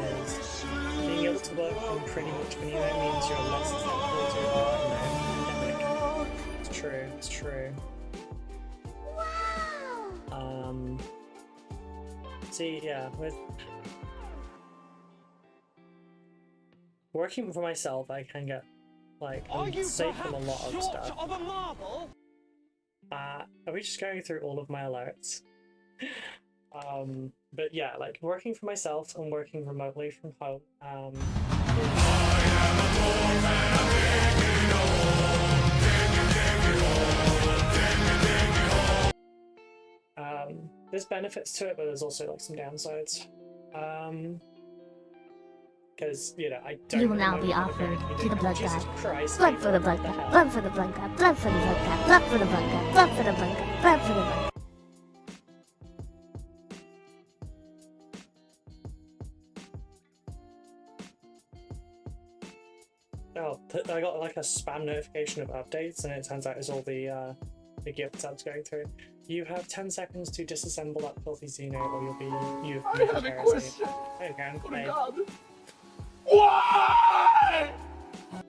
being able to work on pretty much when you know means you're less susceptible to pandemic. It's true, it's true. Wow! See, yeah, with working for myself, I can get, like, I'm safe from a lot of stuff. Of a marble? Are we just going through all of my alerts? But yeah, like, working for myself and working remotely from home, there's benefits to it, but there's also, like, some downsides. Because, you know, I don't You will know now be offered to the blood Jesus god. Christ, Blood for the what blood the god. hell? Blood for the blood god. Blood for the blood god. Blood for the blood god. Blood for the blood god. Blood for the blood god. Oh, I got like a spam notification of updates, and it turns out it's all the gifts I was going through. You have 10 seconds to disassemble that filthy Xeno, or you'll be I have a question. There you go. Oh my Hey. god. Why? I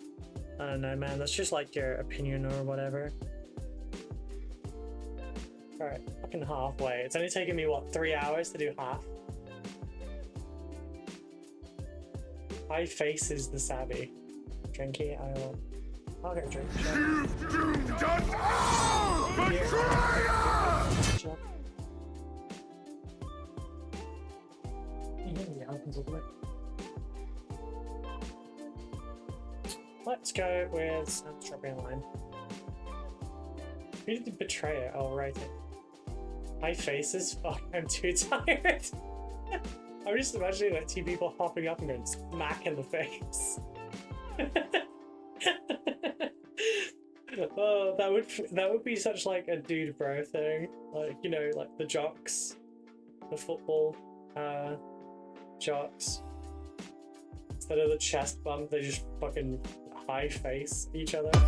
don't know, man. That's just like your opinion or whatever. Alright, fucking halfway. It's only taken me, what, 3 hours to do half? My face is the savvy. Drinky, I'll get a drink. Sure. You've doomed us all! Betrayer! Sure. Yeah, opens all the way. Let's go with some strawberry and lime. Who did the betrayer? Oh, right. My face is fuck. I'm too tired. I'm just imagining like 2 people hopping up and going smack in the face. Oh, that would be such like a dude bro thing. Like, you know, like the jocks, the football jocks. Instead of the chest bump, they just fucking high face each other. Why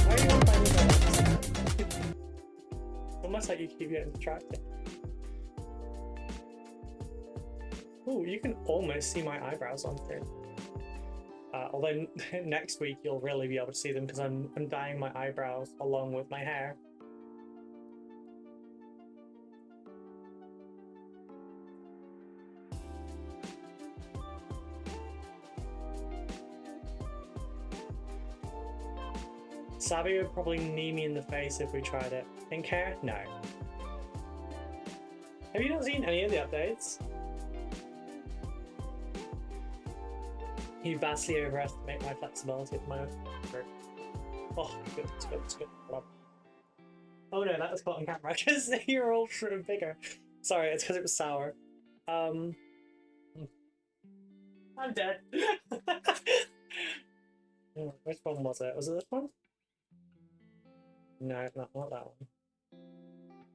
are you on fire with that? Almost like you keep getting distracted. Ooh, you can almost see my eyebrows on screen. Although next week you'll really be able to see them because I'm dyeing my eyebrows along with my hair. Sabi would probably knee me in the face if we tried it. Pink hair? No. Have you not seen any of the updates? You vastly overestimate my flexibility at the moment. Oh, good, it's good, it's good. Oh no, that was caught on camera because you're all sort of bigger. Sorry, it's because it was sour. I'm dead. Oh, which one was it? Was it this one? No, not that one.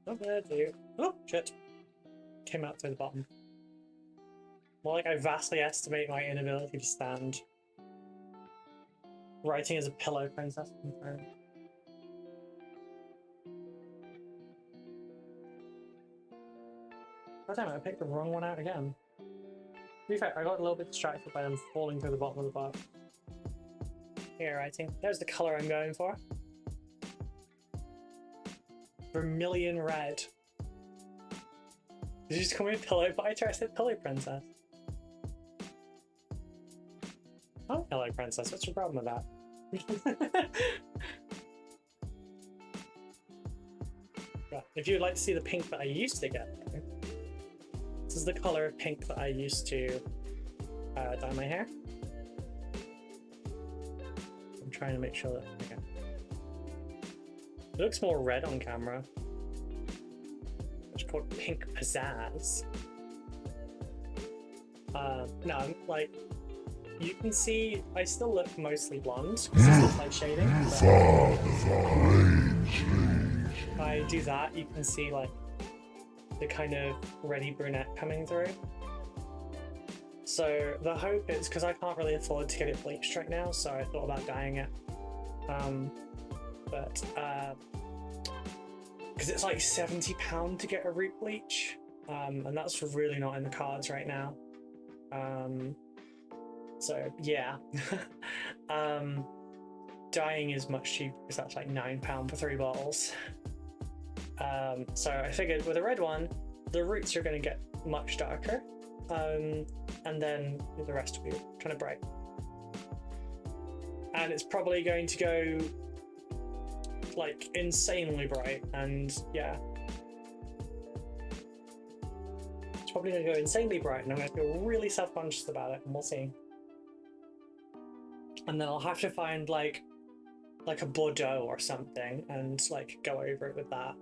Not there, dude. Oh, shit. Came out through the bottom. More like I vastly estimate my inability to stand. Writing as a pillow princess confirmed. God damn it, I picked the wrong one out again. To be fair, I got a little bit distracted by them falling through the bottom of the box. Here, writing. There's the colour I'm going for. Vermilion red. Did you just call me a pillow fighter? I said pillow princess. Oh, pillow princess. What's your problem with that? Yeah, if you'd like to see the pink that I used to get, this is the colour of pink that I used to dye my hair. I'm trying to make sure that. Okay. It looks more red on camera. It's called Pink Pizzazz. No, I'm like, you can see I still look mostly blonde because it's just like shading. If I do that, you can see like the kind of reddy brunette coming through. So the hope is, because I can't really afford to get it bleached right now, so I thought about dyeing it. Because it's like £70 to get a root bleach, and that's really not in the cards right now. So yeah, dyeing is much cheaper because that's like £9 for 3 bottles. So I figured with a red one, the roots are going to get much darker, and then the rest will be kind of bright. And it's probably going to go like insanely bright, and yeah. It's probably going to go insanely bright, and I'm going to feel really self-conscious about it, and we'll see. And then I'll have to find like a Bordeaux or something and like go over it with that.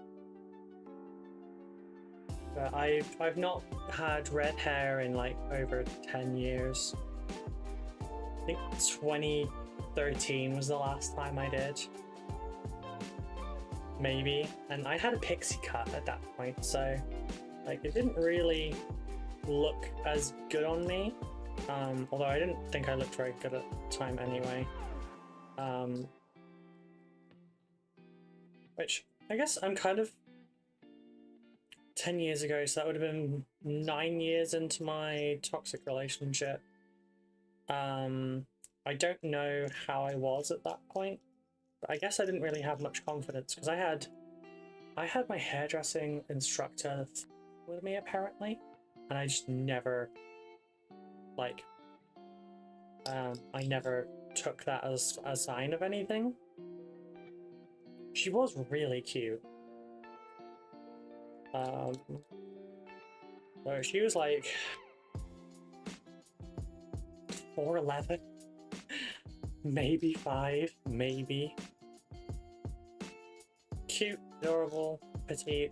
But I've not had red hair in like over 10 years. I think 2013 was the last time I did. Maybe. And I had a pixie cut at that point, so like it didn't really look as good on me. Although I didn't think I looked very good at the time anyway. Which I guess I'm kind of 10 years ago, so that would have been 9 years into my toxic relationship. I don't know how I was at that point, but I guess I didn't really have much confidence because I had my hairdressing instructor with me apparently, and I just never like I never took that as a sign of anything. She was really cute. So she was like 4'11", maybe 5, maybe. Cute, adorable, petite.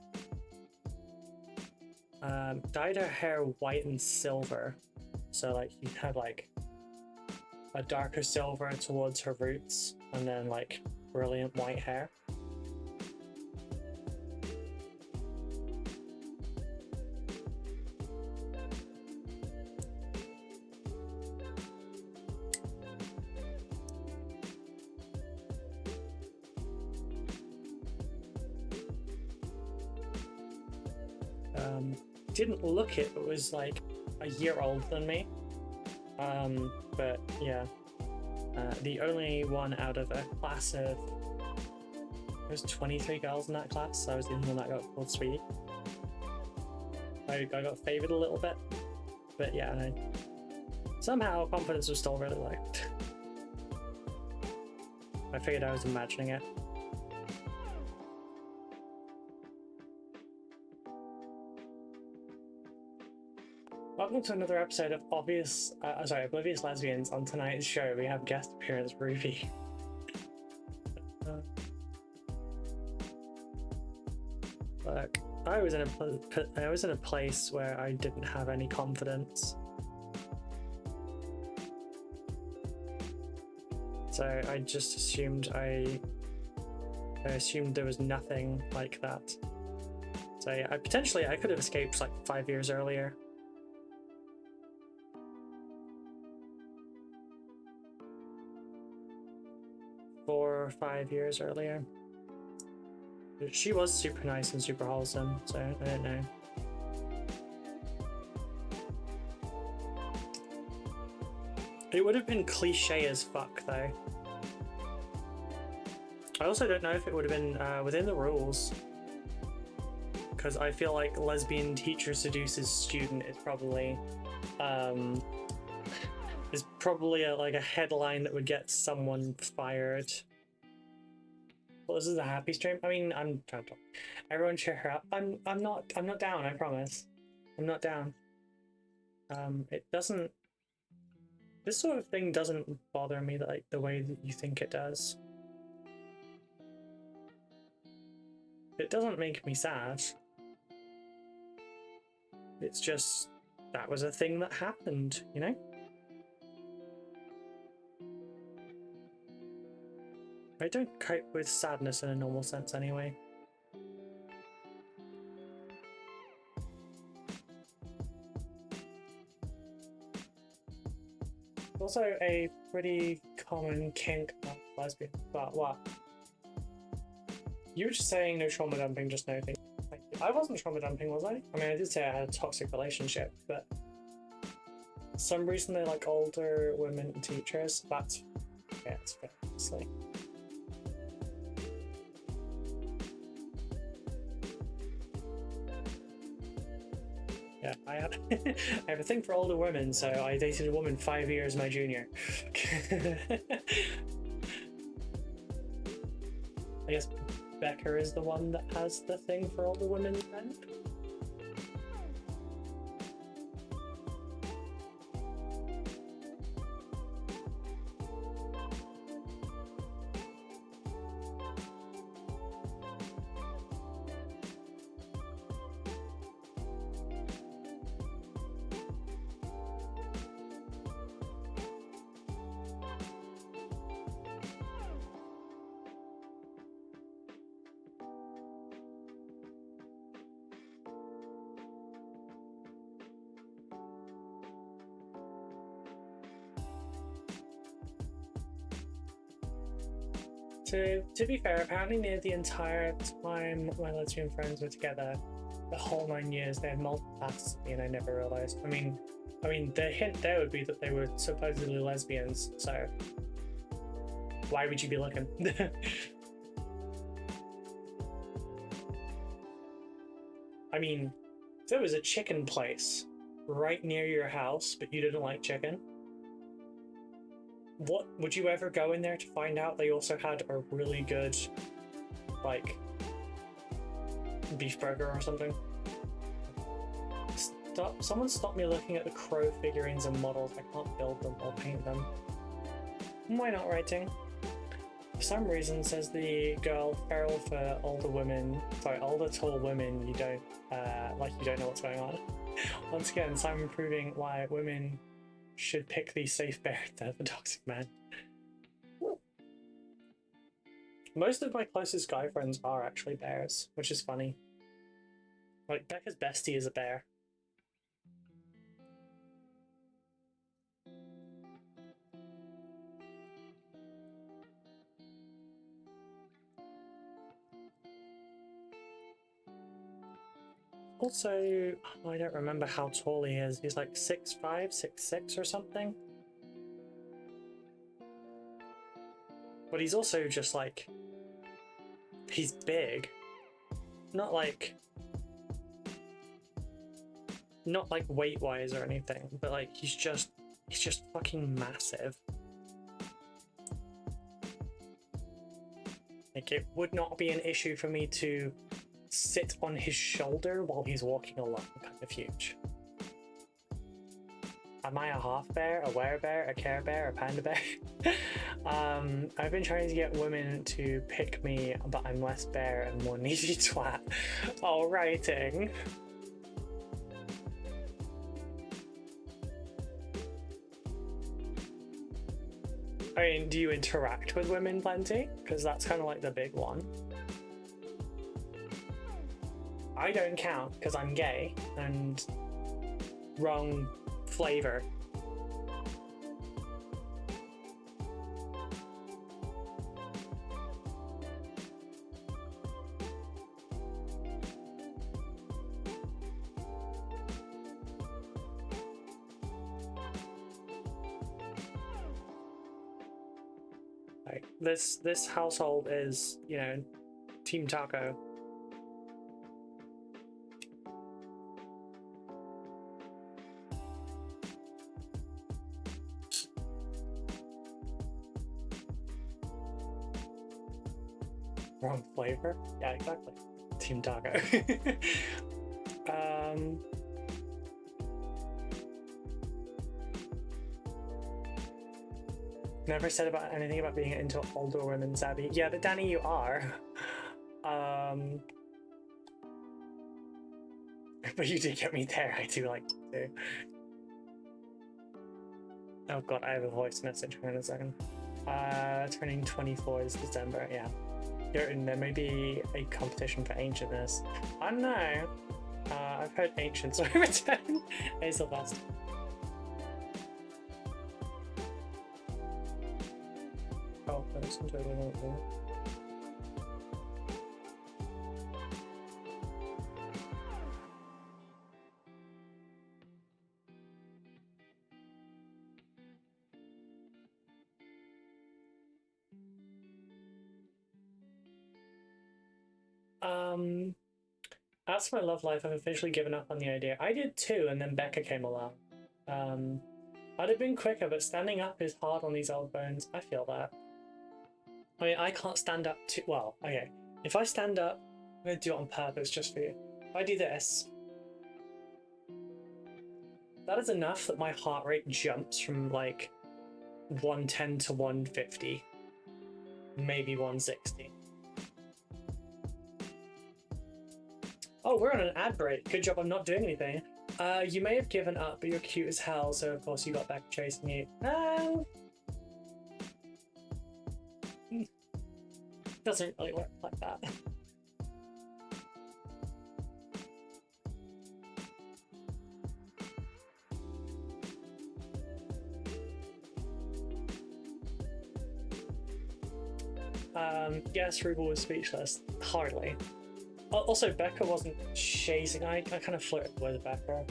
Dyed her hair white and silver, so like you had like a darker silver towards her roots, and then like brilliant white hair. Didn't look it, but was like a year older than me. But yeah, the only one out of a class of, there was 23 girls in that class, so I was the only one that got called sweetie. I got favoured a little bit, but yeah, somehow confidence was still really low. I figured I was imagining it. Welcome to another episode of Oblivious Lesbians. On tonight's show, we have guest appearance Ruby. Look, I was in a place where I didn't have any confidence, so I just assumed I assumed there was nothing like that. So yeah, I could have escaped like 5 years earlier. Four or 5 years earlier. She was super nice and super wholesome, so I don't know. It would have been cliche as fuck though. I also don't know if it would have been within the rules, because I feel like lesbian teacher seduces student is probably like a headline that would get someone fired. Well, this is a happy stream. I mean, I'm trying to talk. Everyone cheer her up. I'm not down, I promise. I'm not down. It doesn't, this sort of thing doesn't bother me like the way that you think it does. It doesn't make me sad. It's just, that was a thing that happened, you know? I don't cope with sadness in a normal sense anyway. It's also a pretty common kink among lesbians, but what? You were just saying no trauma dumping, just no thing. I wasn't trauma dumping, was I? I mean, I did say I had a toxic relationship, but for some reason they like older women teachers. That's fair, it's fair, honestly. Yeah, I have, I have a thing for older women, so I dated a woman 5 years my junior. I guess Becca is the one that has the thing for older women then? To be fair, apparently near the entire time my lesbian friends were together, the whole 9 years, they had multiple passes at me and I never realised. I mean, the hint there would be that they were supposedly lesbians, so why would you be looking? I mean, if there was a chicken place right near your house, but you didn't like chicken, what would you ever go in there to find out they also had a really good, like, beef burger or something? Someone stop me looking at the crow figurines and models. I can't build them or paint them. Why not writing? For some reason, says the girl, feral for older women, sorry, older tall women, you don't, you don't know what's going on. Once again, Simon proving why women should pick the safe bear instead of the toxic man. Most of my closest guy friends are actually bears, which is funny. Like, Becca's bestie is a bear. Also, I don't remember how tall he is. He's like 6'5", 6'6" or something. But he's also just like, he's big. Not like weight-wise or anything, but like he's just fucking massive. Like, it would not be an issue for me to sit on his shoulder while he's walking along, kind of huge. Am I a half bear, a werebear, a care bear, a panda bear? I've been trying to get women to pick me, but I'm less bear and more needy twat. All writing. I mean, do you interact with women plenty? Because that's kind of like the big one. I don't count because I'm gay and wrong flavor. Like this household is, you know, Team Taco. Wrong flavor? Yeah, exactly. Team Taco. Never said about anything about being into older women, Zabby. Yeah, but Danny, you are. But you did get me there. I do like to. Oh god, I have a voice message. Hang on a second. Turning 24 this December. Yeah. There may be a competition for ancientness. I don't know. I've heard ancients will return. Hey, Sylvester. Oh, that's totally not there. As for my love life, I've officially given up on the idea. I did too, and then Becca came along. I'd have been quicker, but standing up is hard on these old bones. I feel that. I mean, I can't stand up too well. Okay, if I stand up, I'm gonna do it on purpose just for you. If I do this, that is enough that my heart rate jumps from like 110 to 150, maybe 160. Oh, we're on an ad break. Good job I'm not doing anything. You may have given up, but you're cute as hell, so of course you got back chasing you. Doesn't really work like that. Yes, Rugal was speechless. Hardly. Also, Becca wasn't chasing. I kind of flirted with Becca.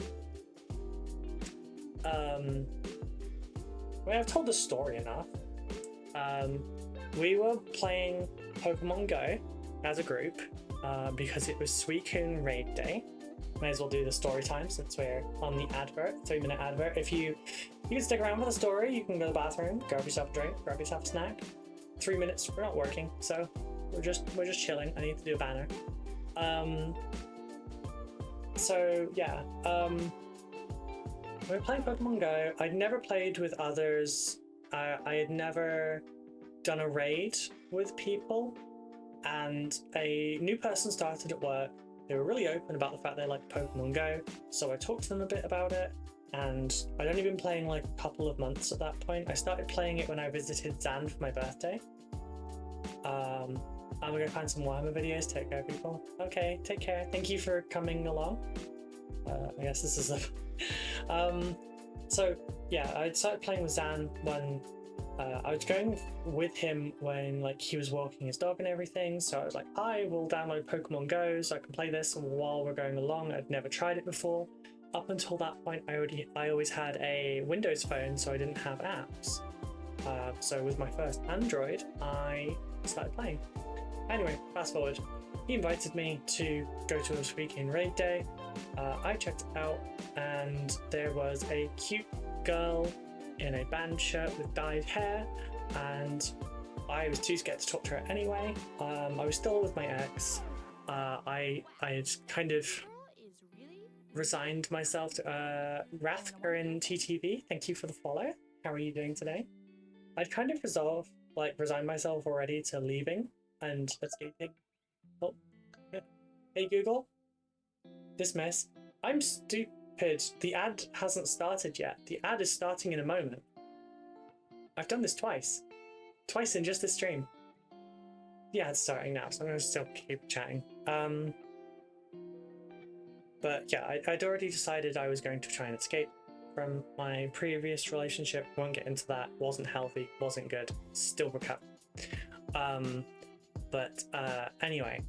I mean, I've told the story enough. We were playing Pokemon Go as a group because it was Suicune Raid Day. May as well do the story time since we're on the advert, 3-minute advert. If you can stick around for the story, you can go to the bathroom, grab yourself a drink, grab yourself a snack. 3 minutes. We're not working, so we're just chilling. I need to do a banner. So yeah, we were playing Pokemon Go. I'd never played with others. I had never done a raid with people, and a new person started at work. They were really open about the fact they liked Pokemon Go, so I talked to them a bit about it, and I'd only been playing like a couple of months at that point. I started playing it when I visited Zan for my birthday. I'm gonna find some Warhammer videos. Take care, people. Okay, take care. Thank you for coming along. I guess this is a... So, yeah, I started playing with Zan when... I was going with him when like he was walking his dog and everything, so I was like, I will download Pokemon Go so I can play this while we're going along. I'd never tried it before. Up until that point, I always had a Windows phone, so I didn't have apps. So with my first Android, I started playing. Anyway, fast forward. He invited me to go to a weekend raid day. I checked it out, and there was a cute girl in a band shirt with dyed hair, and I was too scared to talk to her anyway. I was still with my ex. I had kind of resigned myself to Rathkarin TTV. Thank you for the follow. How are you doing today? I'd kind of resigned myself already to leaving and escaping. Oh, hey Google, dismiss. I'm stupid. The ad hasn't started yet. The ad is starting in a moment. I've done this twice in just this stream. Yeah, it's starting now, so I'm gonna still keep chatting. But yeah, I'd already decided I was going to try and escape from my previous relationship. Won't get into that. Wasn't healthy, wasn't good, still recovered. Anyway,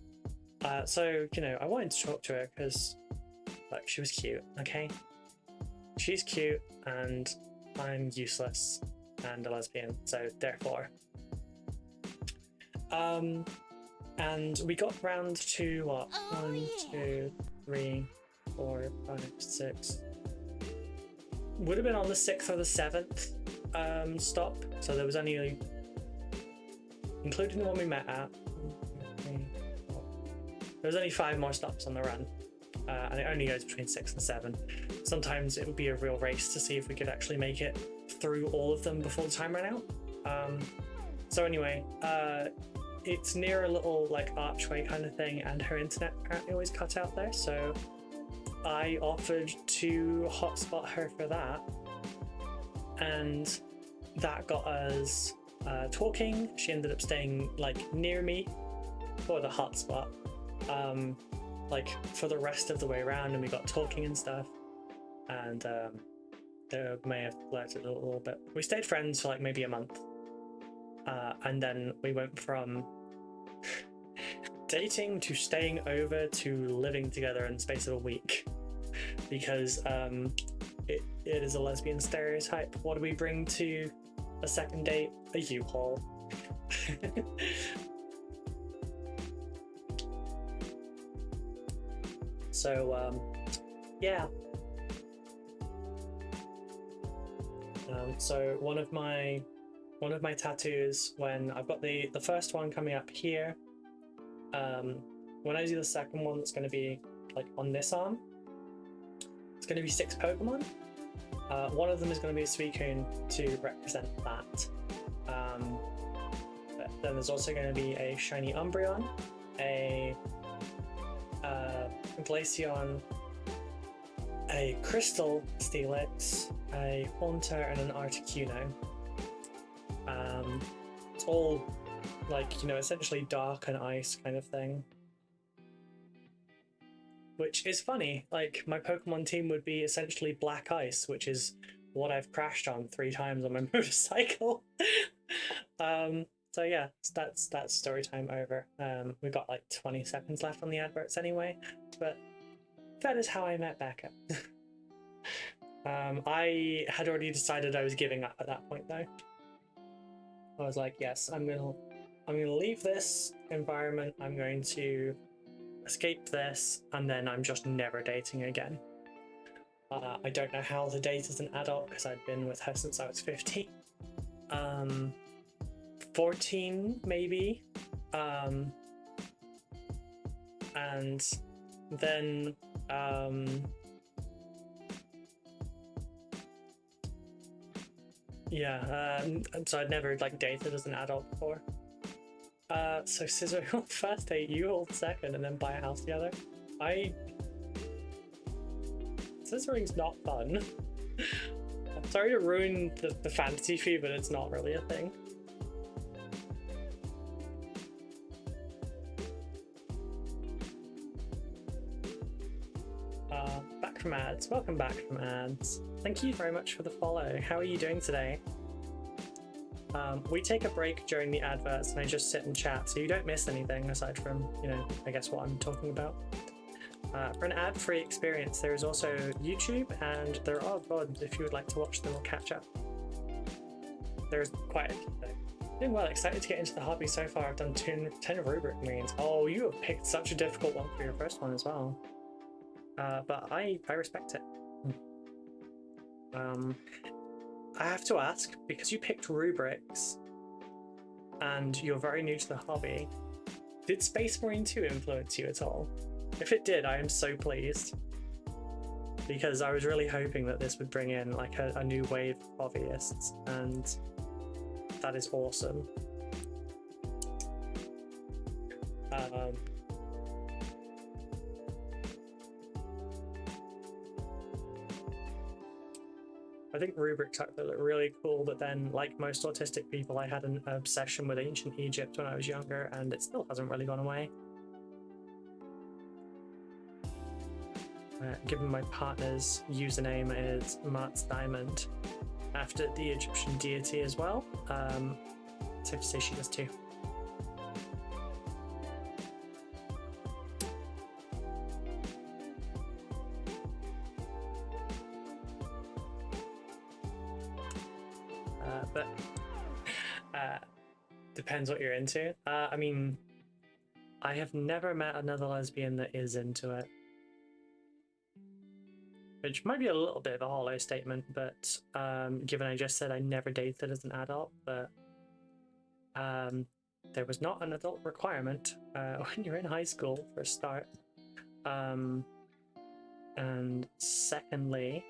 so, you know, I wanted to talk to her because, like, she was cute, okay? She's cute and I'm useless and a lesbian, so therefore. And we got round to what? Oh, 1, yeah. 2, 3, 4, 5, 6. Would have been on the 6th or the 7th stop, so there was only, including the one we met at, there was only 5 more stops on the run, and it only goes between 6 and 7. Sometimes it would be a real race to see if we could actually make it through all of them before the time ran out. So anyway, it's near a little like archway kind of thing, and her internet apparently always cut out there, so I offered to hotspot her for that, and that got us talking. She ended up staying like near me for the hotspot, like for the rest of the way around, and we got talking and stuff, and there may have flirted a little bit. We stayed friends for like maybe a month, and then we went from dating to staying over to living together in the space of a week, because it is a lesbian stereotype. What do we bring to a second date? A U-Haul. So yeah. So one of my tattoos, when I've got the first one coming up here, when I do the second one, that's going to be like on this arm. It's going to be 6 Pokemon. One of them is going to be a Suicune to represent that. But then there's also going to be a shiny Umbreon, a Glaceon, a Crystal Steelix, a Haunter, and an Articuno. It's all like, you know, essentially dark and ice kind of thing. Which is funny, like my Pokemon team would be essentially black ice, which is what I've crashed on 3 times on my motorcycle. So yeah, that's story time over. We've got like 20 seconds left on the adverts anyway, but that is how I met Becca. I had already decided I was giving up at that point though. I was like, yes, I'm gonna leave this environment, I'm going to escape this, and then I'm just never dating again. I don't know how to date as an adult because I'd been with her since I was 15. 14 maybe. And then yeah, so I'd never like dated as an adult before. So scissoring on first date, you hold second, and then buy a house together. Scissoring's not fun. I'm sorry to ruin the fantasy for you, but it's not really a thing. Back from ads. Welcome back from ads. Thank you very much for the follow. How are you doing today? We take a break during the adverts and I just sit and chat, so you don't miss anything aside from, you know, I guess what I'm talking about. For an ad-free experience, there is also YouTube, and there are VODs if you would like to watch them or catch up. There's quite a few though. Doing well, excited to get into the hobby so far. I've done 10 rubric means. Oh, you have picked such a difficult one for your first one as well. But I respect it. I have to ask, because you picked rubrics and you're very new to the hobby, did Space Marine 2 influence you at all? If it did, I am so pleased. because I was really hoping that this would bring in like a new wave of hobbyists, and that is awesome. I think rubric tuck that looked really cool, but then, like most autistic people, I had an obsession with ancient Egypt when I was younger, and it still hasn't really gone away. Given my partner's username is Mart's Diamond, after the Egyptian deity as well, safe to say she does too. But depends what you're into. I mean, I have never met another lesbian that is into it. Which might be a little bit of a hollow statement, but given I just said I never dated as an adult, but there was not an adult requirement when you're in high school for a start. And secondly,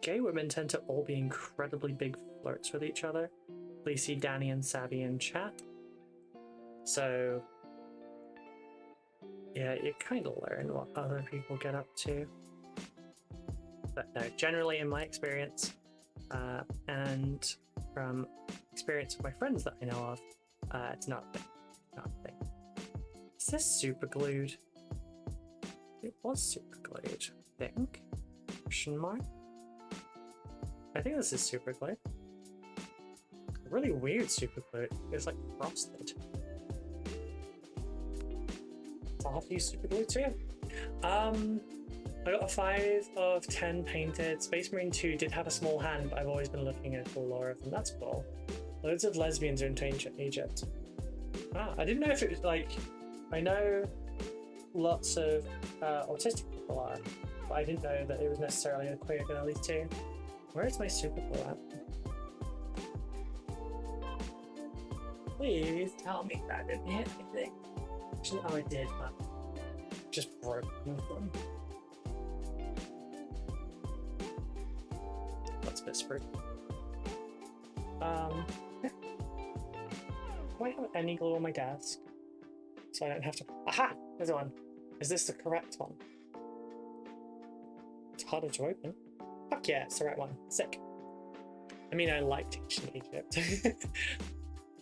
gay women tend to all be incredibly big flirts with each other. Please see Danny and Savvy in chat. So yeah, you kind of learn what other people get up to. But no, generally in my experience, and from experience of my friends that I know of, it's not a thing. Not a thing. Is this super glued? It was super glued, I think. Question mark? I think this is super glue. Really weird super glue. It's like frosted. I'll have to use super glue too. I got a 5 of 10 painted. Space Marine 2 did have a small hand, but I've always been looking at the lore of them. That's cool. Loads of lesbians are into ancient Egypt. Ah, I didn't know if it was like... I know lots of autistic people are, but I didn't know that it was necessarily a queer girly too. Where is my super glue at? Please tell me that I didn't hit anything. Actually, oh, I did, but just broke them. That's a bit screwed. Do I have any glue on my desk? So I don't have to. Aha! There's one. Is this the correct one? It's harder to open. Fuck yeah, it's the right one. Sick. I mean, I liked ancient Egypt.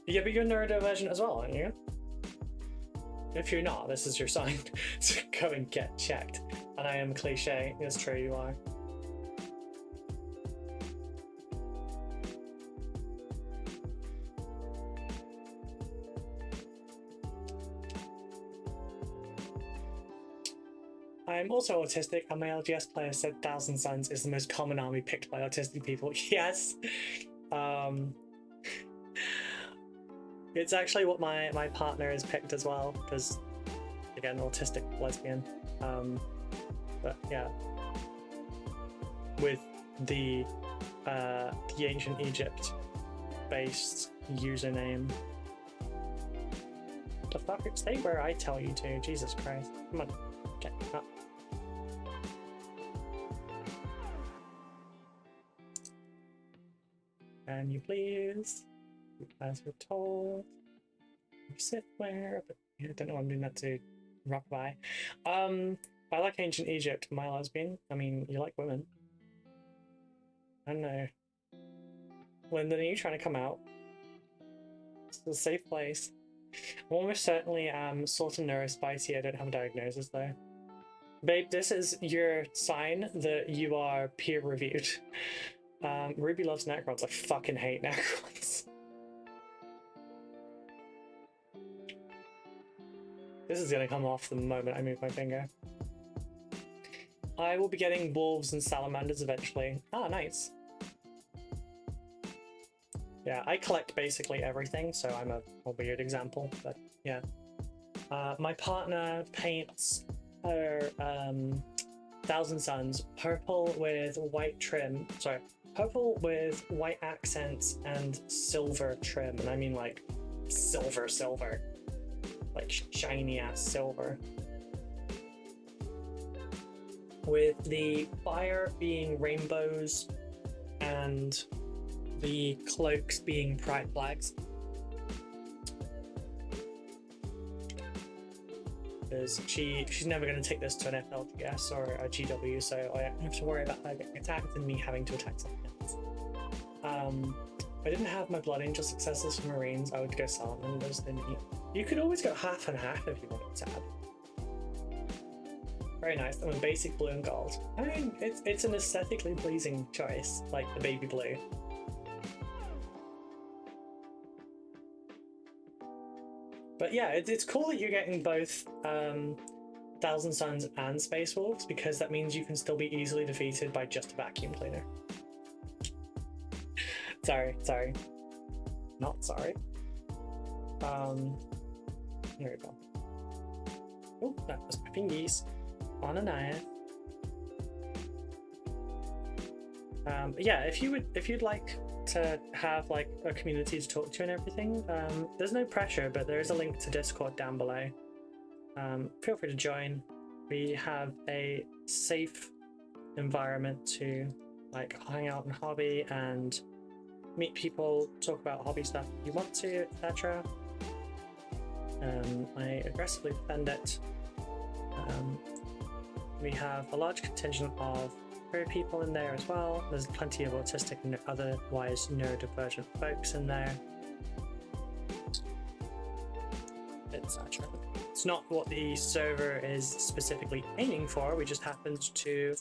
Yeah, but you're a neurodivergent as well, aren't you? If you're not, this is your sign to go and get checked. And I am cliche, it's true you are. I'm also autistic, and my LGS player said Thousand Suns is the most common army picked by autistic people. Yes! It's actually what my partner has picked as well, because, again, autistic lesbian. But yeah. With the ancient Egypt based username. The fuck? Stay where I tell you to, Jesus Christ. Come on, get up. Can you please? As we're told, you sit where, but I don't know why I'm doing that to rock by. I like ancient Egypt, my lesbian. I mean, you like women. I don't know. Lyndon, are you trying to come out? It's a safe place. I'm almost certainly sort of neurospicy. I don't have a diagnosis though. Babe, this is your sign that you are peer reviewed. Ruby loves Necrons. I fucking hate Necrons. This is gonna come off the moment I move my finger. I will be getting wolves and salamanders eventually. Ah, nice. Yeah, I collect basically everything, so I'm a weird example, but yeah. My partner paints her Thousand Suns purple with white trim. Sorry, purple with white accents and silver trim, and I mean like silver. Like shiny ass silver. with the fire being rainbows and the cloaks being pride flags. Because she's never going to take this to an FLGS or a GW, so I don't have to worry about her getting attacked and me having to attack something else. If I didn't have my Blood Angel successes for Marines, I would go Salamanders. Then you could always go half and half if you wanted to add. Very nice. I'm a basic blue and gold. I mean, it's an aesthetically pleasing choice, like the baby blue. But yeah, it's cool that you're getting both Thousand Suns and Space Wolves, because that means you can still be easily defeated by just a vacuum cleaner. Sorry. Not sorry. Here we go. Oh, that was my fingies on Anaya. Yeah, if you'd like to have like a community to talk to and everything, there's no pressure, but there is a link to Discord down below. Feel free to join. We have a safe environment to like hang out and hobby and meet people, talk about hobby stuff if you want to, etc. I aggressively defend it. We have a large contingent of queer people in there as well. There's plenty of autistic and otherwise neurodivergent folks in there, etc. It's not what the server is specifically aiming for. We just happened to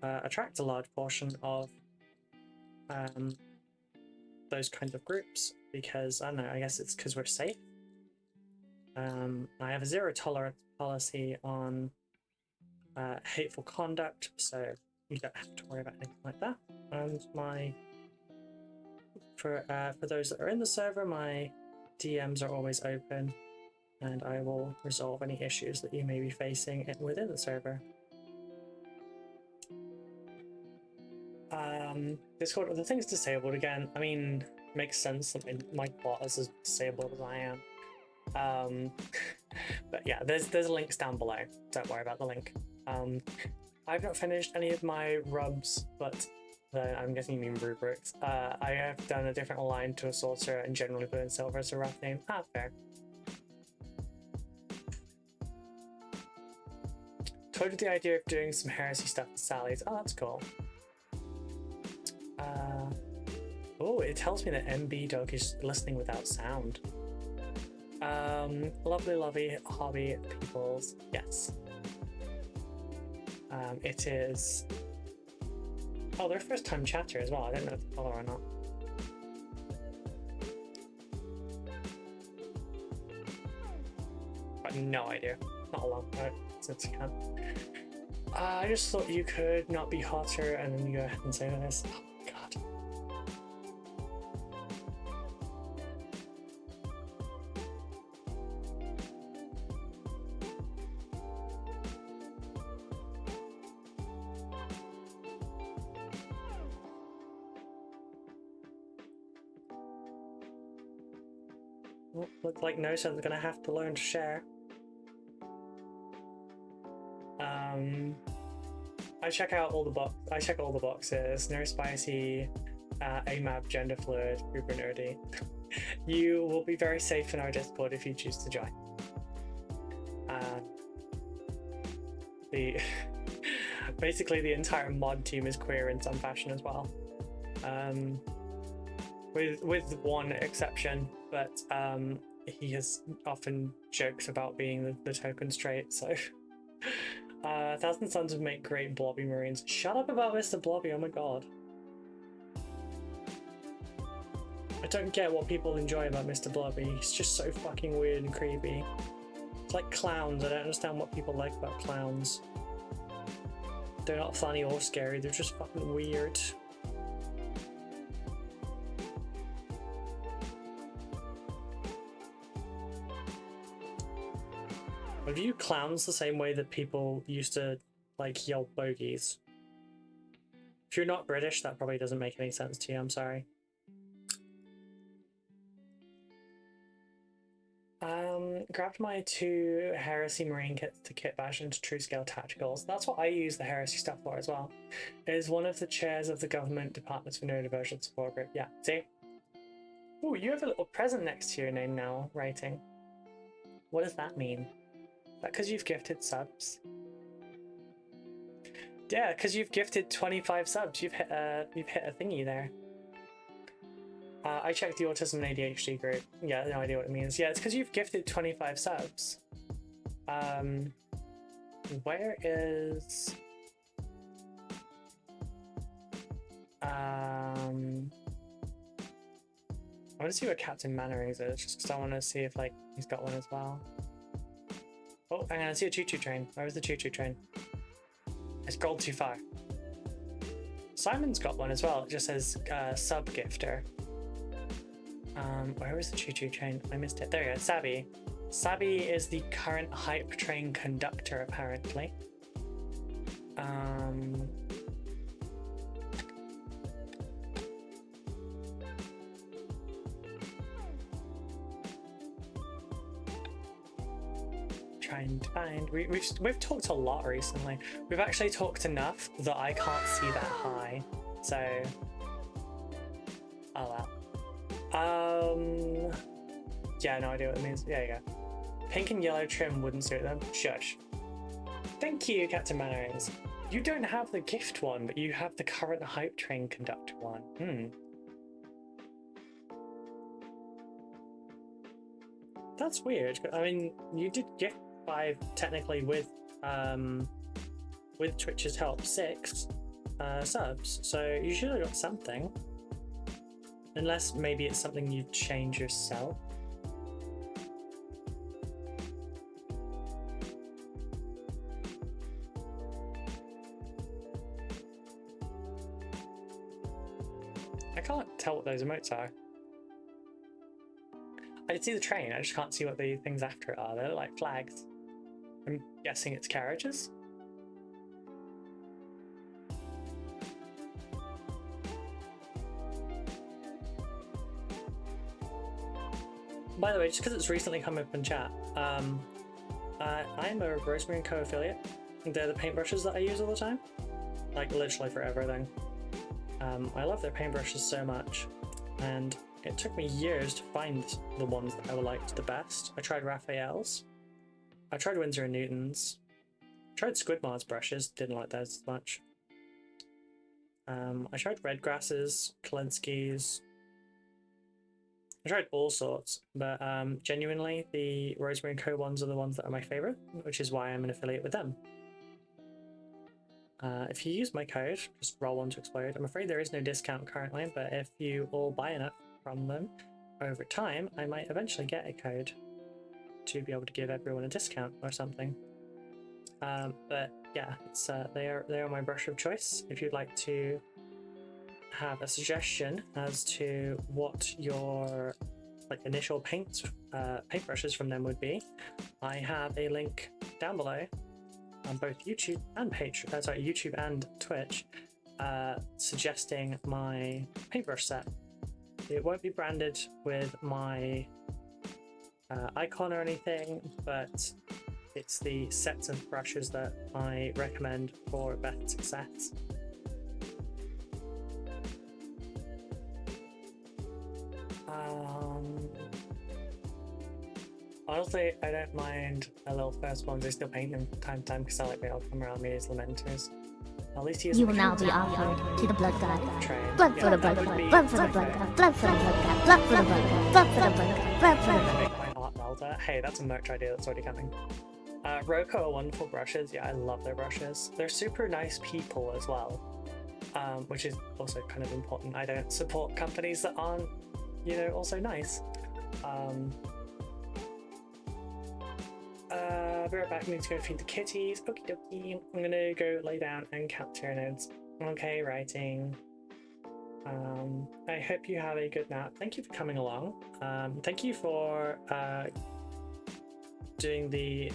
attract a large portion of those kinds of groups because, I don't know, I guess it's because we're safe. I have a zero tolerance policy on hateful conduct, so you don't have to worry about anything like that. And for those that are in the server, my DMs are always open, and I will resolve any issues that you may be facing within the server. Discord, the thing's disabled again. I mean, makes sense that my bot is as disabled as I am. But yeah, there's links down below. Don't worry about the link. I've not finished any of my rubs, but I'm guessing you mean rubrics. I have done a different line to a sorcerer and generally put in silver as a rough name. Ah, fair. Told you the idea of doing some heresy stuff with Sally's. Oh, that's cool. Oh, it tells me that MB Dog is listening without sound. Lovely hobby peoples. Yes. It is. Oh, they're first time chatter as well. I don't know if they follow or not. But no idea. Not a long time since I can. I just thought you could not be hotter and then you go ahead and say this. Oh my god. Well, looks like Nosen's gonna have to learn to share. I check out all the boxes. No spicy, AMAB, gender fluid, super nerdy. You will be very safe in our Discord if you choose to join. Basically the entire mod team is queer in some fashion as well. With one exception, but he has often jokes about being the token straight, so Thousand Suns would make great Blobby Marines. Shut up about Mr. Blobby, oh my god. I don't get what people enjoy about Mr. Blobby. He's just so fucking weird and creepy. It's like clowns. I don't understand what people like about clowns. They're not funny or scary, they're just fucking weird. I view clowns the same way that people used to like yell bogies. If you're not British, that probably doesn't make any sense to you, I'm sorry. grabbed my 2 Heresy Marine kits to kit bash into True Scale Tacticals. That's what I use the Heresy stuff for as well. It is one of the chairs of the Government Departments for Neurodivergent Support Group. Yeah, see? Oh, you have a little present next to your name now, writing. What does that mean? Is that because you've gifted subs? Yeah, because you've gifted 25 subs. You've hit a thingy there. I checked the Autism and ADHD group. Yeah, no idea what it means. Yeah, it's because you've gifted 25 subs. Where is... I want to see what Captain Mannerings is, just because I want to see if like he's got one as well. Oh, hang on, I see a choo-choo train. Where is the choo-choo train? It's scrolled too far. Simon's got one as well. It just says sub-gifter. Where was the choo-choo train? I missed it. There you go, Sabby. Sabby is the current hype train conductor, apparently. Trying to find. We've talked a lot recently. We've actually talked enough that I can't see that high. So, oh well. Yeah, no idea what it means. There you go. Pink and yellow trim wouldn't suit them. Shush. Thank you, Captain Mannerings. You don't have the gift one, but you have the current hype train conductor one. That's weird. I mean, you did gift 5 technically with Twitch's help 6 subs, so you should have got something. Unless maybe it's something you change yourself. I can't tell what those emotes are. I can see the train, I just can't see what the things after it are. They look like flags. I'm guessing it's carriages. By the way, just because it's recently come up in chat, I'm a Rosemary Co affiliate. They're the paintbrushes that I use all the time. Like, literally for everything. I love their paintbrushes so much, and it took me years to find the ones that I liked the best. I tried Raphael's, I tried Winsor & Newton's, I tried Squidmar's brushes, didn't like those as much. I tried Redgrass's, Kalinsky's, I tried all sorts, but genuinely the Rosemary Co ones are the ones that are my favourite, which is why I'm an affiliate with them. If you use my code, just roll1 to explode. I'm afraid there is no discount currently, but if you all buy enough from them over time, I might eventually get a code to be able to give everyone a discount or something. But yeah, it's they are my brush of choice. If you'd like to have a suggestion as to what your initial paintbrushes from them would be, I have a link down below on both YouTube and YouTube and Twitch, suggesting my paintbrush set. It won't be branded with my icon or anything, but it's the sets of brushes that I recommend for best success. Honestly, I don't mind a little first ones. I still paint them time to time because I like they all come around me as lamenters. At least he has. You will now be offered to the blood god. Train. Blood for the blood god. Blood for the blood god. Blood for the blood god. Blood for the blood god. Blood for the blood god. Blood for the blood god. Make my heart melter. Hey, that's a merch idea that's already coming. RoCo are wonderful brushes. Yeah, I love their brushes. They're super nice people as well, which is also kind of important. I don't support companies that aren't, also nice. Be right back. I need to go feed the kitties. Okie dokie. I'm gonna go lay down and count Tyranids. Okay, writing. I hope you have a good nap. Thank you for coming along. Thank you for doing the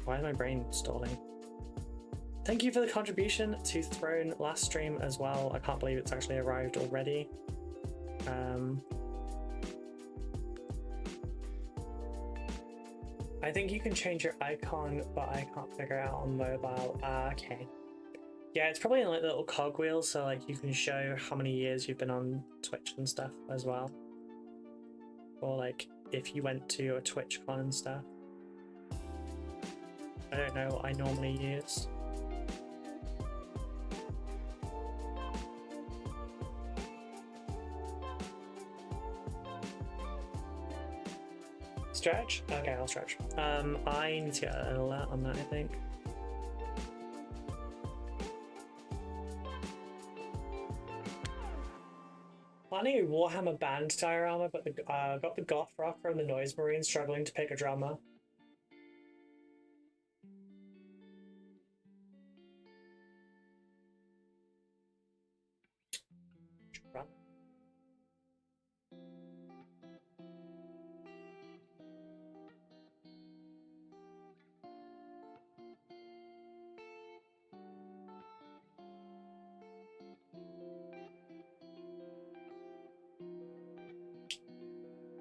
why is my brain stalling? Thank you for the contribution to Throne last stream as well. I can't believe it's actually arrived already. I think you can change your icon, but I can't figure it out on mobile. Okay. Yeah, it's probably in like the little cogwheel, so like you can show how many years you've been on Twitch and stuff as well. Or like if you went to your TwitchCon and stuff. I don't know what I normally use. Stretch? Okay, I'll stretch. I need to get an alert on that, I think. Planning a Warhammer band diorama, but got the Goth Rocker and the Noise Marine struggling to pick a drummer.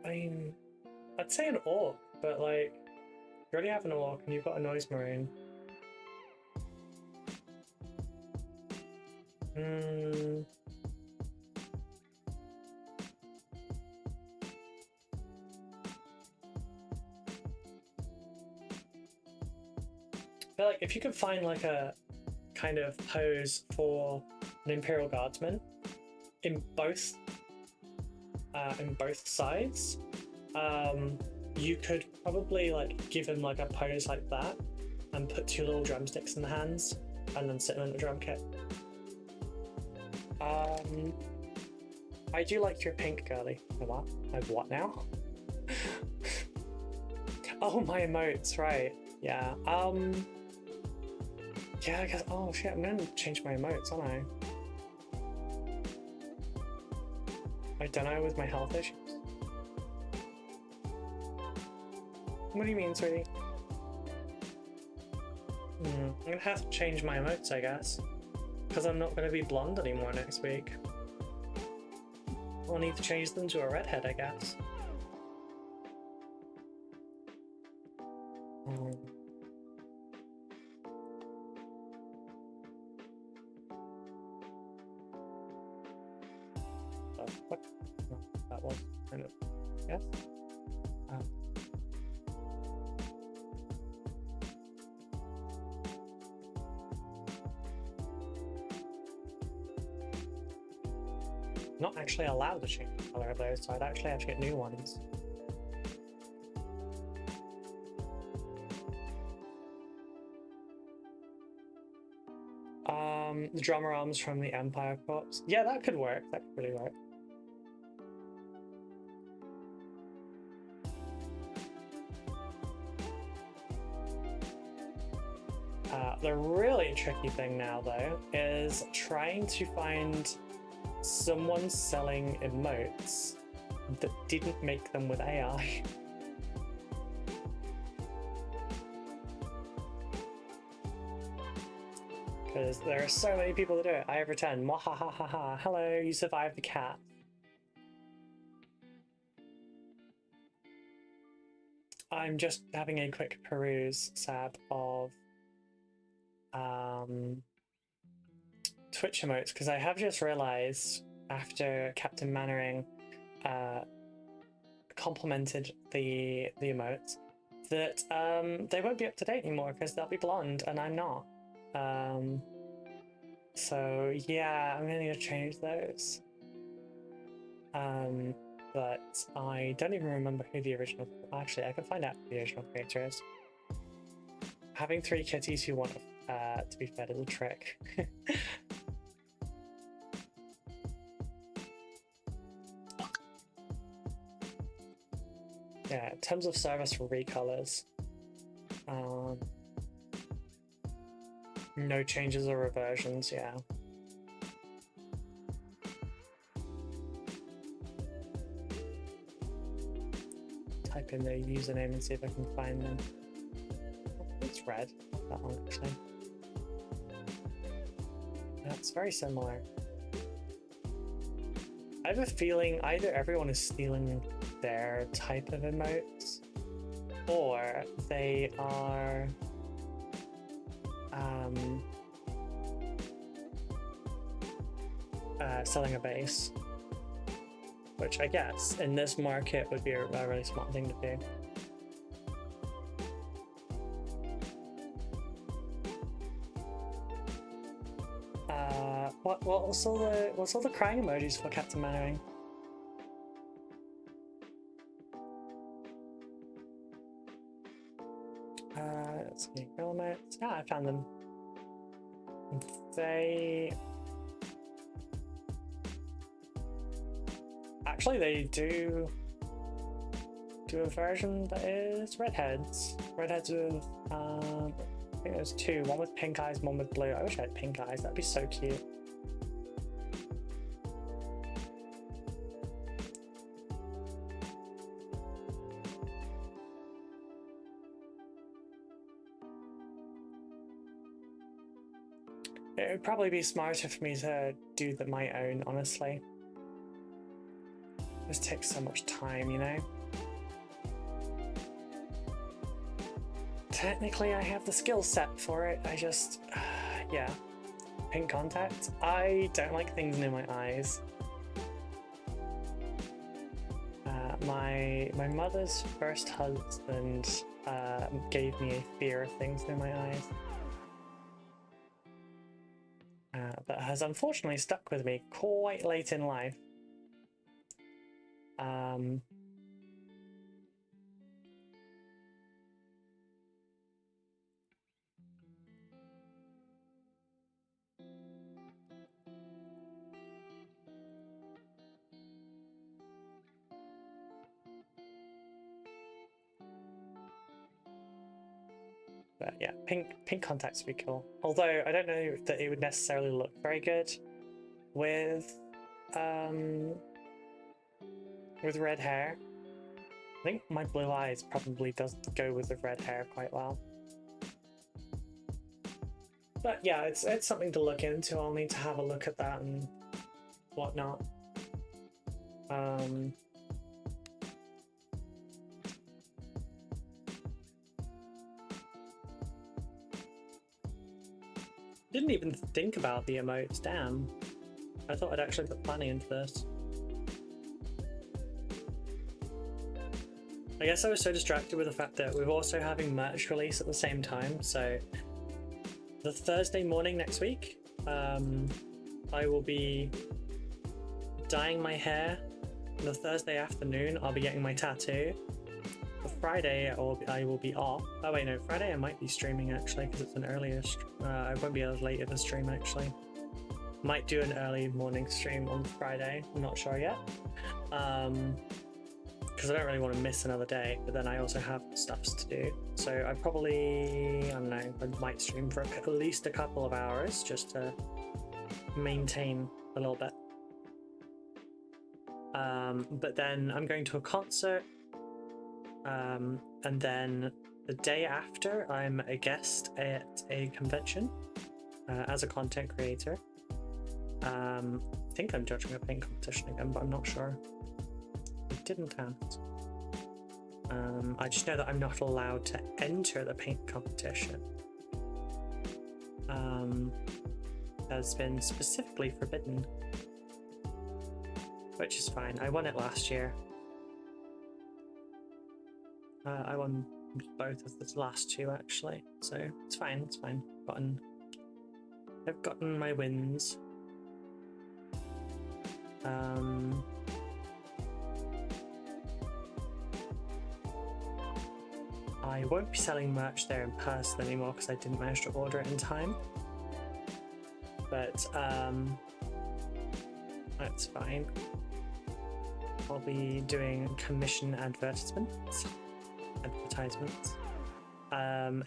I mean, I'd say an orc, but like, you already have an orc and you've got a Noise Marine. I feel like if you could find like a kind of pose for an Imperial Guardsman in both sides, you could probably like give him like a pose like that and put two little drumsticks in the hands and then sit him in the drum kit. I do like your pink girly. What? Like what now? Oh, my emotes, right. Yeah. Yeah, I guess. Oh shit, I'm gonna change my emotes, aren't I? I don't know, with my health issues. What do you mean, sweetie? I'm gonna have to change my emotes, I guess. Because I'm not gonna be blonde anymore next week. I'll need to change them to a redhead, I guess. What? No, that was kind of, yes. Not actually allowed to change the color of those, so I'd actually have to get new ones. The drummer arms from the Empire Corps. Yeah, that could work. That could really work. The really tricky thing now, though, is trying to find someone selling emotes that didn't make them with AI. Because there are so many people that do it. I over 10. Mwahahaha. Hello, you survived the cat. I'm just having a quick peruse, Sab, of Twitch emotes, because I have just realized after Captain Mannering complimented the emotes that they won't be up to date anymore because they'll be blonde and I'm not. So yeah, I'm gonna need to change those. But I don't even remember who the original. Actually, I can find out who the original creator is. Having 3 kitties who want to be fed a little trick. Yeah, in terms of service for recolors, no changes or reversions, yeah. Type in their username and see if I can find them. It's red, that one actually. That's very similar. I have a feeling either everyone is stealing their type of emotes, or they are selling a base, which I guess in this market would be a really smart thing to do. What's all the crying emojis for Captain Mannering? Let's see, elements. Ah, I found them. They actually do a version that is redheads. Redheads with I think there's two. One with pink eyes, one with blue. I wish I had pink eyes. That'd be so cute. It would probably be smarter for me to do my own, honestly. This takes so much time, you know? Technically, I have the skill set for it. I just, yeah. Pink contact. I don't like things near my eyes. My mother's first husband gave me a fear of things near my eyes. That has unfortunately stuck with me quite late in life. But yeah, pink contacts would be cool. Although I don't know that it would necessarily look very good with red hair. I think my blue eyes probably does go with the red hair quite well. But yeah, it's something to look into. I'll need to have a look at that and whatnot. Didn't even think about the emotes, damn. I thought I'd actually put planning into this. I guess I was so distracted with the fact that we're also having merch release at the same time, so the Thursday morning next week, I will be dyeing my hair. The Thursday afternoon, I'll be getting my tattoo. The Friday, I will be off. Oh wait, no, Friday I might be streaming actually, because it's an earlier I won't be as late of a stream actually. Might do an early morning stream on Friday, I'm not sure yet. Because I don't really want to miss another day, but then I also have stuffs to do. So I probably, I don't know, I might stream for at least a couple of hours just to maintain a little bit. But then I'm going to a concert, and then the day after I'm a guest at a convention as a content creator. I think I'm judging a paint competition again, but I'm not sure. I didn't ask. I just know that I'm not allowed to enter the paint competition. Has been specifically forbidden, which is fine. I won it last year. I won both of the last two actually, so it's fine. It's fine. I've gotten my wins. I won't be selling merch there in person anymore because I didn't manage to order it in time. But that's fine. I'll be doing commission advertisements,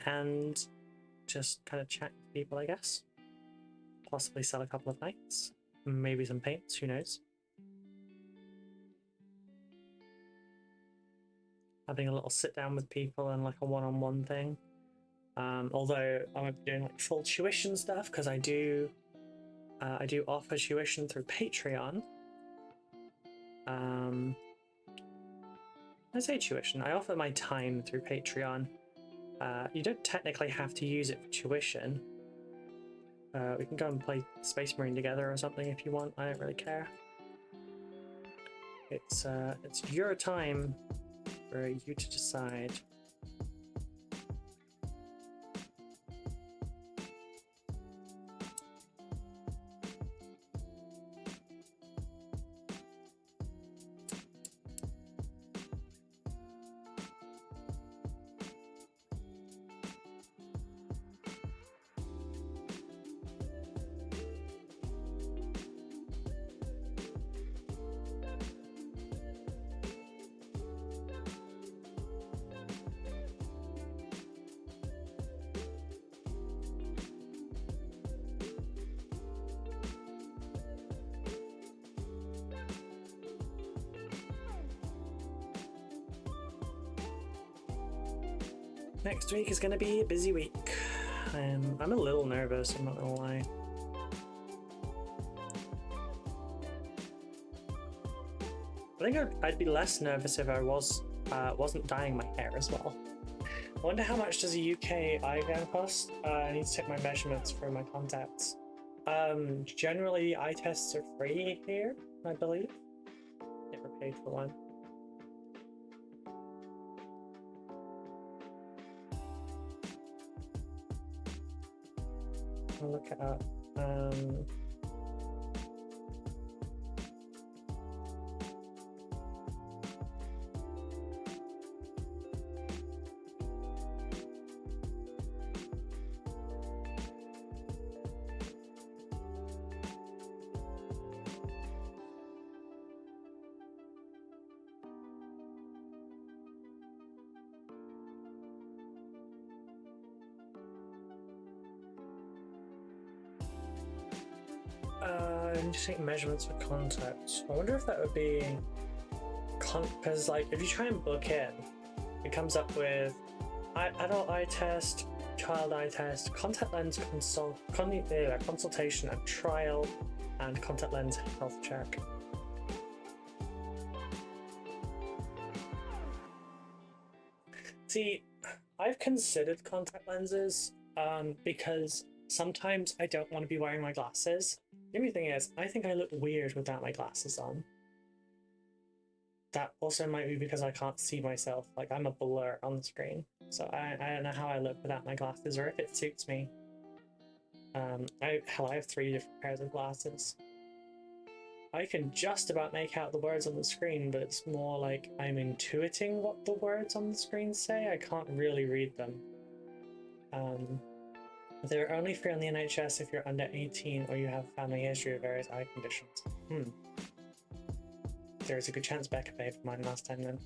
and just kind of chat to people, I guess. Possibly sell a couple of nights, maybe some paints, who knows. Having a little sit down with people and like a one-on-one thing. Although I won't be doing like full tuition stuff because I do offer tuition through Patreon. I say tuition. I offer my time through Patreon. You don't technically have to use it for tuition. We can go and play Space Marine together or something if you want. I don't really care. It's your time for you to decide. Next week is going to be a busy week. I'm a little nervous, I'm not going to lie. I think I'd be less nervous if I wasn't dyeing my hair as well. I wonder how much does a UK eye exam cost? I need to take my measurements for my contacts. Generally eye tests are free here, I believe. Never paid for one. I'll look it up. I need to take measurements for contacts. I wonder if that would be because like if you try and book in, it comes up with adult eye test, child eye test, contact lens consultation and trial, and contact lens health check. See, I've considered contact lenses because sometimes I don't want to be wearing my glasses. The only thing is, I think I look weird without my glasses on. That also might be because I can't see myself, like I'm a blur on the screen. So I don't know how I look without my glasses or if it suits me. I have 3 different pairs of glasses. I can just about make out the words on the screen, but it's more like I'm intuiting what the words on the screen say. I can't really read them. They're only free on the NHS if you're under 18 or you have a family history of various eye conditions. There's a good chance Becca paid for mine last time then.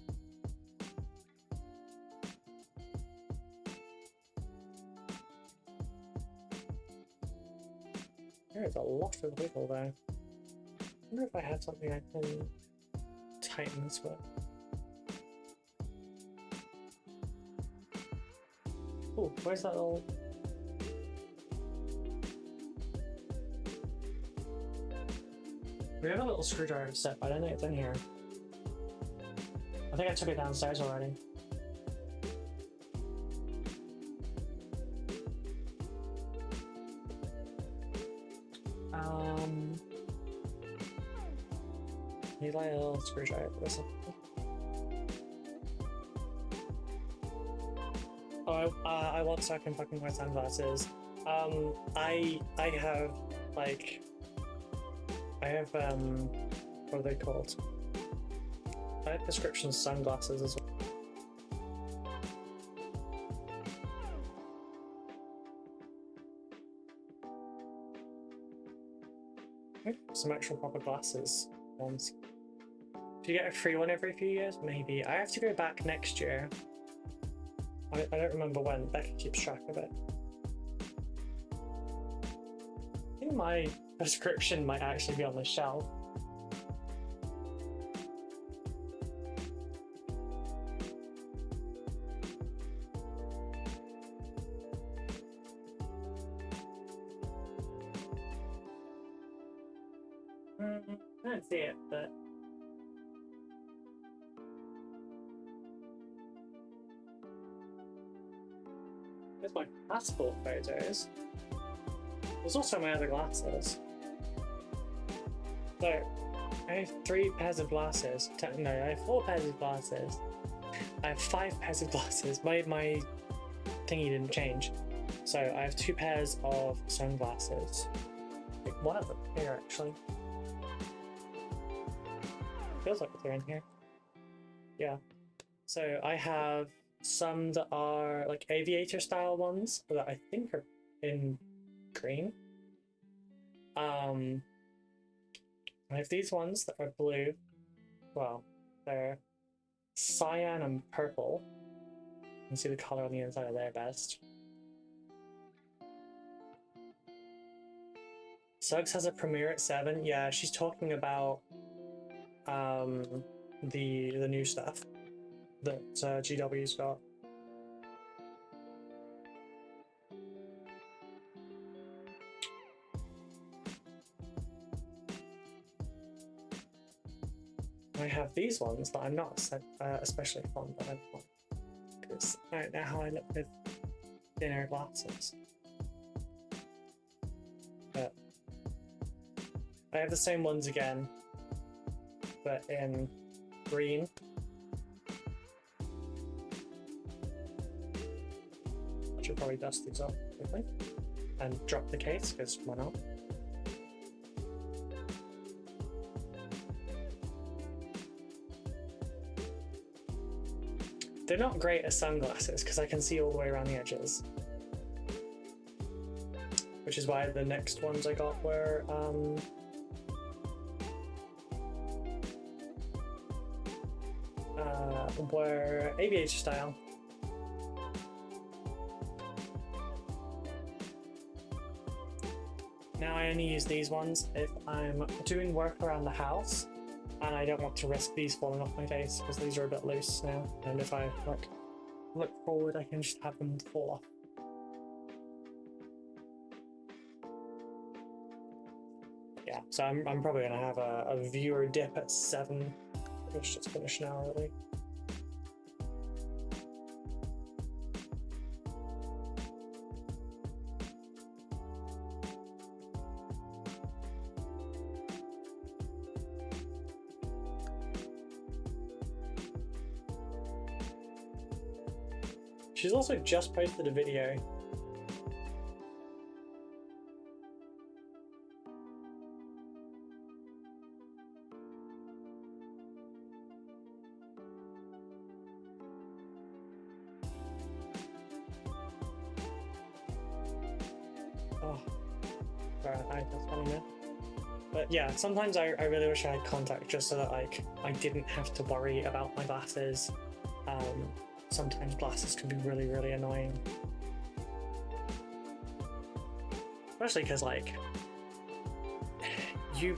There is a lot of wiggle there. I wonder if I have something I can tighten this with. Oh, where's that little... We have a little screwdriver set, but I don't think it's in here. I think I took it downstairs already. Need like a little screwdriver or something. Oh, I want so I can fucking wear sunglasses. I have like. I have, what are they called? I have prescription sunglasses as well. Some actual proper glasses ones. Do you get a free one every few years? Maybe. I have to go back next year. I don't remember when. Becca keeps track of it. I think my prescription might actually be on the shelf. I don't see it, but my passport photos. There's also my other glasses. So, I have 3 pairs of glasses. No, I have 4 pairs of glasses. I have 5 pairs of glasses. My thingy didn't change. So I have 2 pairs of sunglasses. Like, one of them here, actually. Feels like they're in here. Yeah. So I have some that are like aviator style ones that I think are in green. I have these ones that are blue. Well, they're cyan and purple. You can see the color on the inside of there best. Suggs has a premiere at 7. Yeah, she's talking about the new stuff that GW's got. I have these ones that I'm not especially fond of anymore, because I don't know how I look with thinner glasses. But I have the same ones again, but in green. I should probably dust these off quickly and drop the case, because why not? They're not great as sunglasses because I can see all the way around the edges. Which is why the next ones I got were aviator style. Now I only use these ones if I'm doing work around the house and I don't want to risk these falling off my face because these are a bit loose now, and if I look forward I can just have them fall off. Yeah, so I'm probably gonna have a viewer dip at 7. It's just finished now already. She's also just posted a video. Oh, right, that's funny now. But yeah, sometimes I really wish I had contact just so that like I didn't have to worry about my glasses. Sometimes glasses can be really, really annoying. Especially because, like, if you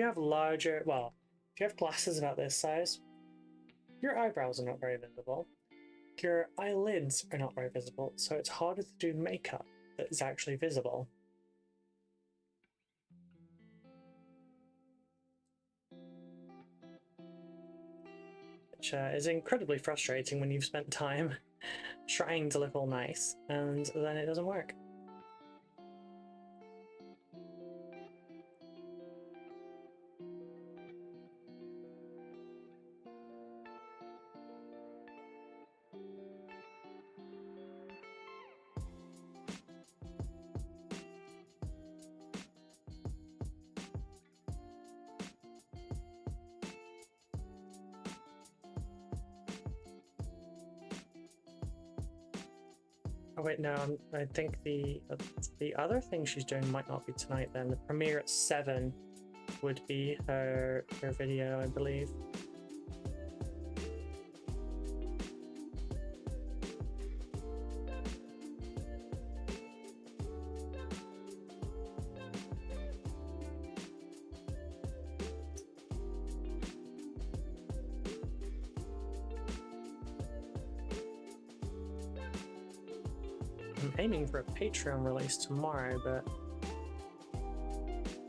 have if you have glasses about this size, your eyebrows are not very visible. Your eyelids are not very visible, so it's harder to do makeup that is actually visible. Which is incredibly frustrating when you've spent time trying to look all nice and then it doesn't work. Oh wait, no, I think the other thing she's doing might not be tonight then. The premiere at 7 would be her video, I believe. I'm aiming for a Patreon release tomorrow, but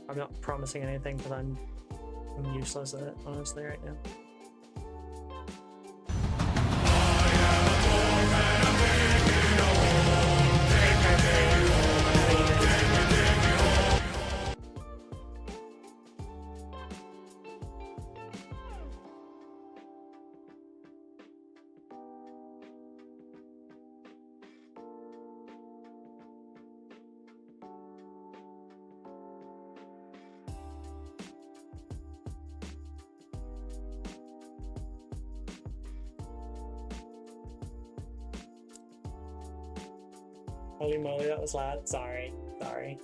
I'm not promising anything because I'm useless at it, honestly, right now. I am a poor man, Holy moly, that was loud. Sorry. Sorry.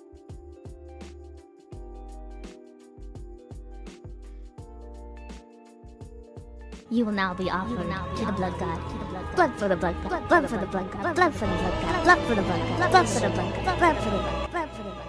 You will now be offered to the blood god. Blood for the blood god. Blood for the blood god. Blood for the blood god. Blood for the blood god. Blood for the blood god. Blood for the blood god. Blood for the blood god.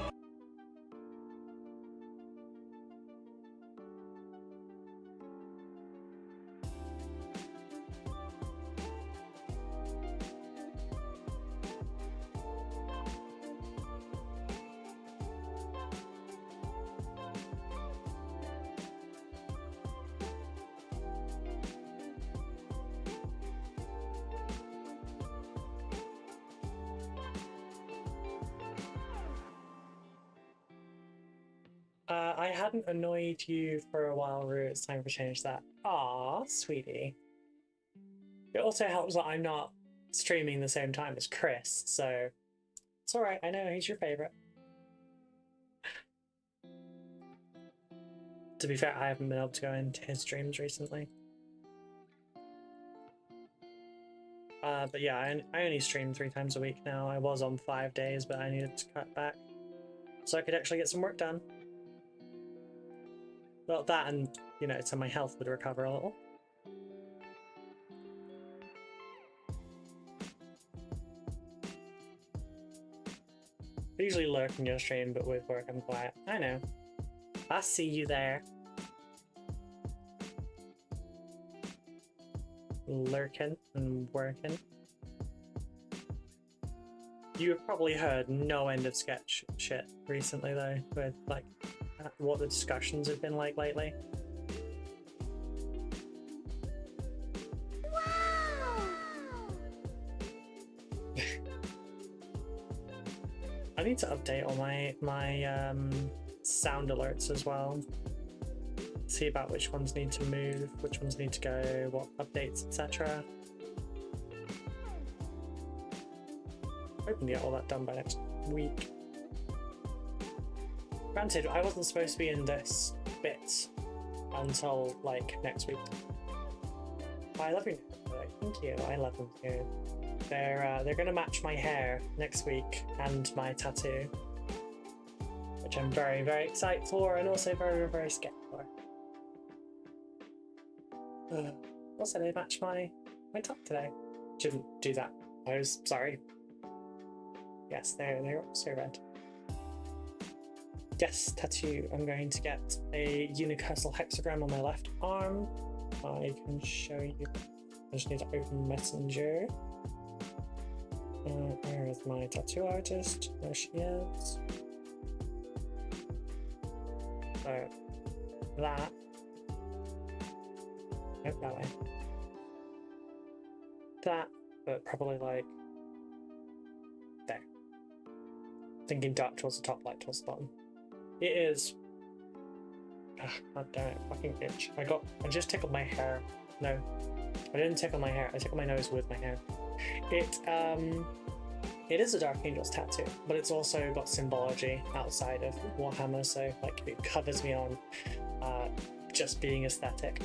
I hadn't annoyed you for a while, Rue. It's time for change that. Aw, sweetie. It also helps that I'm not streaming the same time as Chris, so it's alright. I know he's your favourite. To be fair, I haven't been able to go into his streams recently. But yeah, I only stream 3 times a week now. I was on 5 days, but I needed to cut back so I could actually get some work done. Well, that and, you know, so my health would recover a little. I usually lurk in your stream, but with work I'm quiet. I know. I see you there. Lurking and working. You have probably heard no end of sketch shit recently though, with like what the discussions have been like lately. Wow! I need to update all my sound alerts as well. See about which ones need to move, which ones need to go, what updates, etc. Hoping to get all that done by next week. Granted, I wasn't supposed to be in this bit until like next week. I love you. Thank you. I love them too. They're gonna match my hair next week and my tattoo, which I'm very, very excited for, and also very, very scared for. Also, they match my top today. Shouldn't do that. I was sorry. Yes, they're also red. Yes, tattoo. I'm going to get a universal hexagram on my left arm. I can show you. I just need to open Messenger. Where is my tattoo artist? There she is. So that. Nope, that way. That, but probably like there. Thinking dark towards the top, light towards the bottom. It is. God damn it, fucking itch. I just tickled my hair. No, I didn't tickle my hair. I tickled my nose with my hair. It is a Dark Angel's tattoo, but it's also got symbology outside of Warhammer, so like it covers me on just being aesthetic.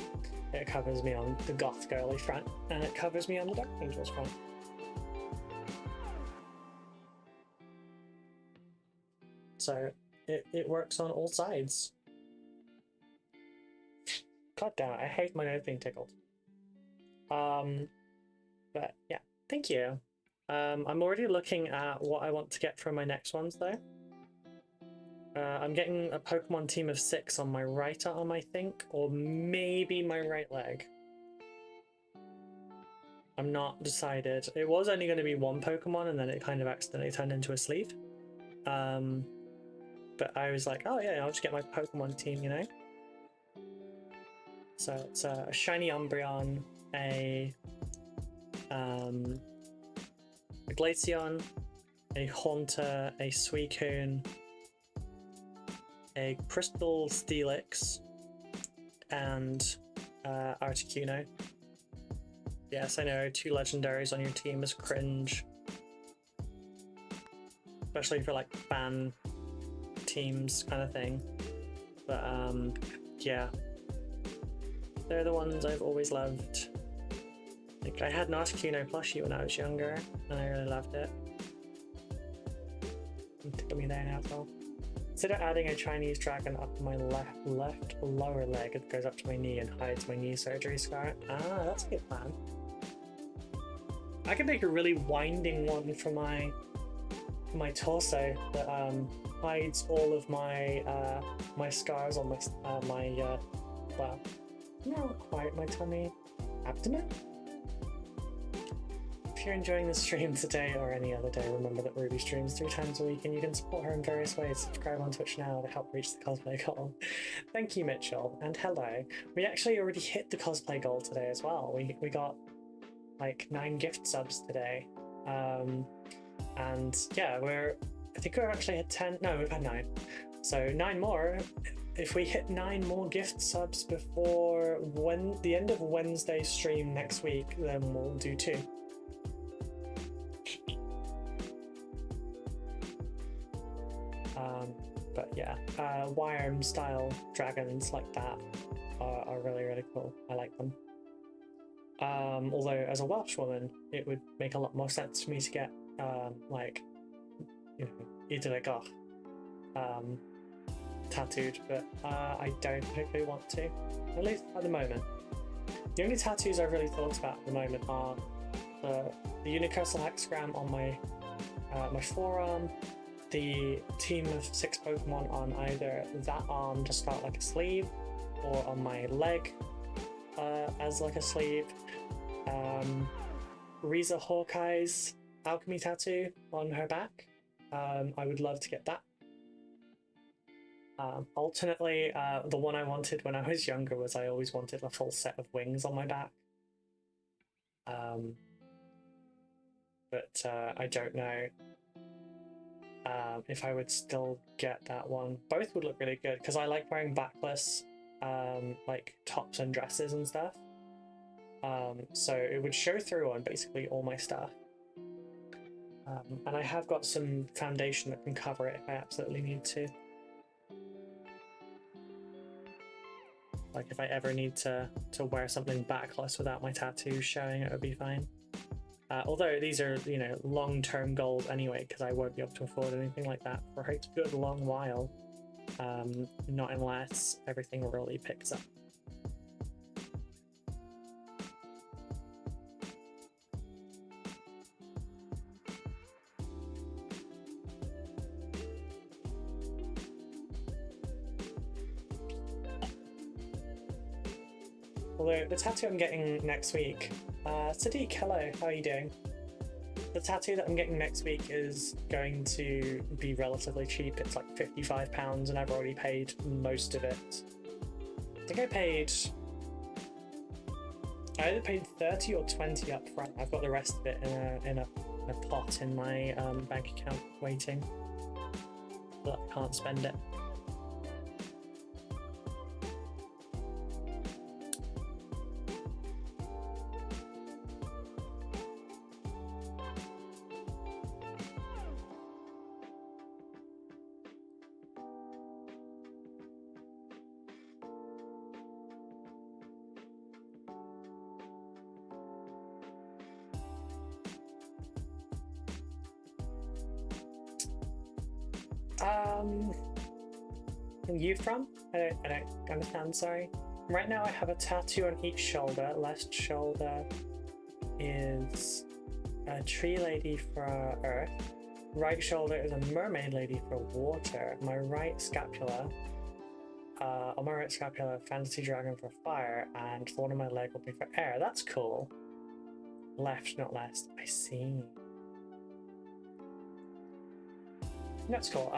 It covers me on the goth girly front, and it covers me on the Dark Angel's front. So it works on all sides. God damn it, I hate my nose being tickled. But yeah, thank you. I'm already looking at what I want to get from my next ones though. I'm getting a Pokemon team of 6 on my right arm, I think, or maybe my right leg. I'm not decided. It was only going to be 1 Pokemon, and then it kind of accidentally turned into a sleeve. But I was like, oh yeah, I'll just get my Pokemon team, you know? So it's a shiny Umbreon, a Glaceon, a Haunter, a Suicune, a Crystal Steelix, and Articuno. Yes, I know, 2 legendaries on your team is cringe. Especially for like fan teams kind of thing. But yeah. They're the ones I've always loved. Like I had an Articuno plushie when I was younger, and I really loved it. tickle me there now as well. Consider adding a Chinese dragon up my left lower leg. It goes up to my knee and hides my knee surgery scar. Ah, that's a good plan. I could make a really winding one for my torso that hides all of my my scars on my well, not quite my tummy, abdomen. If you're enjoying the stream today or any other day, remember that Ruby streams 3 times a week and you can support her in various ways. Subscribe on Twitch now to help reach the cosplay goal. Thank you, Mitchell, and hello. We actually already hit the cosplay goal today as well. We got like 9 gift subs today. And yeah, I think we're actually at 10. No, we've had 9. So 9 more. If we hit 9 more gift subs before the end of Wednesday's stream next week, then we'll do 2. But yeah, Wyram style dragons like that are really, really cool. I like them. Although as a Welsh woman, it would make a lot more sense for me to get like, you know, Idrigach tattooed, but I don't particularly want to, at least at the moment. The only tattoos I've really thought about at the moment are the universal hexagram on my forearm, the team of 6 Pokemon on either that arm to start like a sleeve, or on my leg as like a sleeve. Riza Hawkeye's alchemy tattoo on her back. I would love to get that. Alternately, the one I wanted when I was younger was I always wanted a full set of wings on my back. But I don't know if I would still get that one. Both would look really good because I like wearing backless like tops and dresses and stuff. So it would show through on basically all my stuff. And I have got some foundation that can cover it if I absolutely need to. Like if I ever need to wear something backless without my tattoos showing, it would be fine. Although these are, you know, long-term goals anyway, because I won't be able to afford anything like that for a good long while. Not unless everything really picks up. Although the tattoo I'm getting next week, Sadiq, hello, how are you doing? The tattoo that I'm getting next week is going to be relatively cheap. It's like £55 and I've already paid most of it. I think I either paid 30 or 20 up front. I've got the rest of it in a pot in my bank account waiting, but I can't spend it. You from? I don't understand, sorry. Right now I have a tattoo on each shoulder. Left shoulder is a tree lady for earth. Right shoulder is a mermaid lady for water. My right scapula, on my right scapula, fantasy dragon for fire, and the one on my leg will be for air. That's cool. Left, not left. I see. That's cool.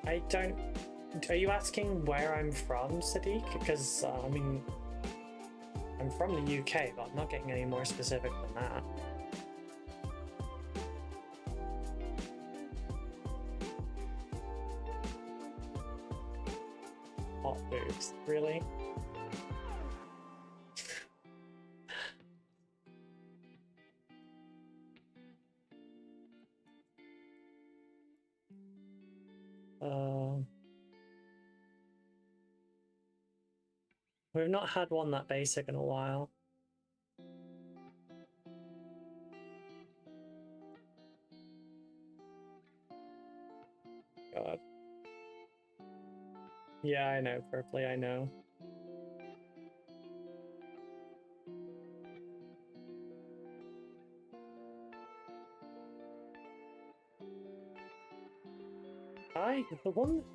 I don't... Are you asking where I'm from, Sadiq? Because, I mean, I'm from the UK, but I'm not getting any more specific than that. Hot boobs, really? We've not had one that basic in a while. God. Yeah, I know, Purpley, I know.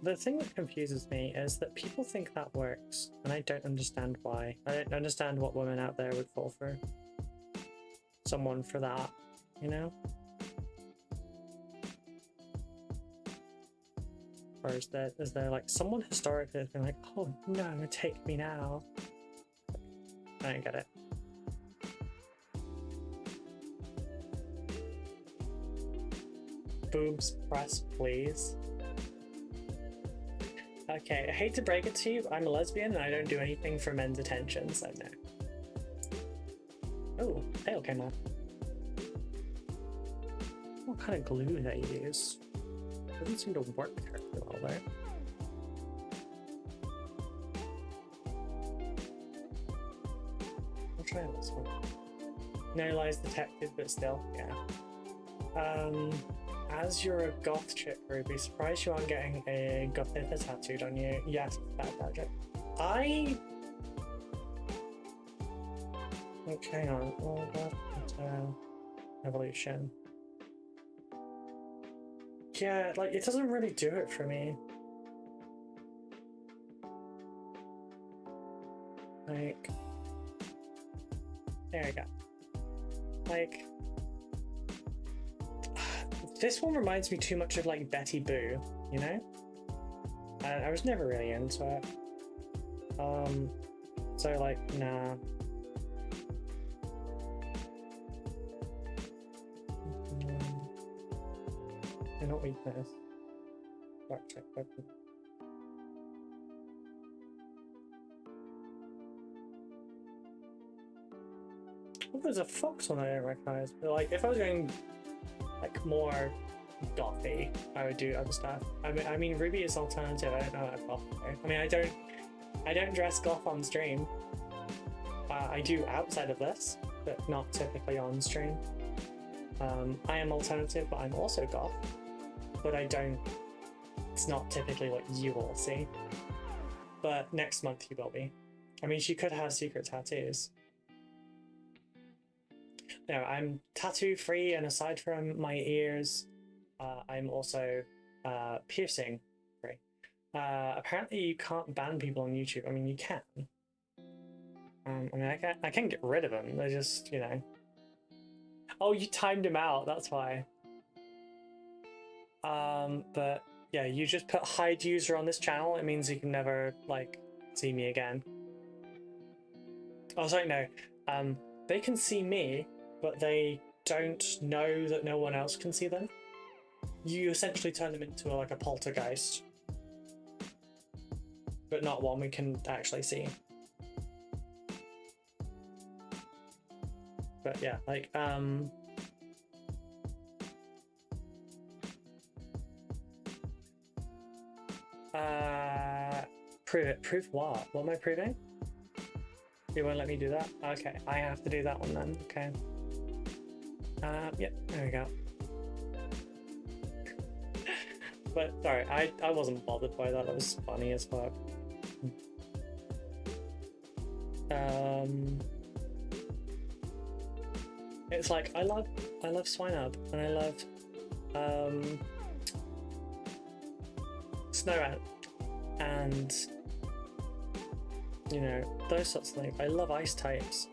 The thing that confuses me is that people think that works, and I don't understand why. I don't understand what women out there would fall for someone for that, you know? Or is there like someone historically has been like, oh no, take me now? I don't get it. Boobs press, please. Okay, I hate to break it to you, but I'm a lesbian and I don't do anything for men's attention, so no. Oh, tail came off. What kind of glue do they use? Doesn't seem to work terribly well there. I'll try this one. No lies detected, but still, yeah. As you're a goth chick, Ruby, surprised you aren't getting a gothica tattooed on you. Yes, bad project. Okay, hang on. Well, evolution. Yeah, like, it doesn't really do it for me. Like... There we go. Like... This one reminds me too much of, like, Betty Boo, you know? And I was never really into it. So, like, nah. Do not weakness. Back check weapon. Oh, there's a fox one I don't recognize. But, like, if I was going like more gothy, I would do other stuff. I mean Ruby is alternative. I don't know what goth is. I mean, I don't dress goth on stream. I do outside of this, but not typically on stream. I am alternative, but I'm also goth. But I don't. It's not typically what you will see. But next month you will be. I mean, she could have secret tattoos. No, I'm tattoo free, and aside from my ears, I'm also piercing free. Apparently, you can't ban people on YouTube. I mean, you can. I mean, I can get rid of them. They're just, you know. Oh, you timed him out. That's why. But yeah, you just put hide user on this channel. It means you can never like see me again. Oh, sorry, no. They can see me, but they don't know that no one else can see them. You essentially turn them into like a poltergeist, but not one we can actually see. But yeah, like prove it. Prove what? What am I proving? You won't let me do that? Okay, I have to do that one then. Okay. Yep, there we go. But sorry, I wasn't bothered by that. That was funny as fuck. It's like I love Swinub and I love Snow Ant and you know those sorts of things. I love ice types.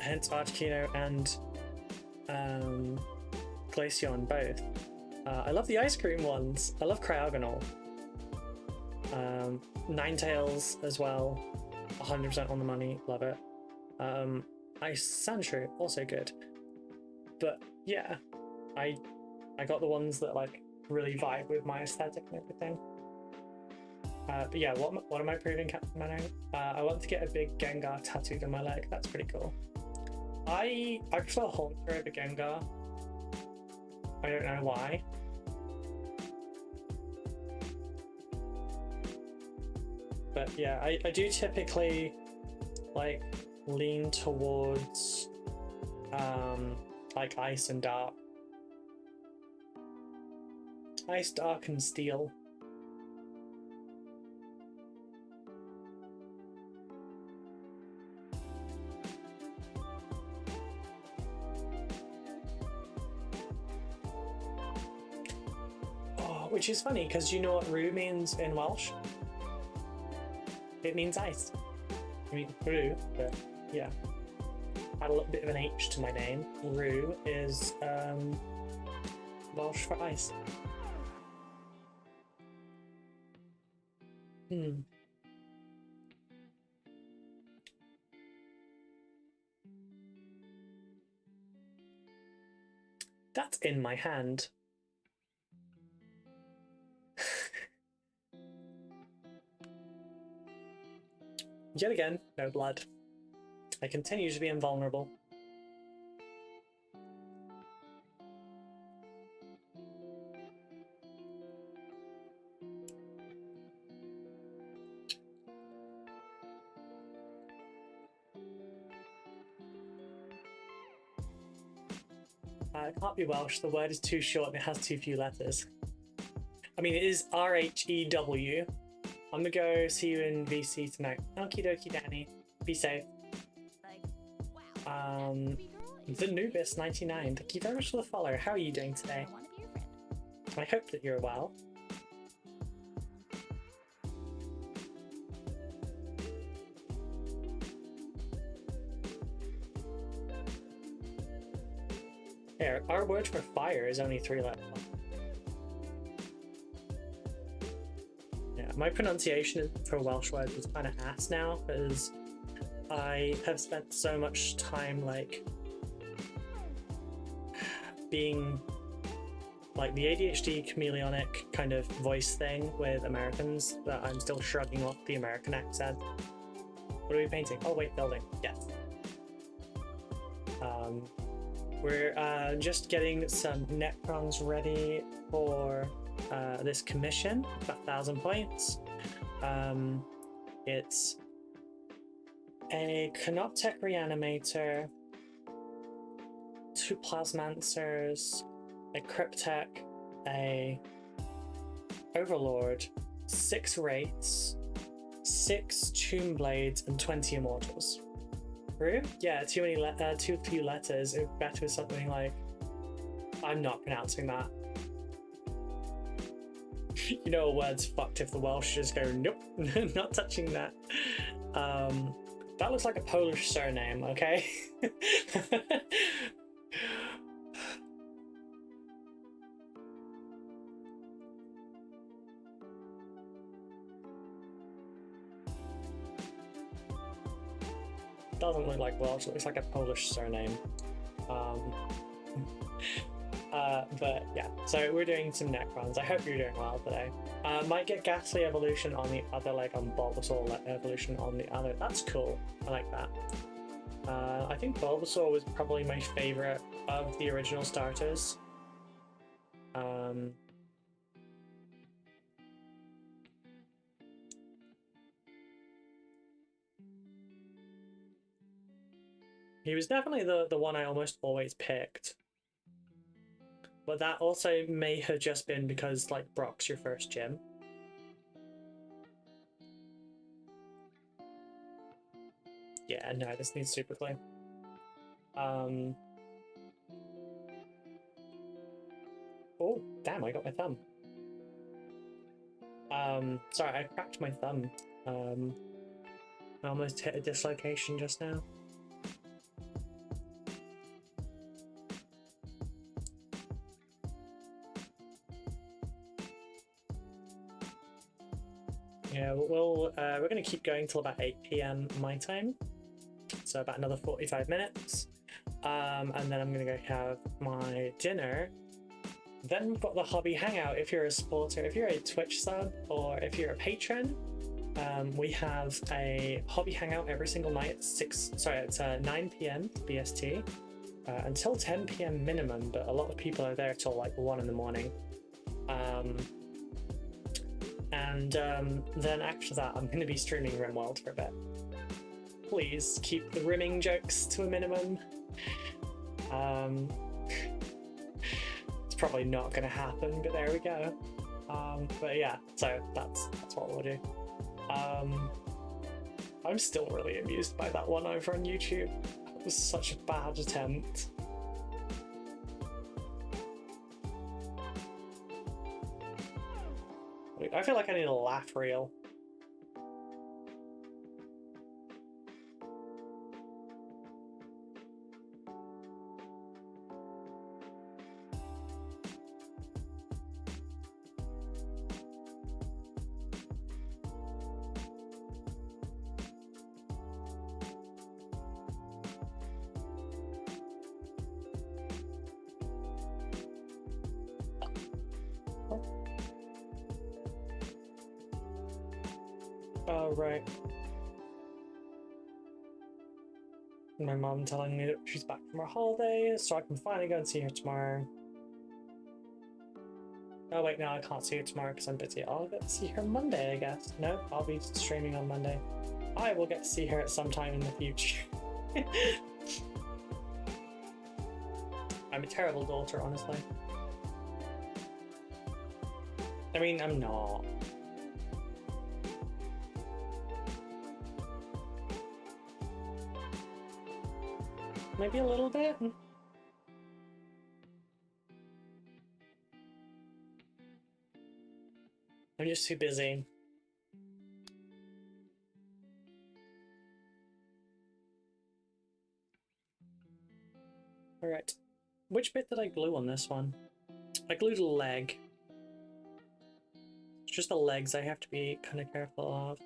Hence Articuno and Glaceon both. I love the ice cream ones. I love Cryogonal. Ninetales as well. 100% on the money. Love it. Ice Sandshrew, also good. But yeah, I got the ones that like really vibe with my aesthetic and everything. But yeah, what am I proving, Captain Mano? I want to get a big Gengar tattooed on my leg. That's pretty cool. I prefer Haunter over Gengar. I don't know why. But yeah, I do typically like lean towards like Ice and Dark. Ice, dark, and steel. Oh, which is funny because you know what rue means in Welsh? It means ice. I mean rue, but yeah. Add a little bit of an H to my name. Rue is Welsh for ice. That's in my hand. Yet again, no blood. I continue to be invulnerable. It can't be Welsh, the word is too short and it has too few letters. I mean, it is R-H-E-W. I'm gonna go see you in VC tonight. Okie dokie, Danny. Be safe. The Nubis 99. Thank you very much for the follow. How are you doing today? I hope that you're well. Here, our word for fire is only 3 letters. Yeah, my pronunciation for Welsh words is kind of ass now because I have spent so much time like being like the ADHD chameleonic kind of voice thing with Americans that I'm still shrugging off the American accent. What are we painting? Oh wait, building. Yes. We're just getting some Necrons ready for this commission, about 1,000 points. It's a Canoptech Reanimator, 2 Plasmancers, a Cryptech, a Overlord, 6 Wraiths, 6 Tomb Blades, and 20 Immortals. Rue? Yeah, too few letters. It would better with something like... I'm not pronouncing that. You know a word's fucked if the Welsh just go, nope, not touching that. That looks like a Polish surname, okay? Doesn't look like Welsh, it looks like a Polish surname. But yeah, so we're doing some Necrons. I hope you're doing well today. Might get Ghastly Evolution on the other leg, on Bulbasaur Evolution on the other. That's cool. I like that. I think Bulbasaur was probably my favorite of the original starters. He was definitely the one I almost always picked. But that also may have just been because, like, Brock's your first gym. Yeah, no, this needs super glue. Oh, damn, I got my thumb. Sorry, I cracked my thumb. I almost hit a dislocation just now. Yeah, we're going to keep going till about 8 PM my time, so about another 45 minutes, and then I'm going to go have my dinner. Then we've got the hobby hangout. If you're a supporter, if you're a Twitch sub, or if you're a patron, we have a hobby hangout every single night at 9 PM BST until 10 PM minimum, but a lot of people are there till like 1 in the morning. And then after that, I'm going to be streaming RimWorld for a bit. Please keep the rimming jokes to a minimum. It's probably not going to happen, but there we go. But yeah, so that's what we'll do. I'm still really amused by that one over on YouTube. It was such a bad attempt. I feel like I need a laugh reel. Oh, right. My mom telling me that she's back from her holiday, so I can finally go and see her tomorrow. Oh wait, no, I can't see her tomorrow because I'm busy. I'll get to see her Monday, I guess. No, I'll be streaming on Monday. I will get to see her at some time in the future. I'm a terrible daughter, honestly. I mean, I'm not. Maybe a little bit. I'm just too busy. Alright. Which bit did I glue on this one? I glued a leg. It's just the legs I have to be kind of careful of.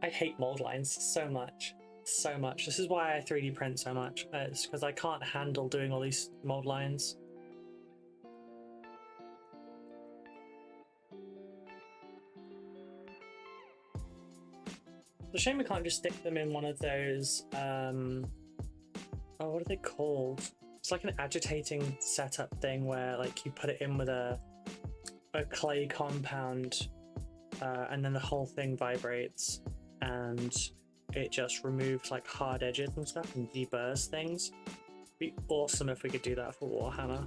I hate mold lines so much. So much. This is why I 3D print so much. It's because I can't handle doing all these mold lines. It's a shame we can't just stick them in one of those, oh, what are they called? It's like an agitating setup thing where like you put it in with a clay compound and then the whole thing vibrates and it just removes like hard edges and stuff and deburrs things. It'd be awesome if we could do that for Warhammer.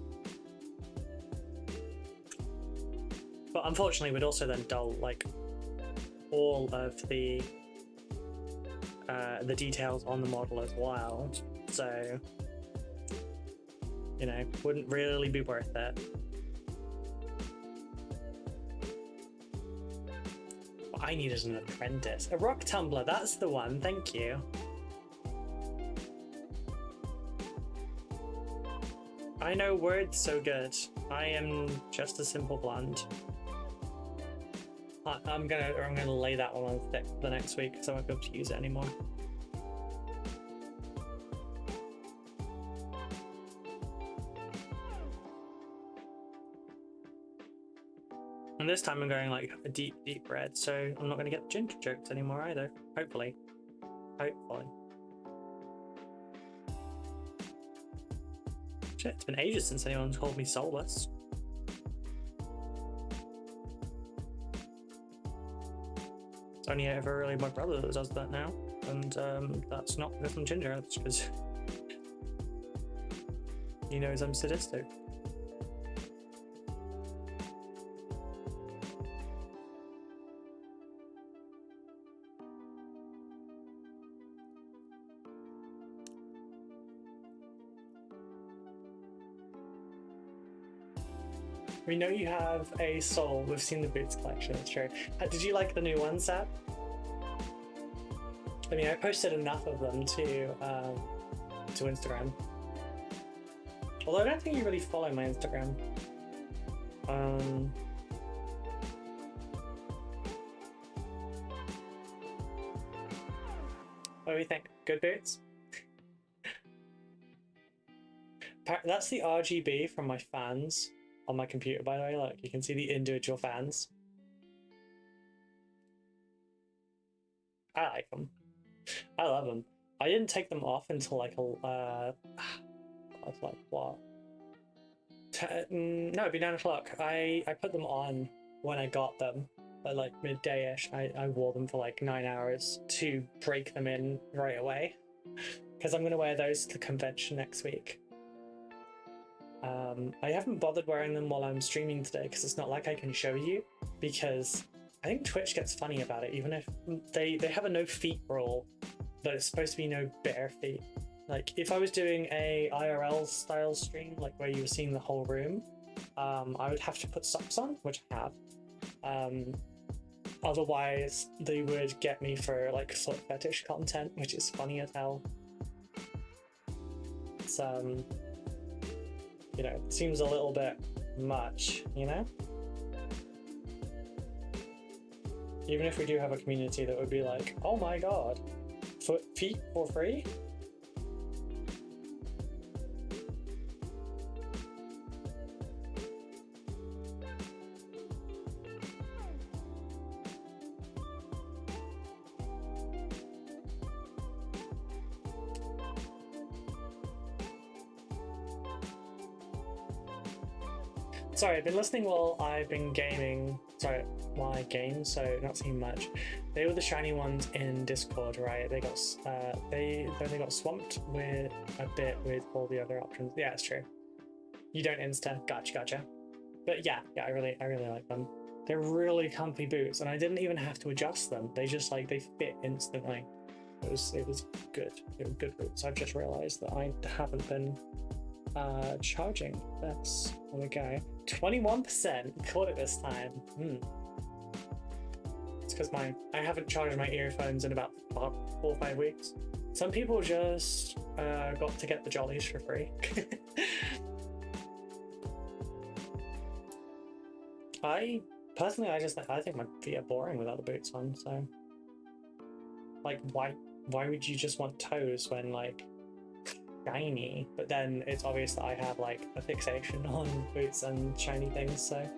But unfortunately we'd also then dull like all of the details on the model as well. So, you know, wouldn't really be worth it. What I need is an apprentice. A rock tumbler, that's the one, thank you. I know words so good. I am just a simple blonde. I'm gonna lay that one on thick for the next week because I won't be able to use it anymore. And this time I'm going like a deep red, so I'm not gonna get the ginger jokes anymore either. Hopefully. Hopefully. Shit, it's been ages since anyone's called me soulless. It's only ever really my brother that does that now, and that's not because I'm ginger, it's because he knows I'm sadistic. We know you have a soul. We've seen the boots collection, it's true. Did you like the new one, Sab? I mean, I posted enough of them to Instagram. Although I don't think you really follow my Instagram. What do you think? Good boots? That's the RGB from my fans. On my computer, by the way, like you can see the individual fans. I like them. I love them. I didn't take them off until like I was like, what? No, it'd be 9 o'clock. I put them on when I got them, at like midday-ish. I wore them for like 9 hours to break them in right away. Because I'm going to wear those to the convention next week. I haven't bothered wearing them while I'm streaming today because it's not like I can show you, because I think Twitch gets funny about it, even if they have a no feet rule, but it's supposed to be no bare feet. Like if I was doing a IRL style stream, like where you were seeing the whole room, I would have to put socks on, which I have. Otherwise they would get me for like foot fetish content, which is funny as hell. It's you know, it seems a little bit much, you know? Even if we do have a community that would be like, oh my god, feet for free? Sorry, I've been listening while I've been gaming. Sorry, while I game, so not seeing much. They were the shiny ones in Discord, right? They got they got swamped with a bit with all the other options. Yeah, it's true. You don't insta. Gotcha. But yeah, I really like them. They're really comfy boots, and I didn't even have to adjust them. They just like they fit instantly. It was good. They were good boots. I've just realised that I haven't been charging this. There we go. 21%. Caught it this time. It's because I haven't charged my earphones in about 4 or 5 weeks. Some people just got to get the jollies for free. I think my feet are boring without the boots on. So, like, why would you just want toes when like shiny? But then it's obvious that I have like a fixation on boots and shiny things, so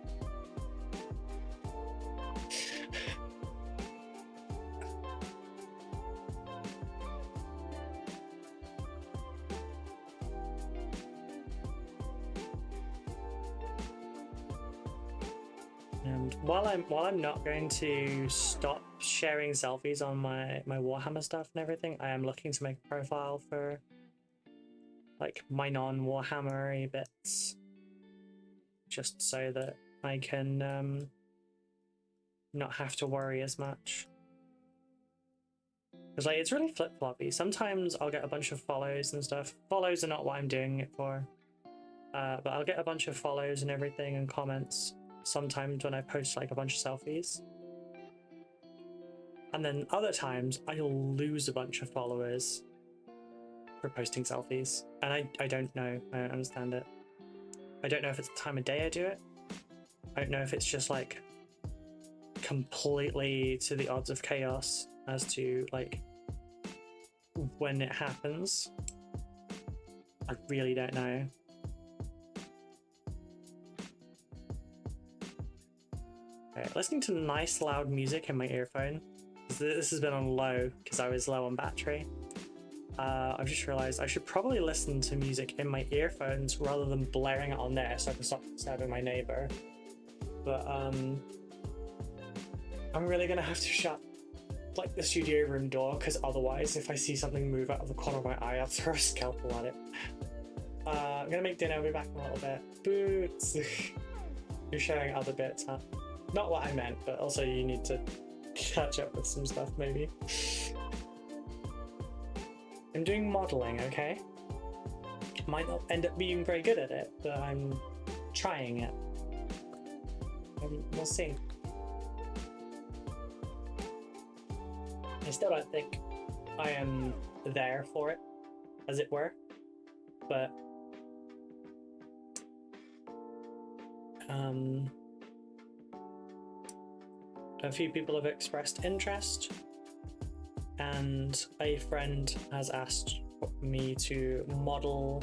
and while I'm not going to stop sharing selfies on my Warhammer stuff and everything, I am looking to make a profile for like my non-Warhammer-y bits, just so that I can not have to worry as much. Because like it's really flip-floppy. Sometimes I'll get a bunch of follows and stuff. Follows are not what I'm doing it for, but I'll get a bunch of follows and everything and comments sometimes when I post like a bunch of selfies. And then other times I'll lose a bunch of followers for posting selfies, and I don't know. I don't understand it. I don't know if it's the time of day I do it. I don't know if it's just like completely to the odds of chaos as to like when it happens. I really don't know. Okay, listening to nice loud music in my earphone. This has been on low because I was low on battery. I've just realised I should probably listen to music in my earphones rather than blaring it on there so I can stop disturbing my neighbour. But I'm really gonna have to shut like the studio room door, because otherwise if I see something move out of the corner of my eye I'll throw a scalpel at it. I'm gonna make dinner, I'll be back in a little bit. Boots! You're sharing other bits, huh? Not what I meant, but also you need to catch up with some stuff maybe. I'm doing modelling, okay? Might not end up being very good at it, but I'm trying it. We'll see. I still don't think I am there for it, as it were, but a few people have expressed interest, and a friend has asked me to model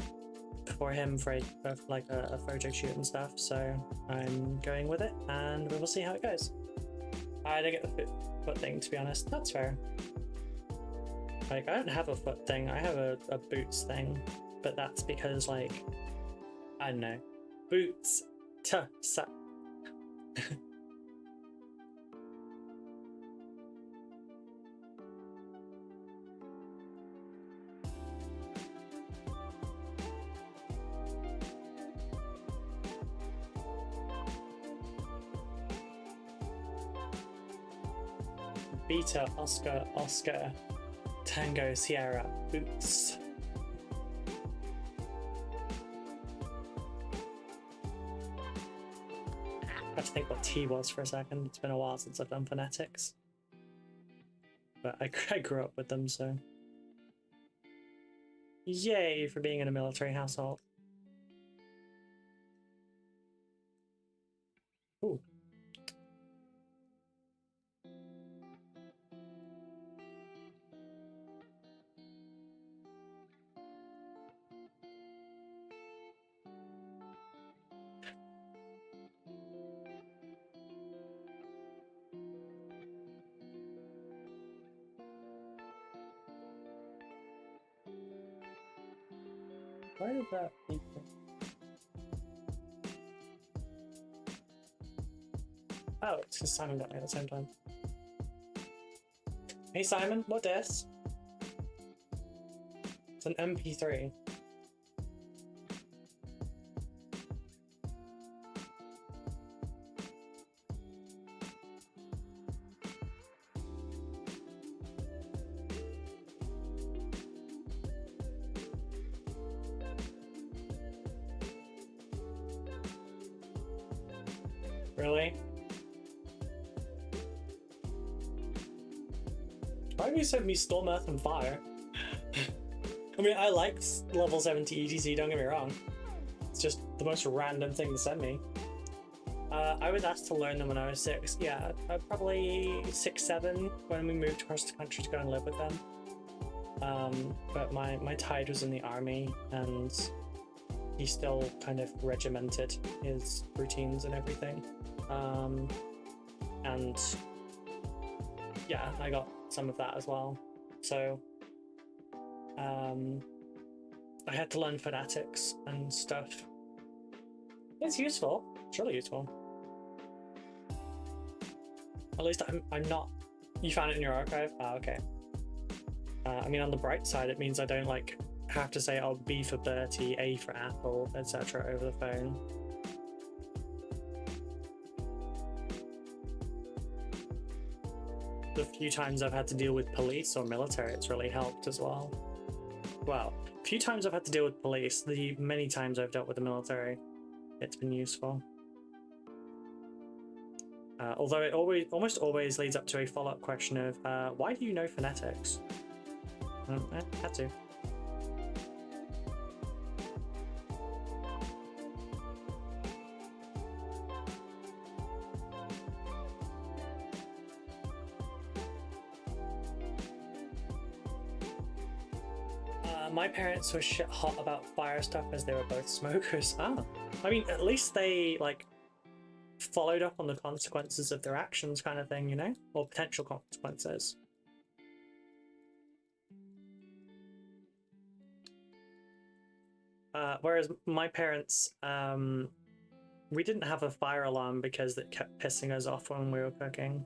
for him for a photo shoot and stuff, so I'm going with it and we will see how it goes. I didn't get the foot thing, to be honest. That's fair. Like, I don't have a foot thing, I have a boots thing, but that's because, like, I don't know. Boots. Beta Oscar Oscar Tango Sierra Boots. I have to think what T was for a second. It's been a while since I've done phonetics. But I grew up with them, so. Yay for being in a military household. Ooh. Why did that beep? Oh, it's because Simon got me at the same time. Hey Simon, what this? It's an MP3. Really? Why have you sent me Storm, Earth, and Fire? I mean, I liked level 70 ETC, don't get me wrong. It's just the most random thing to send me. I was asked to learn them when I was 6. Yeah, probably 6, 7 when we moved across the country to go and live with them. But my tide was in the army, and he still kind of regimented his routines and everything. And yeah, I got some of that as well. So I had to learn phonetics and stuff. It's useful. It's really useful. At least I'm not. You found it in your archive? Ah, okay. I mean, on the bright side, it means I don't like have to say, oh, B for Bertie, A for Apple, etc. over the phone. The few times I've had to deal with police or military, it's really helped as well. Well, a few times I've had to deal with police, the many times I've dealt with the military, it's been useful. Although it almost always leads up to a follow-up question of, why do you know phonetics? Had to. My parents were shit hot about fire stuff as they were both smokers. Ah, I mean, at least they like followed up on the consequences of their actions, kind of thing, you know, or potential consequences. Whereas my parents, we didn't have a fire alarm because it kept pissing us off when we were cooking.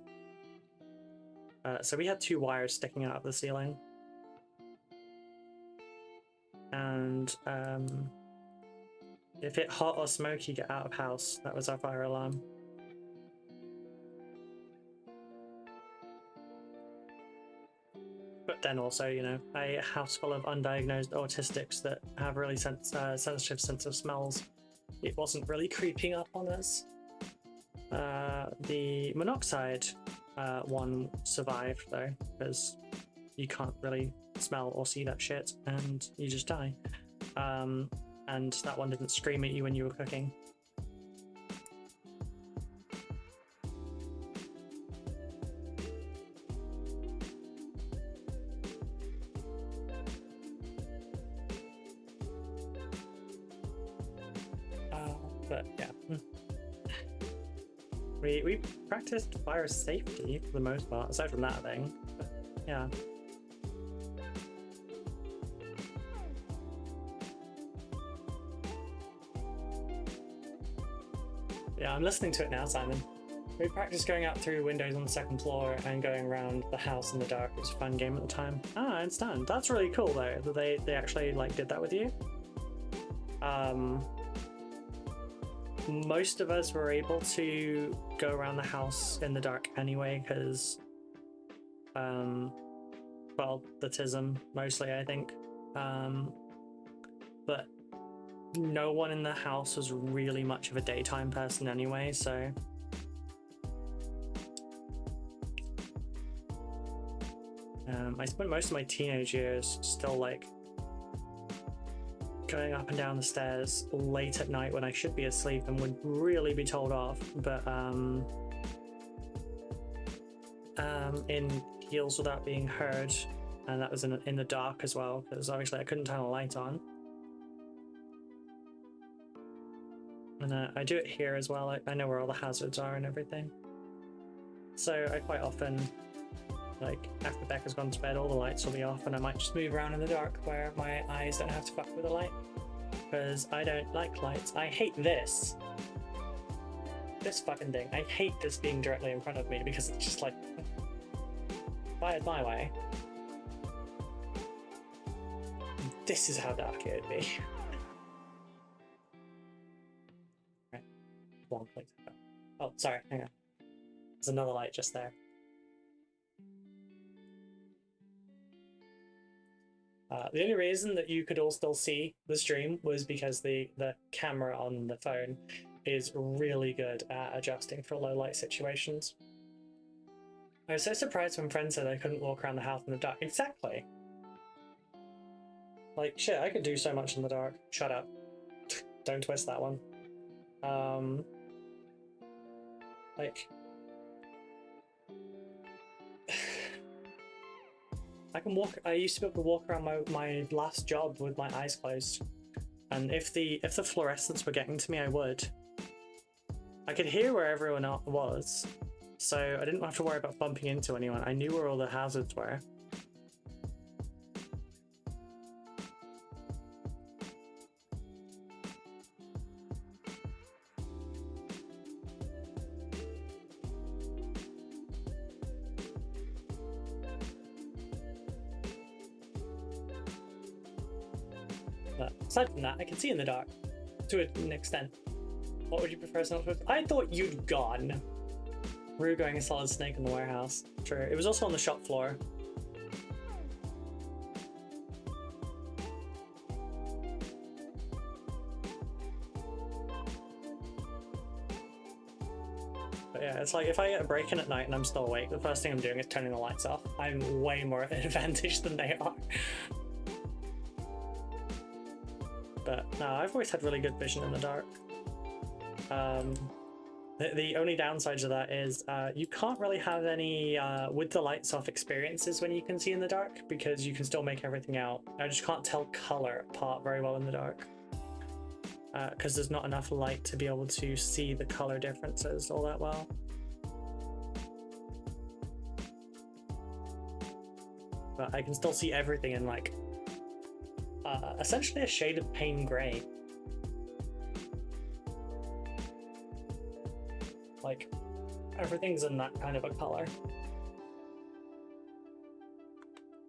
So we had 2 wires sticking out of the ceiling. And if it hot or smoky, get out of house. That was our fire alarm. But then also, you know, a house full of undiagnosed autistics that have really sensitive sense of smells. It wasn't really creeping up on us. The monoxide one survived though, because you can't really smell or see that shit and you just die. And that one didn't scream at you when you were cooking. But yeah. We practiced fire safety for the most part, aside from that thing. But, yeah. Yeah, I'm listening to it now, Simon. We practiced going out through windows on the 2nd floor and going around the house in the dark. It was a fun game at the time. Ah, I understand. That's really cool though, that they actually like did that with you. Most of us were able to go around the house in the dark anyway, because Well, the Tism mostly, I think. But no one in the house was really much of a daytime person anyway, so I spent most of my teenage years still like going up and down the stairs late at night when I should be asleep and would really be told off. But in heels without being heard, and that was in the dark as well, because obviously I couldn't turn a light on. And I do it here as well. I know where all the hazards are and everything. So I quite often, like, after Becca's gone to bed, all the lights will be off, and I might just move around in the dark where my eyes don't have to fuck with the light. Because I don't like lights. I hate this. This fucking thing. I hate this being directly in front of me because it's just like, if I had my way, this is how dark it would be. Right. Long place. Oh, sorry, hang on. There's another light just there. The only reason that you could all still see the stream was because the camera on the phone is really good at adjusting for low light situations. I was so surprised when friends said I couldn't walk around the house in the dark. Exactly. Like, shit, I could do so much in the dark. Shut up. Don't twist that one. Like, I used to be able to walk around my last job with my eyes closed. And if the fluorescents were getting to me, I would. I could hear where everyone else was, so I didn't have to worry about bumping into anyone. I knew where all the hazards were. But aside from that, I can see in the dark to an extent. What would you prefer? I thought you'd gone. We were going a solid snake in the warehouse. True. It was also on the shop floor. But yeah, it's like if I get a break in at night and I'm still awake, the first thing I'm doing is turning the lights off. I'm way more at an advantage than they are. But no, I've always had really good vision in the dark. The only downsides of that is you can't really have any with the lights off experiences when you can see in the dark, because you can still make everything out. I just can't tell color apart very well in the dark because there's not enough light to be able to see the color differences all that well. But I can still see everything in like essentially a shade of pain gray. Like, everything's in that kind of a color.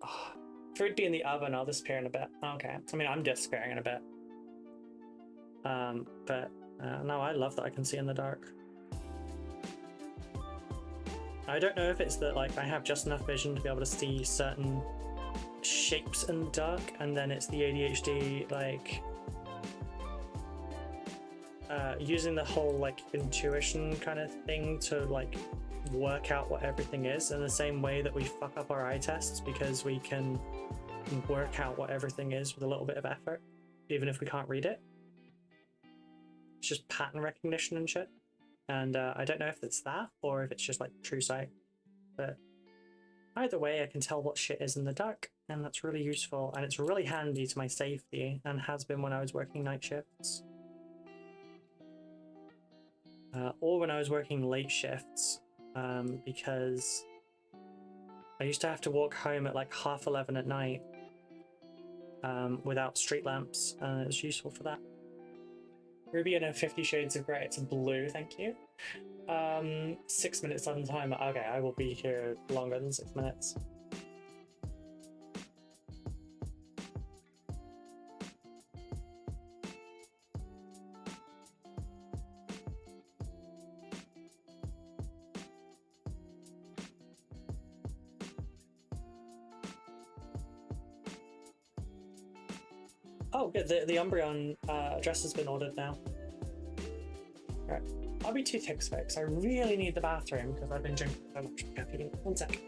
Oh, food be in the oven, I'll disappear in a bit. Okay, I mean, I'm disappearing in a bit. No, I love that I can see in the dark. I don't know if it's that, like, I have just enough vision to be able to see certain shapes in the dark, and then it's the ADHD, like, using the whole like intuition kind of thing to like work out what everything is, in the same way that we fuck up our eye tests because we can work out what everything is with a little bit of effort, even if we can't read it. It's just pattern recognition and shit. And I don't know if it's that or if it's just like true sight, but either way I can tell what shit is in the dark, and that's really useful, and it's really handy to my safety, and has been when I was working night shifts. Or when I was working late shifts, because I used to have to walk home at like 11:30 at night without street lamps, and it was useful for that. Ruby and 50 Shades of Grey, it's blue, thank you. 6 minutes on time. Okay, I will be here longer than 6 minutes. Oh, good. The Umbreon dress has been ordered now. Alright. I'll be 2 ticks, folks. I really need the bathroom because I've been drinking so much caffeine. One sec.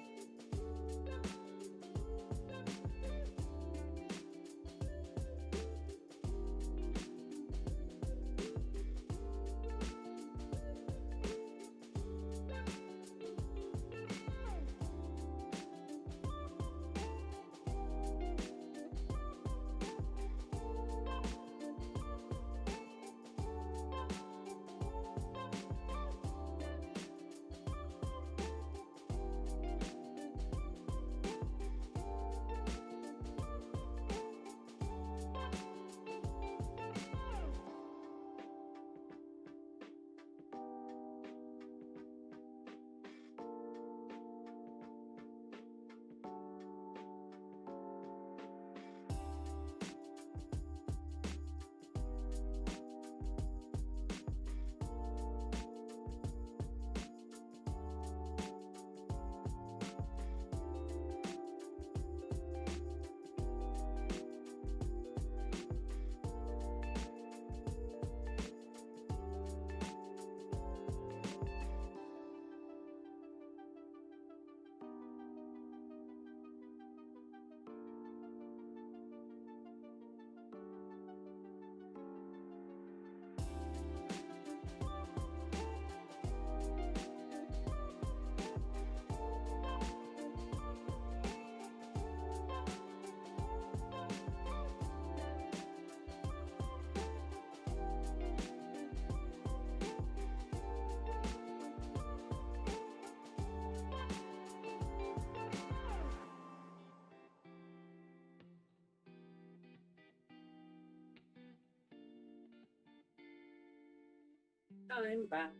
I'm back.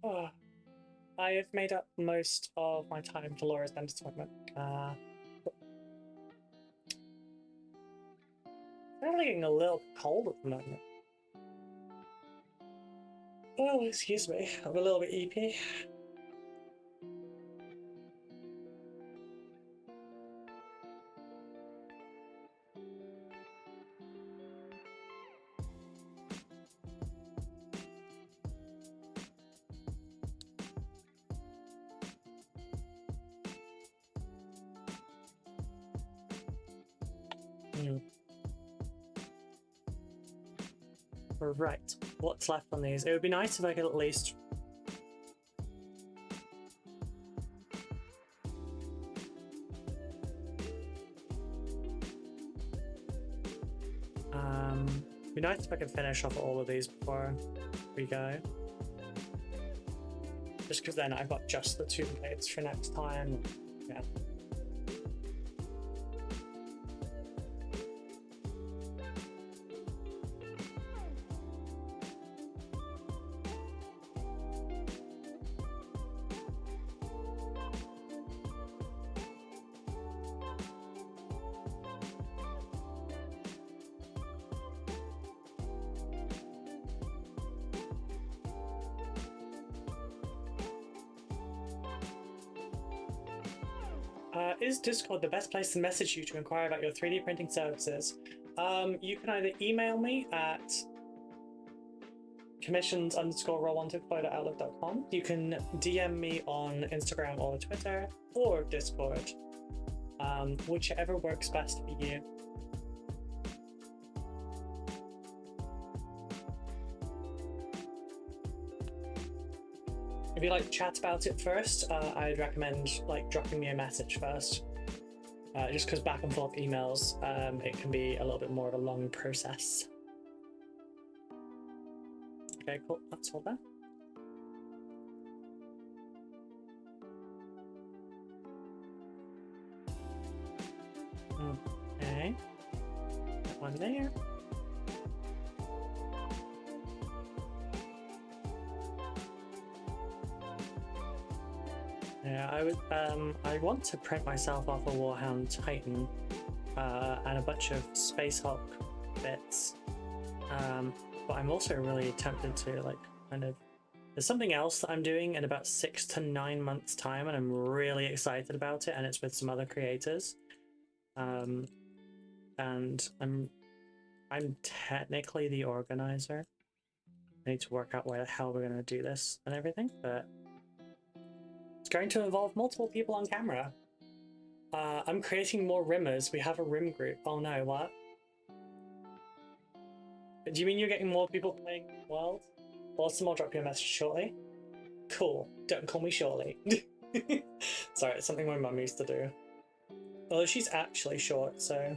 Oh, I have made up most of my time for Laura's dentist appointment. I'm getting a little cold at the moment. Oh, excuse me. I'm a little bit EP. Right, what's left on these? It would be nice if I could at least... it'd be nice if I could finish off all of these before we go. Just because then I've got just the 2 plates for next time. Yeah. Is Discord the best place to message you to inquire about your 3D printing services? You can either email me at commissions_roll125@outlook.com. You can DM me on Instagram or Twitter or Discord, whichever works best for you. If you'd like to chat about it first, I'd recommend dropping me a message first. Just because back and forth emails, it can be a little bit more of a long process. Okay, cool. That's all done. Okay. That one there. Yeah, I want to print myself off a Warhound Titan and a bunch of Space Hulk bits, but I'm also really tempted to kind of There's something else that I'm doing in about 6 to 9 months time, and I'm really excited about it, and it's with some other creators. And I'm technically the organizer. I need to work out where the hell we're going to do this and everything, but it's going to involve multiple people on camera. I'm creating more rimmers. We have a rim group. Oh no, what? Do you mean you're getting more people playing World? Awesome, I'll drop you a message shortly. Cool, don't call me shortly. Sorry, it's something my mum used to do. Although she's actually short, so...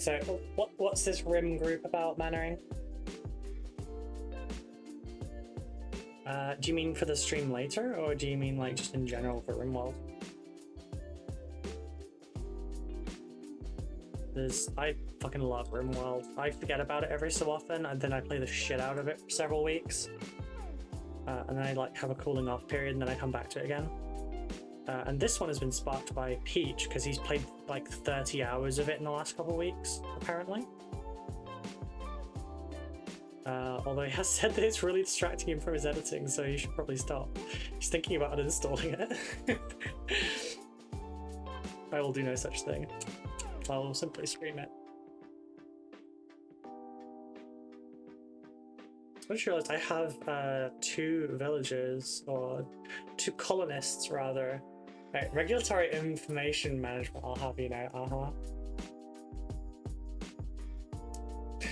So, what's this rim group about, Mannering? Do you mean for the stream later, or do you mean like just in general for RimWorld? I fucking love RimWorld. I forget about it every so often, and then I play the shit out of it for several weeks. And then I like have a cooling off period, and then I come back to it again. And this one has been sparked by Peach, because he's played like 30 hours of it in the last couple of weeks, apparently. Although he has said that it's really distracting him from his editing, so he should probably stop. He's thinking about uninstalling it. I will do no such thing. I will simply stream it. I just realised I have 2 villagers, or 2 colonists rather. Right, regulatory information management, I'll have you know,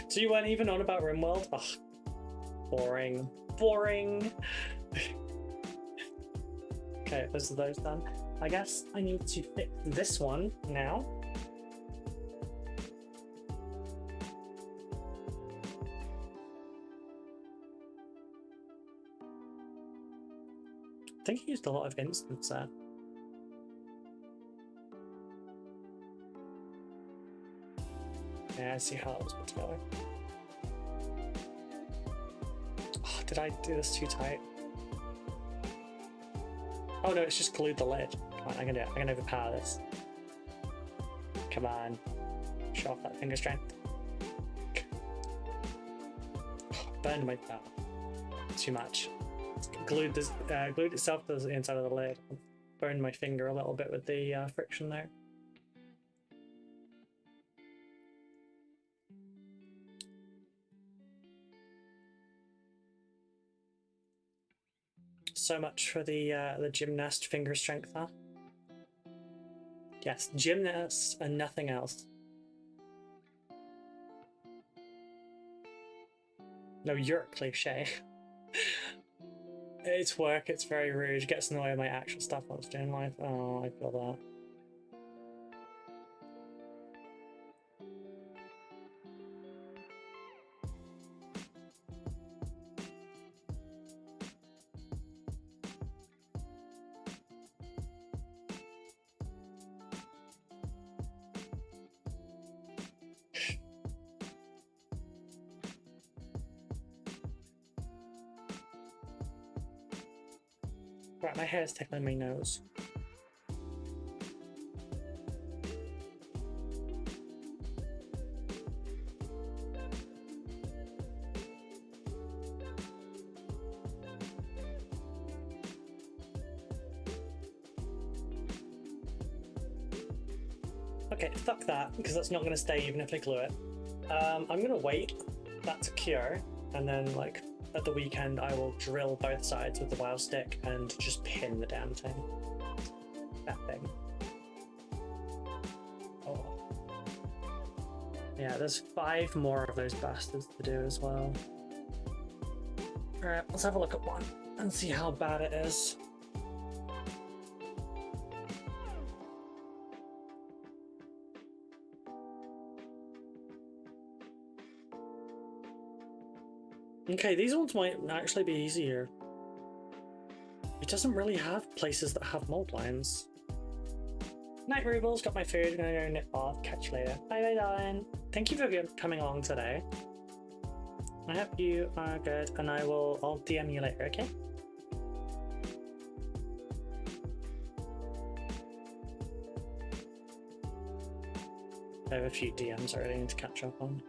So you weren't even on about RimWorld? Ugh. Boring. Boring! Okay, those are those done. I guess I need to fix this one now. I think he used a lot of instants there. Yeah, I see how that was put together. Oh, did I do this too tight? Oh no, it's just glued the lid. Come on, I can do it. I can overpower this. Come on. Show off that finger strength. Oh, burned my... Oh, too much. It's glued itself to the inside of the lid. Burned my finger a little bit with the friction there. So much for the gymnast finger strength, huh? Yes, gymnast and nothing else. No, you're a cliche. It's work, it's very rude. It gets in the way of my actual stuff I was doing life. Oh, I feel that. Right, my hair is tickling my nose. Okay, fuck that, because that's not going to stay even if I glue it. I'm going to wait that to cure, and then, like, at the weekend I will drill both sides with the wow stick and just pin the damn thing. That thing. Oh. Yeah, there's 5 more of those bastards to do as well. Alright, let's have a look at one and see how bad it is. Okay, these ones might actually be easier. It doesn't really have places that have mold lines. Night Rubles, got my food, gonna go nip off. Catch you later. Bye bye, darling. Thank you for coming along today. I hope you are good, and I'll DM you later, okay? I have a few DMs I really need to catch up on.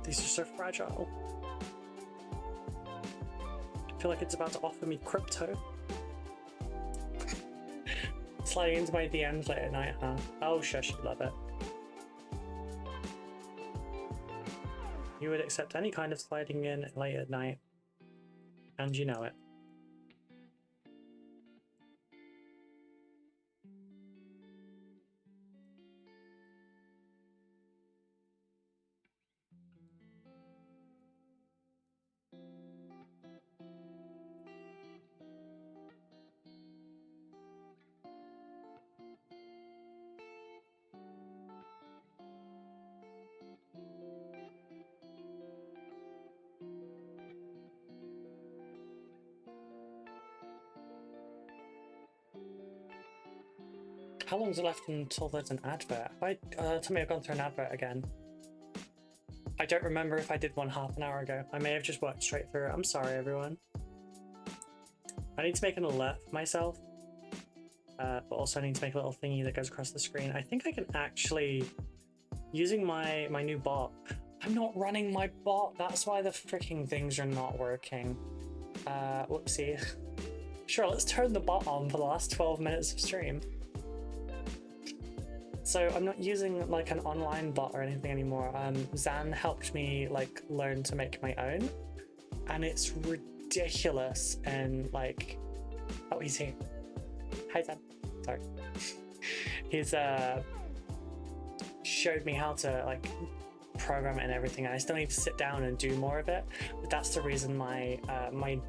These are so fragile. I feel like it's about to offer me crypto. Sliding into my DMs late at night, huh? Oh, shush, you love it. You would accept any kind of sliding in late at night, and you know it. How long is it left until there's an advert? Tell me I've gone through an advert again. I don't remember if I did one half an hour ago. I may have just worked straight through it. I'm sorry, everyone. I need to make an alert for myself. But also I need to make a little thingy that goes across the screen. I think I can actually, using my new bot. I'm not running my bot. That's why the freaking things are not working. Whoopsie. Sure, let's turn the bot on for the last 12 minutes of stream. So I'm not using like an online bot or anything anymore. Zan helped me like learn to make my own, and it's ridiculous. And like, oh, he's here. Hi, Zan. Sorry. He's showed me how to like program it and everything. And I still need to sit down and do more of it. But that's the reason my my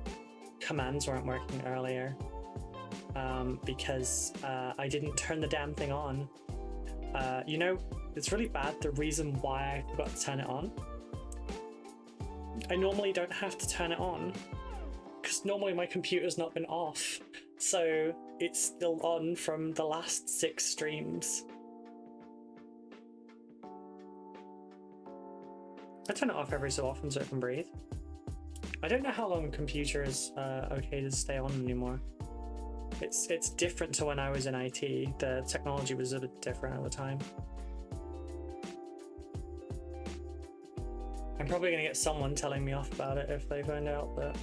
commands weren't working earlier, because I didn't turn the damn thing on. You know, it's really bad, the reason why I forgot to turn it on. I normally don't have to turn it on, because normally my computer's not been off, so it's still on from the last 6 streams. I turn it off every so often so it can breathe. I don't know how long a computer is okay to stay on anymore. It's different to when I was in IT. The technology was a bit different at the time. I'm probably gonna get someone telling me off about it if they find out that.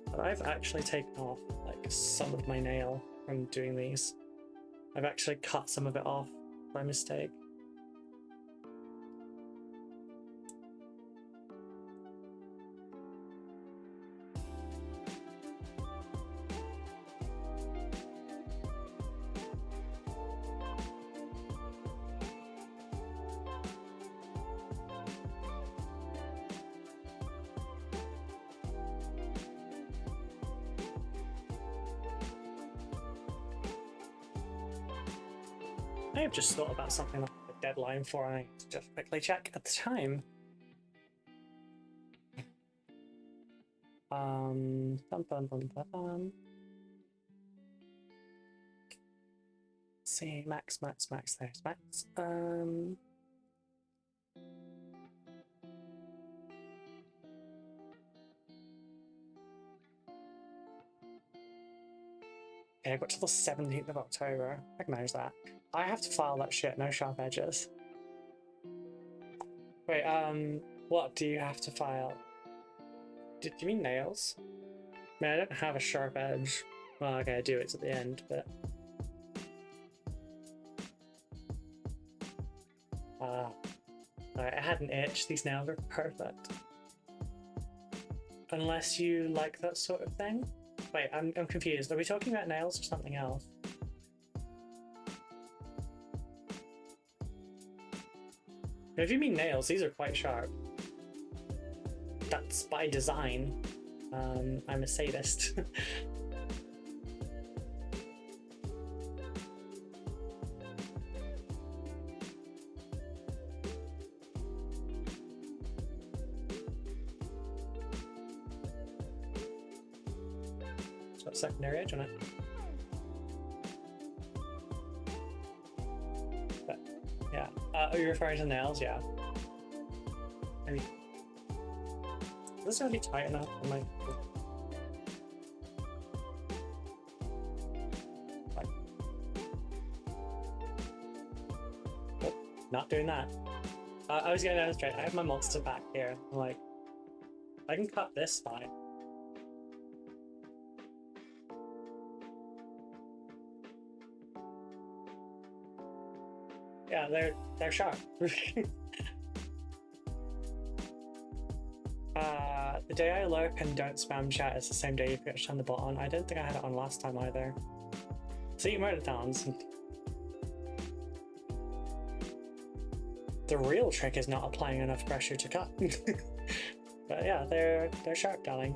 But I've actually taken off like some of my nail from doing these. I've actually cut some of it off by mistake. I have just thought about something like a deadline for, and I need to just quickly check at the time. Bum, bum, bum, bum, bum. Let's see, Max, there's Max. Okay, I got till the 17th of October. Recognize that. I have to file that shit, no sharp edges. Wait, what do you have to file? Do you mean nails? I mean, I don't have a sharp edge. Well, okay, I do, it's at the end, but... Alright, I had an itch, these nails are perfect. Unless you like that sort of thing? Wait, I'm confused. Are we talking about nails or something else? If you mean nails, these are quite sharp. That's by design. I'm a sadist. got secondary edge on it. But yeah, are you referring to nails? Yeah. Maybe. Is this gonna be tight enough for my? Like, oh, not doing that. I was going down straight. I have my monster back here. I'm like, I can cut this fine. Yeah, they're sharp. The day I lurk and don't spam chat is the same day you forget to turn the bot on. I didn't think I had it on last time either. See, Murdertowns. The real trick is not applying enough pressure to cut. But yeah, they're sharp, darling.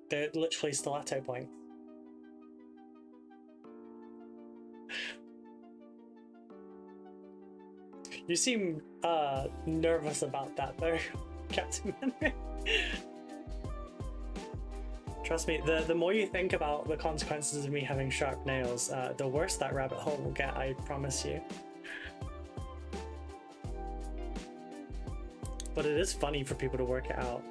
They're literally stiletto point. You seem nervous about that though, Captain Henry. Trust me, the more you think about the consequences of me having sharp nails, the worse that rabbit hole will get, I promise you. But it is funny for people to work it out.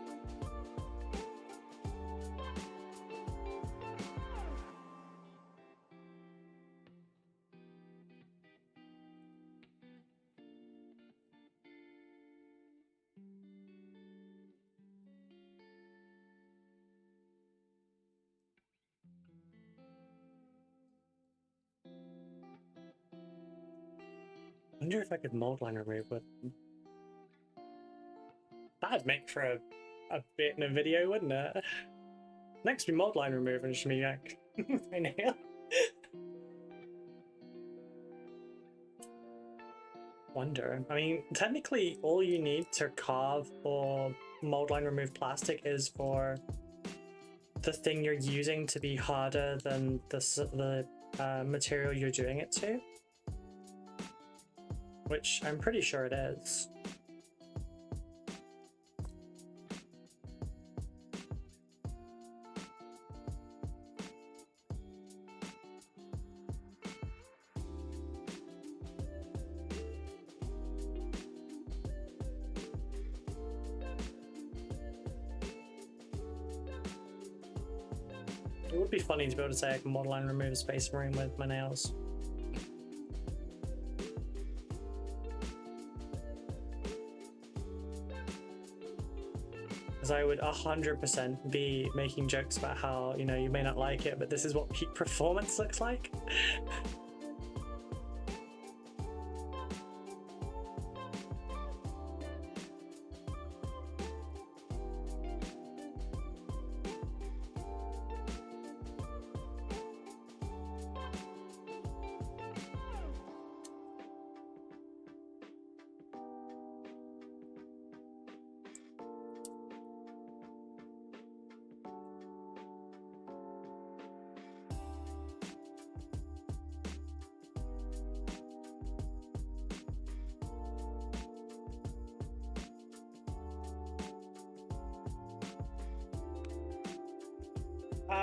I wonder if I could mold line remove with them. That'd make for a bit in a video, wouldn't it? Next be mold line remove and just me like with my nail. Wonder. I mean, technically all you need to carve or mold line remove plastic is for the thing you're using to be harder than the material you're doing it to. Which I'm pretty sure it is. It would be funny to be able to say I can model and remove Space Marine with my nails. Because I would 100% be making jokes about how, you know, you may not like it, but this is what peak performance looks like.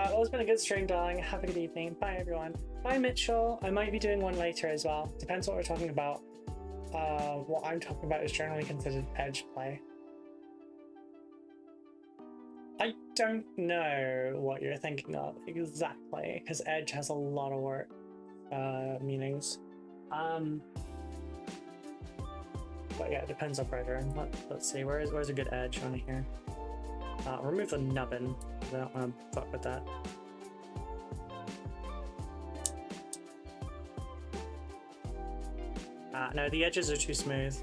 Well, it's been a good stream, darling. Have a good evening. Bye, everyone. Bye, Mitchell. I might be doing one later as well. Depends what we're talking about. What I'm talking about is generally considered edge play. I don't know what you're thinking of exactly, because edge has a lot of work meanings. But yeah, it depends on operator. Let's see, where's a good edge on here? Remove the nubbin. I don't want to fuck with that. No, the edges are too smooth.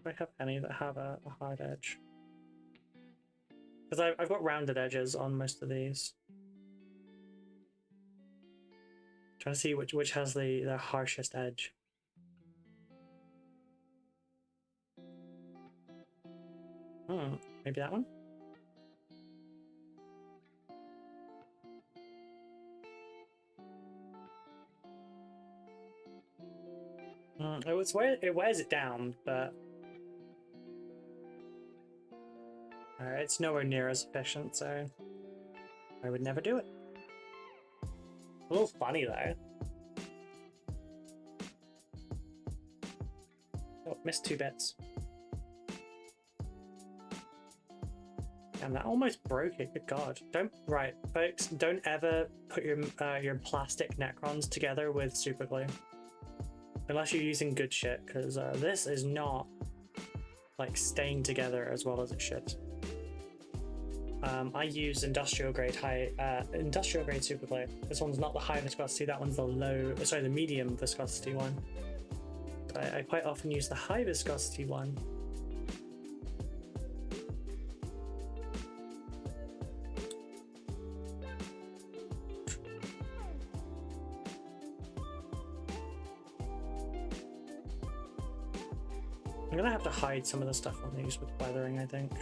Do I have any that have a hard edge? Because I've got rounded edges on most of these. Trying to see which has the harshest edge. Maybe that one? It wears it down, but it's nowhere near as efficient, so I would never do it. A little funny though. Oh, missed 2 bits. Damn, that almost broke it. Good God! Right, folks, don't ever put your plastic Necrons together with super glue, unless you're using good shit, because this is not like staying together as well as it should. I use industrial grade super glue. This one's not the high viscosity. That one's the medium viscosity one. But I quite often use the high viscosity one. I'm gonna have to hide some of the stuff on these with weathering, I think.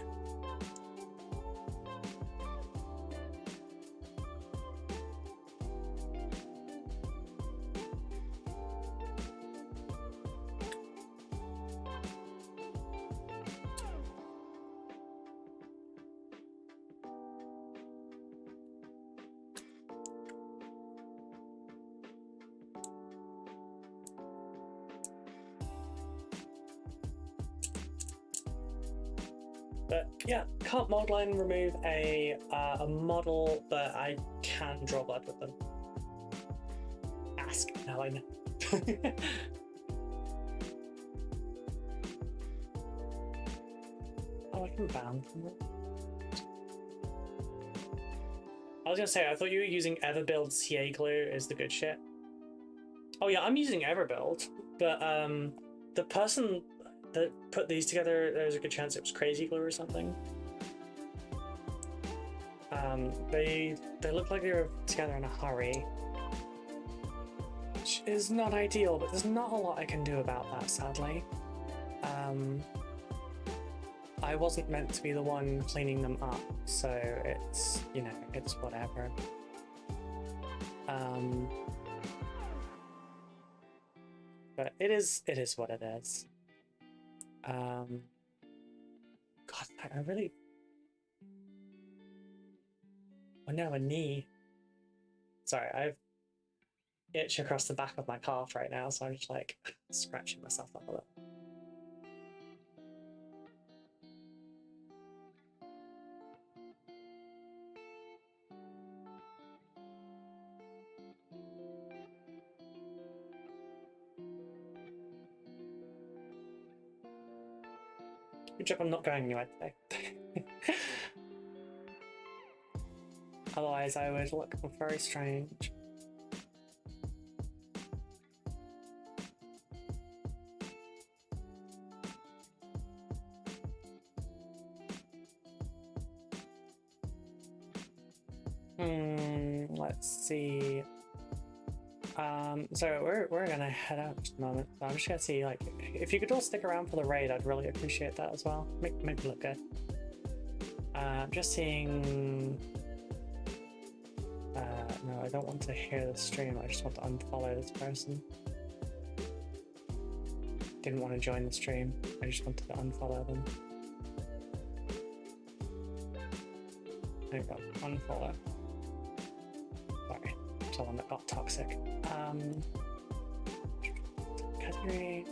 But yeah, can't mod line remove a model, but I can draw blood with them. Ask, now I know. Oh, I can ban from it. I was gonna say, I thought you were using Everbuild CA glue is the good shit. Oh yeah, I'm using Everbuild, but the person that put these together, there's a good chance it was crazy glue or something. They look like they were together in a hurry, which is not ideal, but there's not a lot I can do about that, sadly. I wasn't meant to be the one cleaning them up, so it's, you know, it's whatever. But it is what it is. God, I really... Oh no, a knee. Sorry, I've itch across the back of my calf right now, so I'm just like scratching myself up a little. Good job I'm not going anywhere today. Otherwise I would look very strange. Let's see. So we're gonna head out in just a moment. So I'm just gonna see, like, if you could all stick around for the raid, I'd really appreciate that as well. Make me look good. I'm just seeing. No, I don't want to hear the stream. I just want to unfollow this person. Didn't want to join the stream. I just wanted to unfollow them. There you go. Unfollow. Sorry, someone that got toxic. Category.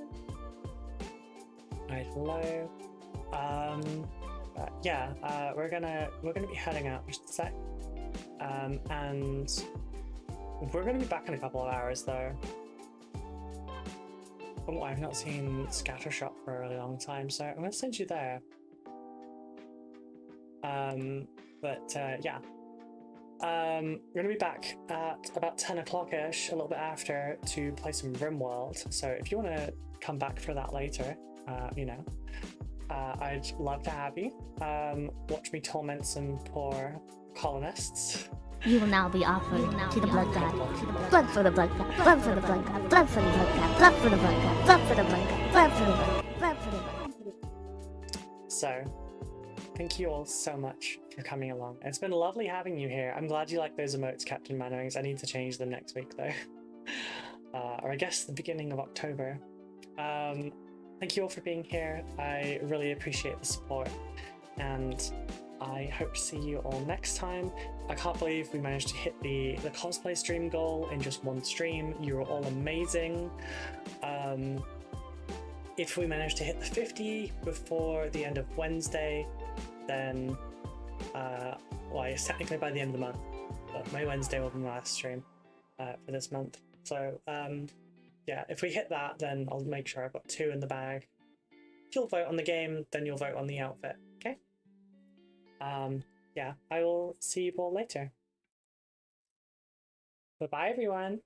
Right, hello. Yeah, we're gonna be heading out just a sec. And we're gonna be back in a couple of hours though. Oh, I've not seen Scattershot for a really long time, so I'm gonna send you there. Yeah. We're gonna be back at about 10 o'clock-ish, a little bit after, to play some RimWorld. So if you want to come back for that later, you know, I'd love to have you. Watch me torment some poor colonists. You will now be offered to the blood god. Blood for the blood god. Blood for the blood god. Blood for the blood god. Blood for the blood god. Blood for the blood god. Blood for the blood god. Blood for the blood god. So, thank you all so much for coming along. It's been lovely having you here. I'm glad you like those emotes, Captain Mannerings. I need to change them next week though. Or I guess the beginning of October. Thank you all for being here. I really appreciate the support, and I hope to see you all next time. I can't believe we managed to hit the cosplay stream goal in just one stream. You were all amazing. If we manage to hit the 50 before the end of Wednesday, then well, it's technically by the end of the month, but my Wednesday will be my last stream for this month. So yeah, if we hit that, then I'll make sure I've got 2 in the bag. If you'll vote on the game, then you'll vote on the outfit, okay? Yeah, I will see you all later. Bye-bye, everyone.